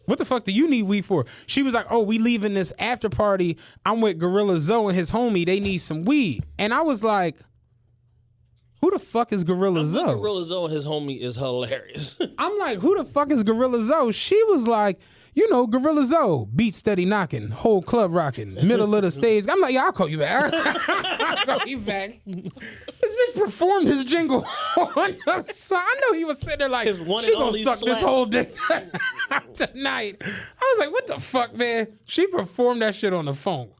what the fuck do you need weed for? She was like, oh, we leaving this after party. I'm with Gorilla Zoe and his homie. They need some weed. And I was like, who the fuck is Gorilla Zoe? Gorilla Zoe and his homie is hilarious. I'm like, who the fuck is Gorilla Zoe? She was like, you know, Gorilla Zoe, beat steady knocking, whole club rocking, middle of the stage. I'm like, yeah, I'll call you back. I'll call you back. This bitch performed his jingle on the side. I know he was sitting there like, she gonna suck this whole dick tonight. I was like, what the fuck, man? She performed that shit on the phone.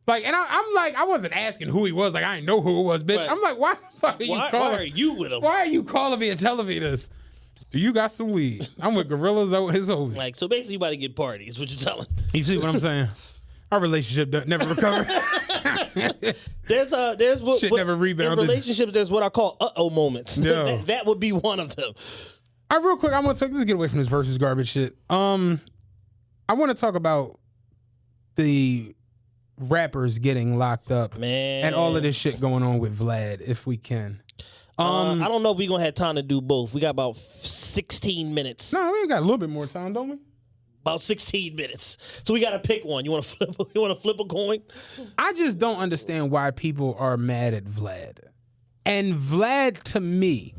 Like, and I'm like, I wasn't asking who he was. Like, I didn't know who it was, bitch. Right. I'm like, why the fuck are you calling? Why are you with him? Why are you calling me and telling me this? Do you got some weed? I'm with Gorillas over his homie. Like, so basically you about to get party is what you're telling. You see what I'm saying? Our relationship never recovered. there's what shit never rebounded. In relationships, there's what I call uh-oh moments. that would be one of them. All right, real quick, let's get away from this versus garbage shit. I want to talk about the rappers getting locked up, man, and all of this shit going on with Vlad, if we can. I don't know if we're going to have time to do both. We got about 16 minutes. No, we got a little bit more time, don't we? About 16 minutes. So we got to pick one. You want to flip a coin? I just don't understand why people are mad at Vlad. And Vlad, to me,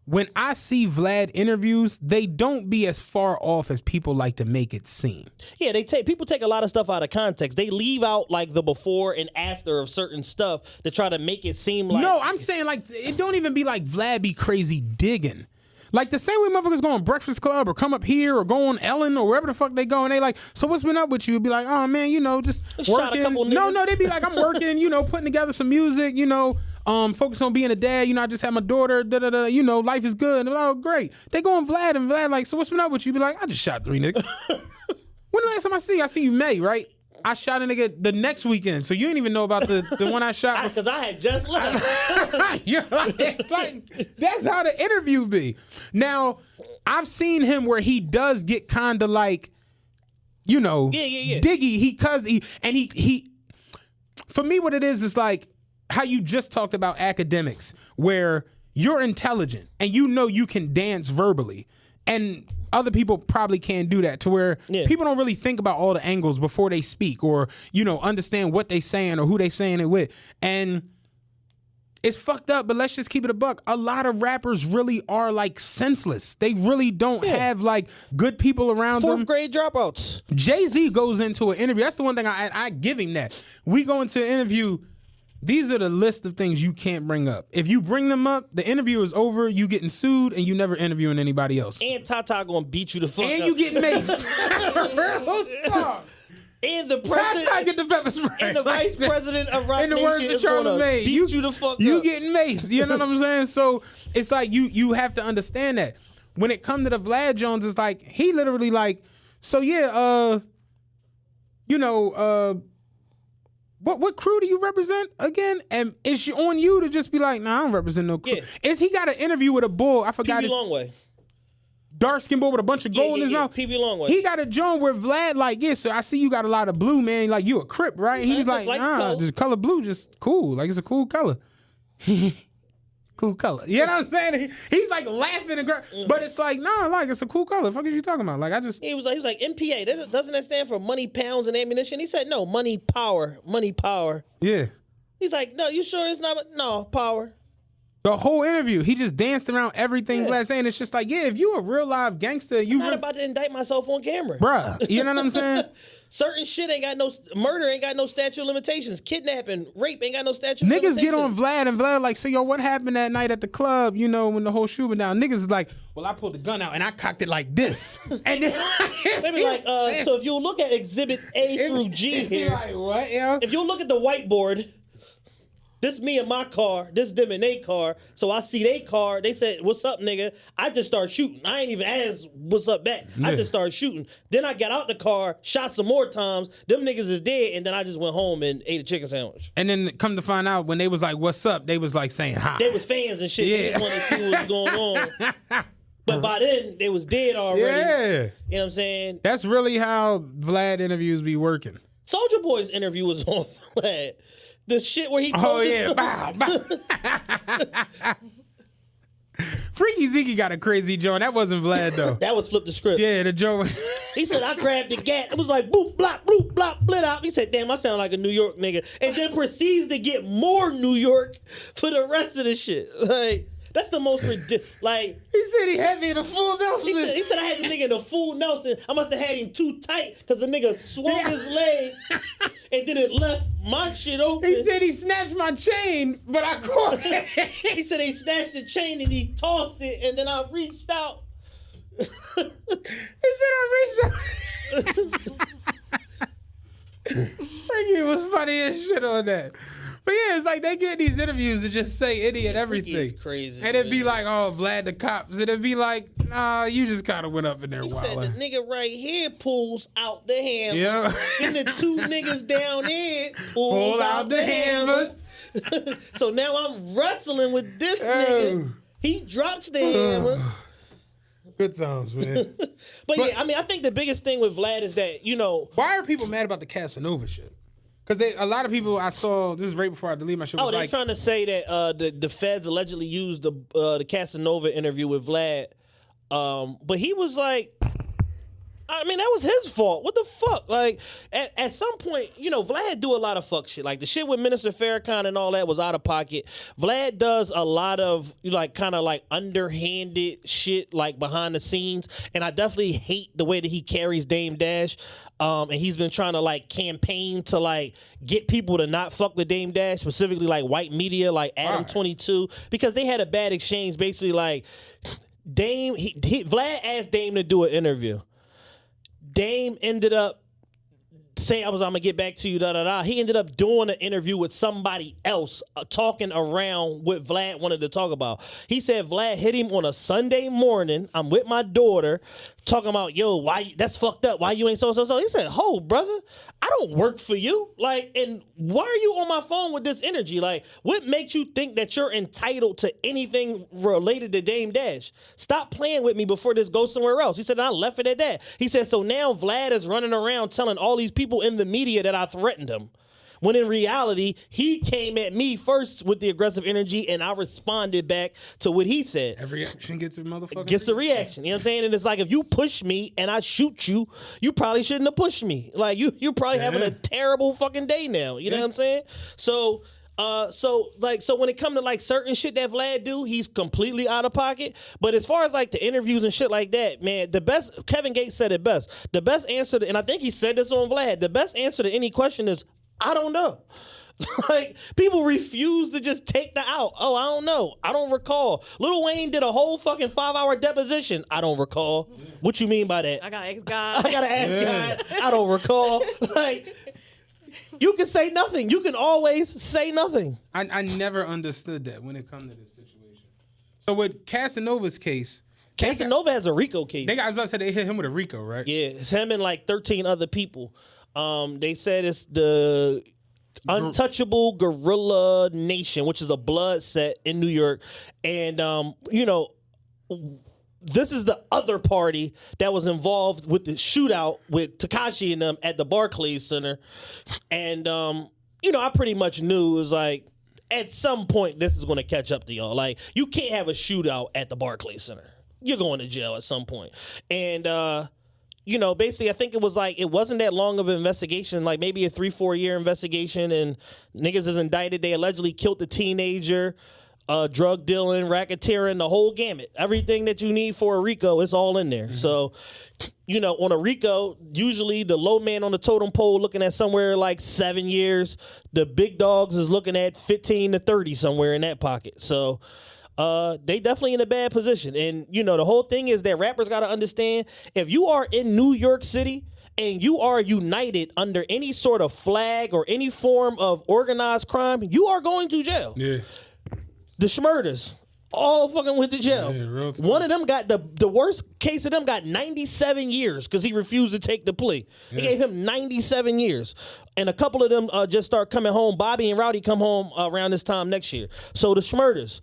when I see Vlad interviews, they don't be as far off as people like to make it seem. Yeah, people take a lot of stuff out of context. They leave out like the before and after of certain stuff to try to make it seem like. No, I'm saying like it don't even be like Vlad be crazy digging. Like the same way motherfuckers go on Breakfast Club or come up here or go on Ellen or wherever the fuck they go and they like, so what's been up with you? Be like, oh man, you know, just working. No, they be like, I'm working, you know, putting together some music, you know. Focus on being a dad. You know, I just had my daughter. You know, life is good. And oh, great. They go on Vlad and Vlad like, so what's been up with you? Be like, I just shot 3 niggas. When the last time I see you May, right? I shot a nigga the next weekend, so you didn't even know about the one I shot because I had just left. like, that's how the interview be. Now, I've seen him where he does get kind of like, you know, diggy. He for me, what it is like how you just talked about Akademiks, where you're intelligent and you know you can dance verbally, and other people probably can't do that, to where people don't really think about all the angles before they speak, or, you know, understand what they saying or who they saying it with. And it's fucked up, but let's just keep it a buck. A lot of rappers really are like senseless. They really don't have like good people around them. 4th grade dropouts. Jay-Z goes into an interview. That's the one thing I give him that. We go into an interview. These are the list of things you can't bring up. If you bring them up, the interview is over, you getting sued, and you never interviewing anybody else. And Tata gonna beat you the fuck up. And you getting maced. And the president, Tata get the pepper spray. And the vice president of Rock Nation is gonna beat you the fuck up. You getting maced. You know what I'm saying? So it's like you have to understand that. When it comes to the Vlad Jones, it's like, he literally like, so yeah, you know, What crew do you represent again? And is she on you to just be like, nah, I don't represent no crew? Yeah. Is he got an interview with a bull? I forgot. PB Longway. Dark-skinned boy with a bunch of gold in his mouth. PB Longway. He got a joint where Vlad like, yeah, so I see you got a lot of blue, man. Like, you a Crip, right? He was like, nah, this color blue just cool. Like, it's a cool color. Cool color. You know what I'm saying? He's like laughing and but it's like, nah, like, it's a cool color. What the fuck are you talking about? Like, he was like MPA. Doesn't that stand for money, pounds, and ammunition? He said, no, money, power. Yeah. He's like, no, you sure it's not? No, power. The whole interview, he just danced around everything Vlad saying. It's just like, yeah, if you a real live gangster, I'm not about to indict myself on camera. Bruh, you know what I'm saying? Certain shit ain't got no, murder ain't got no statute of limitations. Kidnapping, rape ain't got no statute of limitations. Niggas get on Vlad and Vlad like, so yo, what happened that night at the club, you know, when the whole shoe went down? Niggas is like, well, I pulled the gun out and I cocked it like this. And then they be like, so if you look at exhibit A through G here, like, what, yo? if you look at the whiteboard, this me and my car, this them and they car. So I see they car. They said, what's up, nigga? I just start shooting. I ain't even asked what's up back. Yeah. I just started shooting. Then I got out the car, shot some more times. Them niggas is dead. And then I just went home and ate a chicken sandwich. And then come to find out, when they was like, what's up? They was like saying hi. They was fans and shit. They just wanted to see what was going on. But by then, they was dead already. Yeah. You know what I'm saying? That's really how Vlad interviews be working. Soulja Boy's interview was on Vlad. The shit where he told bow, bow. Freaky Zeke got a crazy joint. That wasn't Vlad though. That was Flip the Script. Yeah, the joint. He said, I grabbed the gat. It was like boop, blop, bloop, blop, blit out. He said, damn, I sound like a New York nigga. And then proceeds to get more New York for the rest of the shit. Like, that's the most ridiculous. Like, he said he had me in a full Nelson. He said I had the nigga in a full Nelson. I must have had him too tight because the nigga swung his leg and then it left my shit open. He said he snatched my chain, but I caught it. He said he snatched the chain and he tossed it and then I reached out. He said I reached out. Frankie was funny as shit on that. But yeah, it's like they get these interviews to just say idiot everything. It's crazy. And it'd be like, oh, Vlad the cops. And it'd be like, nah, you just kind of went up in there He wilding. said the nigga right here pulls out the hammer. Yeah. And the two niggas down there Pull out the hammers. So now I'm wrestling with this nigga. He drops the hammer. Good times, man. But yeah, I mean, I think the biggest thing with Vlad is that, you know. Why are people mad about the Casanova shit? Because a lot of people I saw, this is right before I delete my shit. Oh, they're trying to say that the feds allegedly used the Casanova interview with Vlad. But he was like, I mean, that was his fault. What the fuck? Like, at some point, you know, Vlad do a lot of fuck shit. Like, the shit with Minister Farrakhan and all that was out of pocket. Vlad does a lot of, like, kind of, like, underhanded shit, like, behind the scenes. And I definitely hate the way that he carries Dame Dash. And he's been trying to, like, campaign to, like, get people to not fuck with Dame Dash, specifically, like, white media, like Adam 22, because they had a bad exchange. Basically, like, Dame, Vlad asked Dame to do an interview. Dame ended up saying, I'm going to get back to you, da-da-da. He ended up doing an interview with somebody else, talking around what Vlad wanted to talk about. He said Vlad hit him on a Sunday morning. I'm with my daughter, talking about, yo, why that's fucked up. Why you ain't so. He said, ho, brother, I don't work for you. Like, and why are you on my phone with this energy? Like, what makes you think that you're entitled to anything related to Dame Dash? Stop playing with me before this goes somewhere else. He said, I left it at that. He said, so now Vlad is running around telling all these people in the media that I threatened him. When in reality, he came at me first with the aggressive energy, and I responded back to what he said. Every action gets a motherfucker. Gets a reaction. You know what I'm saying? And it's like, if you push me and I shoot you, you probably shouldn't have pushed me. Like, you're probably having a terrible fucking day now. You know what I'm saying? So when it comes to like certain shit that Vlad do, he's completely out of pocket. But as far as like the interviews and shit like that, man, Kevin Gates said it best. The best answer and I think he said this on Vlad, the best answer to any question is, I don't know. Like, people refuse to just take the out. Oh, I don't know. I don't recall. Lil Wayne did a whole fucking 5-hour deposition. I don't recall. What you mean by that? I gotta ask God. I gotta ask God. I don't recall. Like, you can say nothing. You can always say nothing. I never understood that when it comes to this situation. So with Casanova's case, Casanova has a RICO case. I was about to say they hit him with a RICO, right? Yeah, it's him and like 13 other people. They said it's the Untouchable Gorilla Nation, which is a blood set in New York. And, you know, this is the other party that was involved with the shootout with Tekashi and them at the Barclays Center. And, you know, I pretty much knew it was like, at some point, this is going to catch up to y'all. Like, you can't have a shootout at the Barclays Center. You're going to jail at some point. And, you know, basically, I think it was like, it wasn't that long of an investigation, like maybe a 3-4 year investigation, and niggas is indicted. They allegedly killed the teenager. drug dealing, racketeering, the whole gamut. Everything that you need for a RICO is all in there. So, on a RICO, usually the low man on the totem pole looking at somewhere like 7 years. The big dogs is looking at 15 to 30 somewhere in that pocket. So they definitely in a bad position. And, the whole thing is that rappers got to understand, if you are in New York City and you are united under any sort of flag or any form of organized crime, you are going to jail. Yeah. The Schmurders all fucking went to jail. Yeah, one of them got the worst case of them got 97 years because he refused to take the plea. They gave him 97 years. And a couple of them just start coming home. Bobby and Rowdy come home around this time next year. So the Schmurders,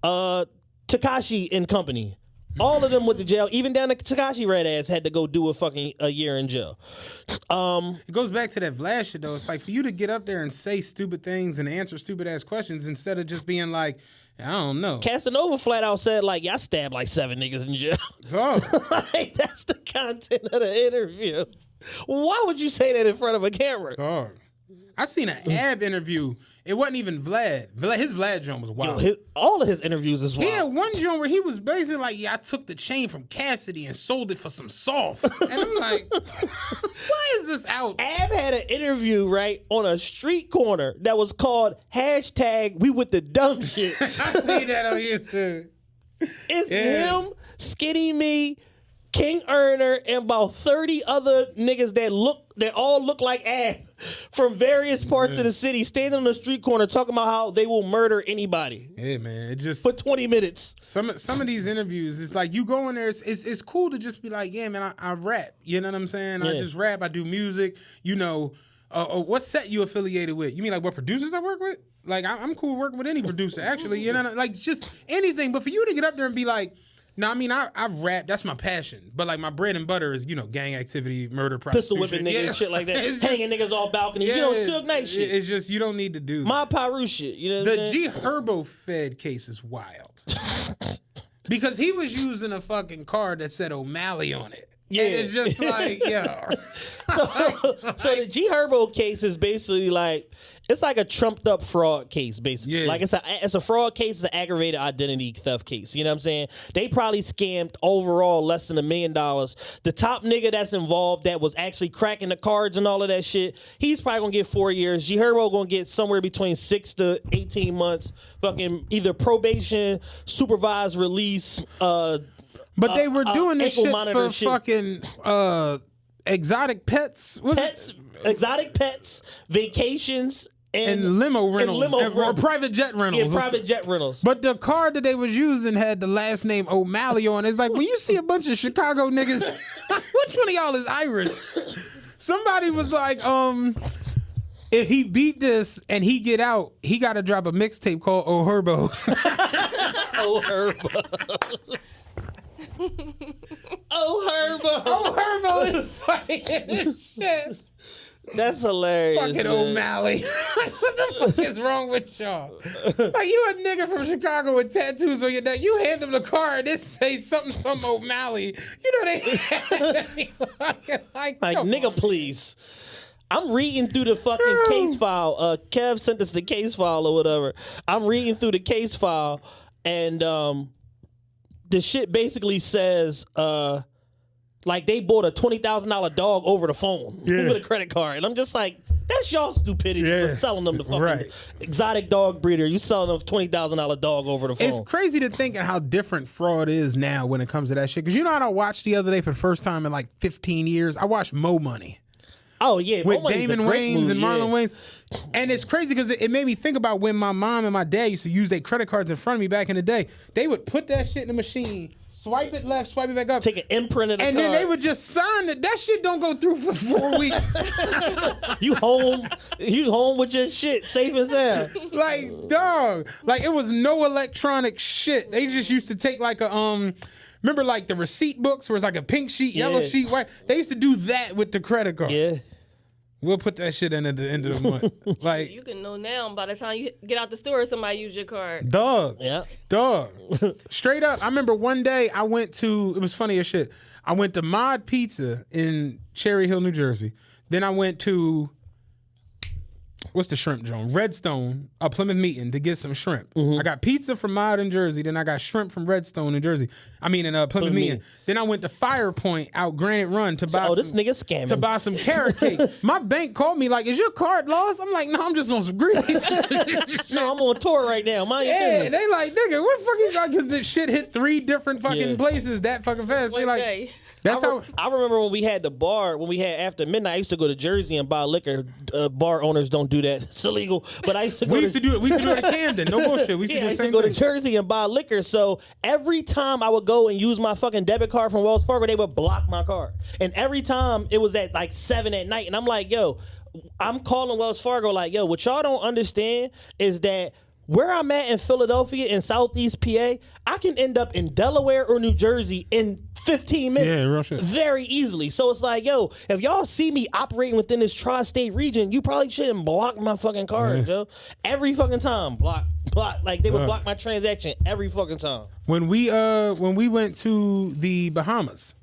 Tekashi and company, all of them went to jail. Even down to Tekashi red ass had to go do a year in jail. It goes back to that Vlad shit though. It's like for you to get up there and say stupid things and answer stupid ass questions instead of just being like, I don't know. Casanova flat out said like, I stabbed like 7 niggas in jail. Dog. Like, that's the content of the interview. Why would you say that in front of a camera? Dog. I seen an Ab interview. It wasn't even Vlad. His Vlad joint was wild. All of his interviews is wild. He had one joint where he was basically like, I took the chain from Cassidy and sold it for some soft. And I'm like, why is this out? Ab had an interview, right, on a street corner that was called #We with the dumb shit. I see that on YouTube. It's him, Skinny Me, King Earner, and about 30 other niggas that all look like Ab from various parts of the city, standing on the street corner talking about how they will murder anybody. Yeah, man. It just for 20 minutes. Some of these interviews, it's like you go in there. It's cool to just be like, yeah, man, I rap. You know what I'm saying? I just rap. I do music. What set you affiliated with? You mean like what producers I work with? Like I'm cool working with any producer. Actually, like just anything. But for you to get up there and be like, no, I mean, I've rapped. That's my passion. But, like, my bread and butter is, gang activity, murder, prostitution. Pistol whipping niggas and shit like that. Hanging niggas off balconies. Suge Knight shit. It's just, you don't need to do that. My Pyru shit. You know what I'm saying? G Herbo Fed case is wild. Because he was using a fucking card that said O'Malley on it. Yeah. And it's just like, yo. So the G Herbo case is basically like, it's like a trumped up fraud case, basically. Yeah. Like it's a fraud case, it's an aggravated identity theft case. You know what I'm saying? They probably scammed overall less than $1 million. The top nigga that's involved that was actually cracking the cards and all of that shit, he's probably gonna get 4 years. G Herbo gonna get somewhere between 6 to 18 months. Fucking either probation, supervised release, but they were doing this shit for fucking exotic pets. Exotic pets, vacations, and limo rentals. Or private jet rentals. Yeah, private jet rentals. But the card that they was using had the last name O'Malley on it. It's like, when you see a bunch of Chicago niggas, which one of y'all is Irish? Somebody was like, if he beat this and he get out, he got to drop a mixtape called Oh Herbo. Oh Herbo. Oh Herbo. Oh Herbo is funny as shit. That's hilarious. Fucking O'Malley. What the fuck is wrong with y'all? Like, you a nigga from Chicago with tattoos on your neck. You hand them the card, this say something O'Malley. You know they had me like nigga, on. Please. I'm reading through the fucking case file. Kev sent us the case file or whatever. I'm reading through the case file, and the shit basically says like they bought a $20,000 dog over the phone with a credit card. And I'm just like, that's y'all stupidity for selling them the fucking exotic dog breeder. You selling them $20,000 dog over the phone. It's crazy to think of how different fraud is now when it comes to that shit. Because you know what I watched the other day for the first time in like 15 years? I watched Mo Money. Oh, yeah. With Damon Wayans and Marlon Wayans. And it's crazy because it made me think about when my mom and my dad used to use their credit cards in front of me back in the day. They would put that shit in the machine, swipe it left, swipe it back up. Take an imprint of the card. And then they would just sign it. That shit don't go through for 4 weeks. You home with your shit, safe as hell. Like, dog. Like, it was no electronic shit. They just used to take like a, remember like the receipt books where it's like a pink sheet, yellow sheet, white? They used to do that with the credit card. Yeah. We'll put that shit in at the end of the month. Like, you can know now by the time you get out the store, somebody use your card. Dog. Yeah. Dog. Straight up. I remember one day I went to, it was funny as shit. I went to Mod Pizza in Cherry Hill, New Jersey. Then I went to what's the shrimp joint? Redstone, Plymouth Meeting to get some shrimp. I got pizza from Mild in Jersey. Then I got shrimp from Redstone in Jersey. I mean, in Plymouth Meeting. Then I went to Fire Point out Granite Run to buy this nigga scamming. To buy some carrot cake. My bank called me like, is your card lost? I'm like, no, I'm just on some grease. No, I'm on tour right now. Mind your Yeah, business. they like, nigga, what the fuck you got? Because this shit hit 3 different fucking places that fucking fast. They like, day. that's how. I remember when we had the bar, when we had after midnight, I used to go to Jersey and buy liquor. Bar owners don't do that. It's illegal. But I used to go We used to do it. We used to do it at Camden. No bullshit. We used to do I the used to same go to thing. Jersey and buy liquor. So every time I would go and use my fucking debit card from Wells Fargo, they would block my card. And every time it was at like 7 at night. And I'm like, yo, I'm calling Wells Fargo like, yo, what y'all don't understand is that where I'm at in Philadelphia in Southeast PA, I can end up in Delaware or New Jersey in 15 minutes. Yeah, real shit. Very easily. So it's like, yo, if y'all see me operating within this tri-state region, you probably shouldn't block my fucking cards, yo. Every fucking time, block. Like they would block my transaction every fucking time. When we went to the Bahamas,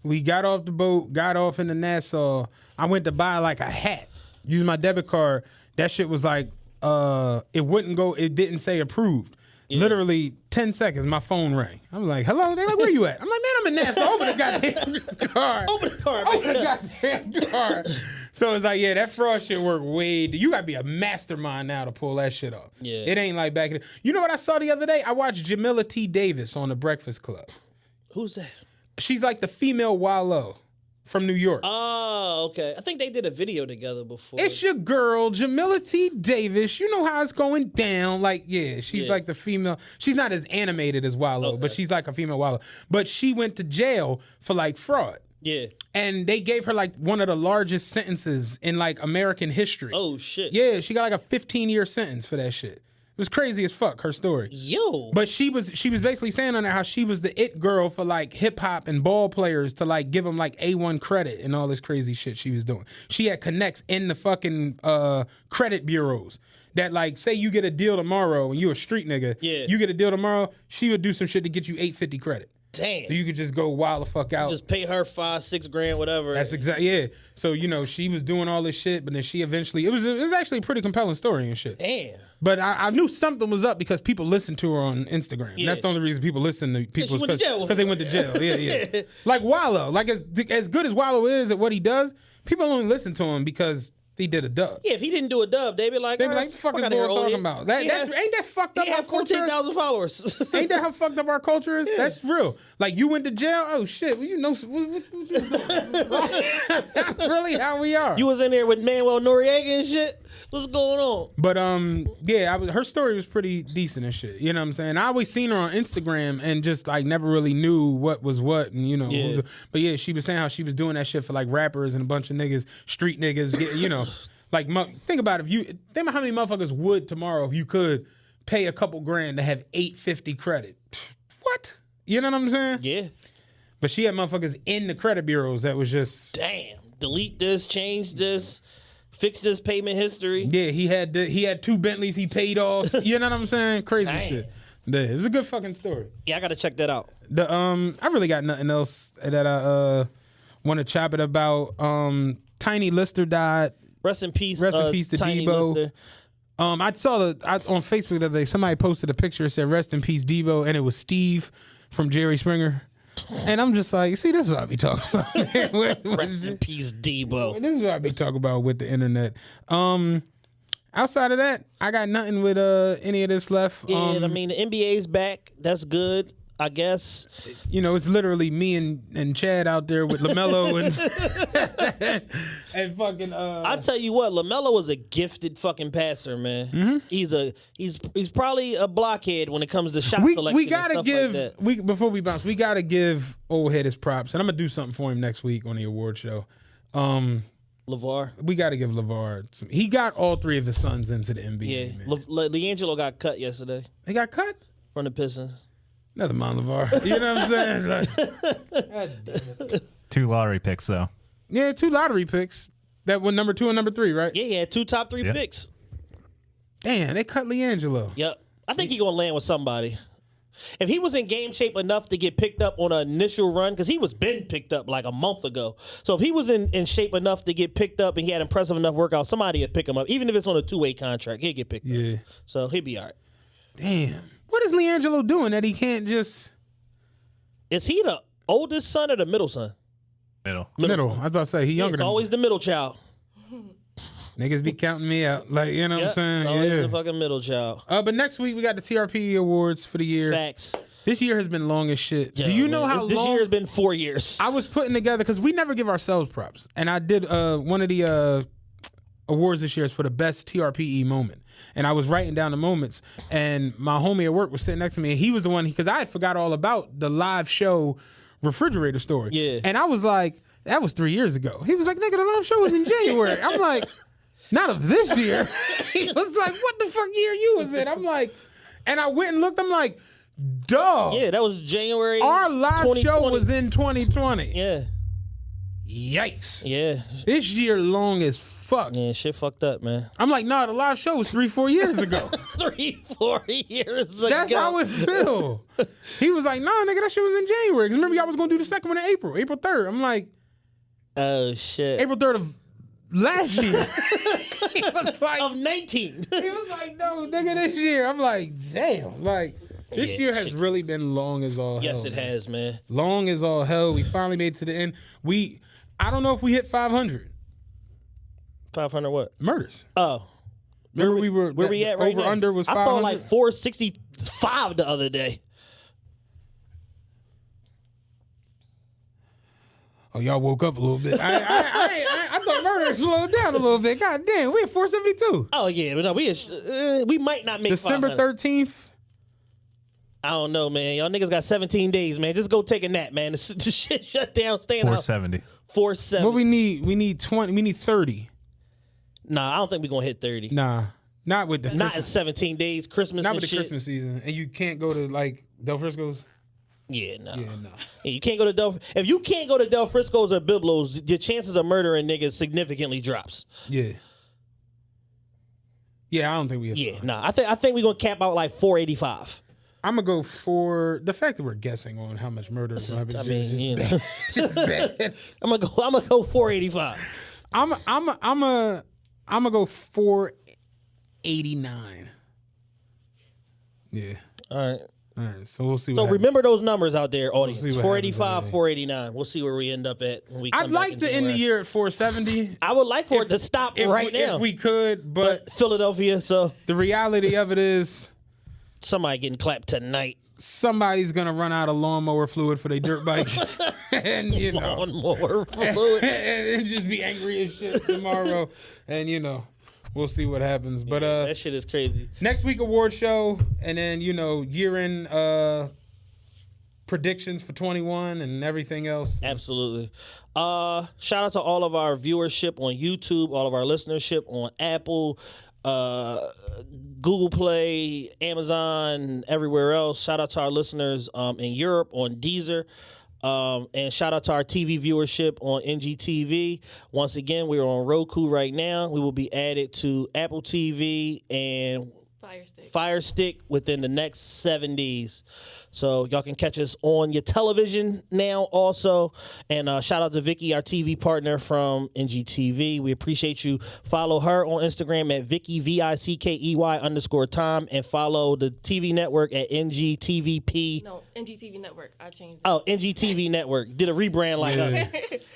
we got off the boat, got off into Nassau. I went to buy like a hat, use my debit card. That shit was like, it wouldn't go. It didn't say approved. Yeah. Literally 10 seconds, my phone rang. I'm like, hello? They're like, where you at? I'm like, man, I'm in Nassau. Open the goddamn card. Open the card. Open the goddamn card. So it's like, yeah, that fraud shit worked way. You got to be a mastermind now to pull that shit off. Yeah. It ain't like back in the... You know what I saw the other day? I watched Jamila T. Davis on The Breakfast Club. Who's that? She's like the female Wallow from New York. Oh, okay. I think they did a video together before. It's your girl, Jamila T. Davis. You know how it's going down. Like, yeah, she's like the female. She's not as animated as Wallow, but she's like a female Wallow. But she went to jail for like fraud. Yeah. And they gave her like one of the largest sentences in like American history. Oh, shit. Yeah, she got like a 15-year sentence for that shit. It was crazy as fuck, her story. Yo. But she was basically saying on there how she was the it girl for like hip hop and ball players to like give them like A1 credit and all this crazy shit she was doing. She had connects in the fucking credit bureaus that like say you get a deal tomorrow and you a street nigga. Yeah. You get a deal tomorrow, she would do some shit to get you $850 credit. Damn. So you could just go wild the fuck out. Just pay her $5-6 grand, whatever. That's exactly, yeah. So, you know, she was doing all this shit, but then she eventually, it was actually a pretty compelling story and shit. Damn. But I knew something was up because people listened to her on Instagram. Yeah. That's the only reason people listen to people went to jail because they went to jail. Yeah. Like Wallow. Like as good as Wallow is at what he does, people only listen to him because he did a dub. Yeah, if he didn't do a dub, they'd be like, What the fuck is boy talking about? Ain't that fucked up he our had culture? 14,000 followers. Ain't that how fucked up our culture is? Yeah. That's real. Like, you went to jail? Oh, shit. Well, you know, what you doing? That's really how we are. You was in there with Manuel Noriega and shit? What's going on? But, yeah, her story was pretty decent and shit. You know what I'm saying? I always seen her on Instagram and just, like, never really knew what was what and, you know. Yeah. But, yeah, she was saying how she was doing that shit for, like, rappers and a bunch of niggas, street niggas, you know. Like, think about think about how many motherfuckers would tomorrow if you could pay a couple grand to have $850 credit. What? You know what I'm saying? Yeah. But she had motherfuckers in the credit bureaus that was just... Damn. Delete this, change this, fix this payment history. Yeah, he had 2 Bentleys he paid off. You know what I'm saying? Crazy Damn. shit. Yeah, it was a good fucking story. Yeah, I got to check that out. I really got nothing else that I want to chop it about. Tiny Lister died. Rest in peace. Rest in peace to Tiny Debo. Lister. I saw on Facebook the other day, somebody posted a picture that said "Rest in peace, Debo," and it was Steve from Jerry Springer. And I'm just like, see, this is what I be talking about. Rest in peace, Debo. This is what I be talking about with the internet. Outside of that, I got nothing with any of this left. Yeah, I mean, the NBA's back. That's good, I guess. You know, it's literally me and Chad out there with LaMelo and fucking. I tell you what, LaMelo was a gifted fucking passer, man. Mm-hmm. He's probably a blockhead when it comes to shot selection. We gotta and stuff give like that. Before we bounce, we gotta give old head his props, and I'm gonna do something for him next week on the award show. LeVar. We got to give LeVar some. He got all 3 of his sons into the NBA. Yeah, man. LiAngelo got cut yesterday He got cut. from the Pistons. Never mind LeVar. You know what I'm saying? Like, God damn it. 2 lottery picks, though. Yeah, 2 lottery picks. That one, number 2 and number 3, right? Yeah, he had 2 top 3 Yeah. picks. Damn, they cut LiAngelo. Yep. I think he gonna land with somebody. If he was in game shape enough to get picked up on an initial run, because he was been picked up like a month ago. So if he was in shape enough to get picked up and he had impressive enough workouts, somebody would pick him up. Even if it's on a 2-way contract, he'd get picked up. So he'd be all right. Damn. What is LiAngelo doing that he can't just... Is he the oldest son or the middle son? Middle. I was about to say, he younger It's than always the middle child. Niggas be counting me out. Like, you know what I'm saying? It's always the fucking middle child. But next week, we got the TRPE awards for the year. Facts. This year has been long as shit. Do you know how long? This year has been 4 years. I was putting together, because we never give ourselves props. And I did one of the awards this year is for the best TRPE moment. And I was writing down the moments. And my homie at work was sitting next to me. And he was the one, because I had forgot all about the live show refrigerator story. Yeah. And I was like, that was 3 years ago. He was like, nigga, the live show was in January. I'm like... Not of this year. He was like, what the fuck year you was in? I'm like, and I went and looked, I'm like, dog. Yeah, that was January. Our live show was in 2020. Yeah. Yikes. Yeah. This year long as fuck. Yeah, shit fucked up, man. I'm like, nah, the live show was 3-4 years ago. 3-4 years ago. That's how it feel. He was like, nah, nigga, that shit was in January. Because remember, y'all was going to do the second one in April 3rd. I'm like, oh, shit. April 3rd of last year. He was like, of 19. He was like, no, nigga, this year. I'm like, damn. Like, this year has really been long as all hell. Yes, it has, man. Long as all hell. We finally made it to the end. I don't know if we hit 500. 500 what? Murders. Oh. Remember where we at right over now? Under was 500? I saw like 465 the other day. Oh, y'all woke up a little bit. I thought murder slowed down a little bit. God damn, we at 472. Oh yeah, but no, we might not make December 13th. I don't know, man. Y'all niggas got 17 days, man. Just go take a nap, man. The shit shut down. Stay in the house. 470. 470. What we need 20. We need 30. Nah, I don't think we're gonna hit 30. Nah, not with the not in 17 days. Christmas. Not and with the shit. Christmas season, and you can't go to like Del Frisco's. Yeah, no. Yeah, no. Yeah, you can't go to Del. If you can't go to Del Frisco's or Biblos, your chances of murdering niggas significantly drops. Yeah. Yeah, I don't think we have. Yeah, nah. I think we're gonna cap out like 485. I'm gonna go for the fact that we're guessing on how much murder is gonna happen. I mean, you know. It's bad. I'm gonna go 485. I'm gonna go 489. Yeah. All right. All right. So we'll see. So what remember those numbers out there, audience. We'll see what 485, happens, 489. We'll see where we end up at when we come I'd like to end the year at 470. I would like for it to stop right now. If we could, but Philadelphia, so the reality of it is somebody getting clapped tonight. Somebody's gonna run out of lawnmower fluid for their dirt bike, and you know, lawnmower fluid, and just be angry as shit tomorrow, and you know, we'll see what happens. But that shit is crazy. Next week award show, and then you know, year-end predictions for 21 and everything else. Absolutely. Shout out to all of our viewership on YouTube, all of our listenership on Apple, Google Play, Amazon, everywhere else. Shout out to our listeners in Europe on Deezer. And shout out to our TV viewership on NGTV. Once again, we're on Roku right now. We will be added to Apple TV and Fire Stick within the next 7 days. So y'all can catch us on your television now also. And shout out to Vicky, our TV partner from NGTV. We appreciate you. Follow her on Instagram at Vicky, VICKEY_time. And follow the TV network at NGTVP. No, NGTV network. I changed it. Oh, NGTV network. Did a rebrand like us.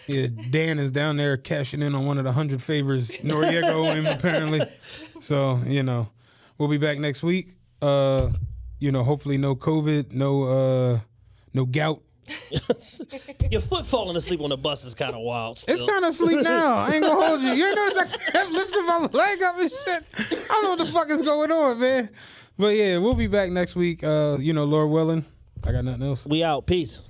Yeah, Dan is down there cashing in on one of the 100 favors Noriega owed him apparently. So, you know, we'll be back next week. You know, hopefully no COVID, no gout. Your foot falling asleep on the bus is kind of wild still. It's kind of asleep now. I ain't gonna hold you. You ain't notice I kept lifting my leg up and shit. I don't know what the fuck is going on, man. But yeah, we'll be back next week. You know, Lord willing. I got nothing else. We out. Peace.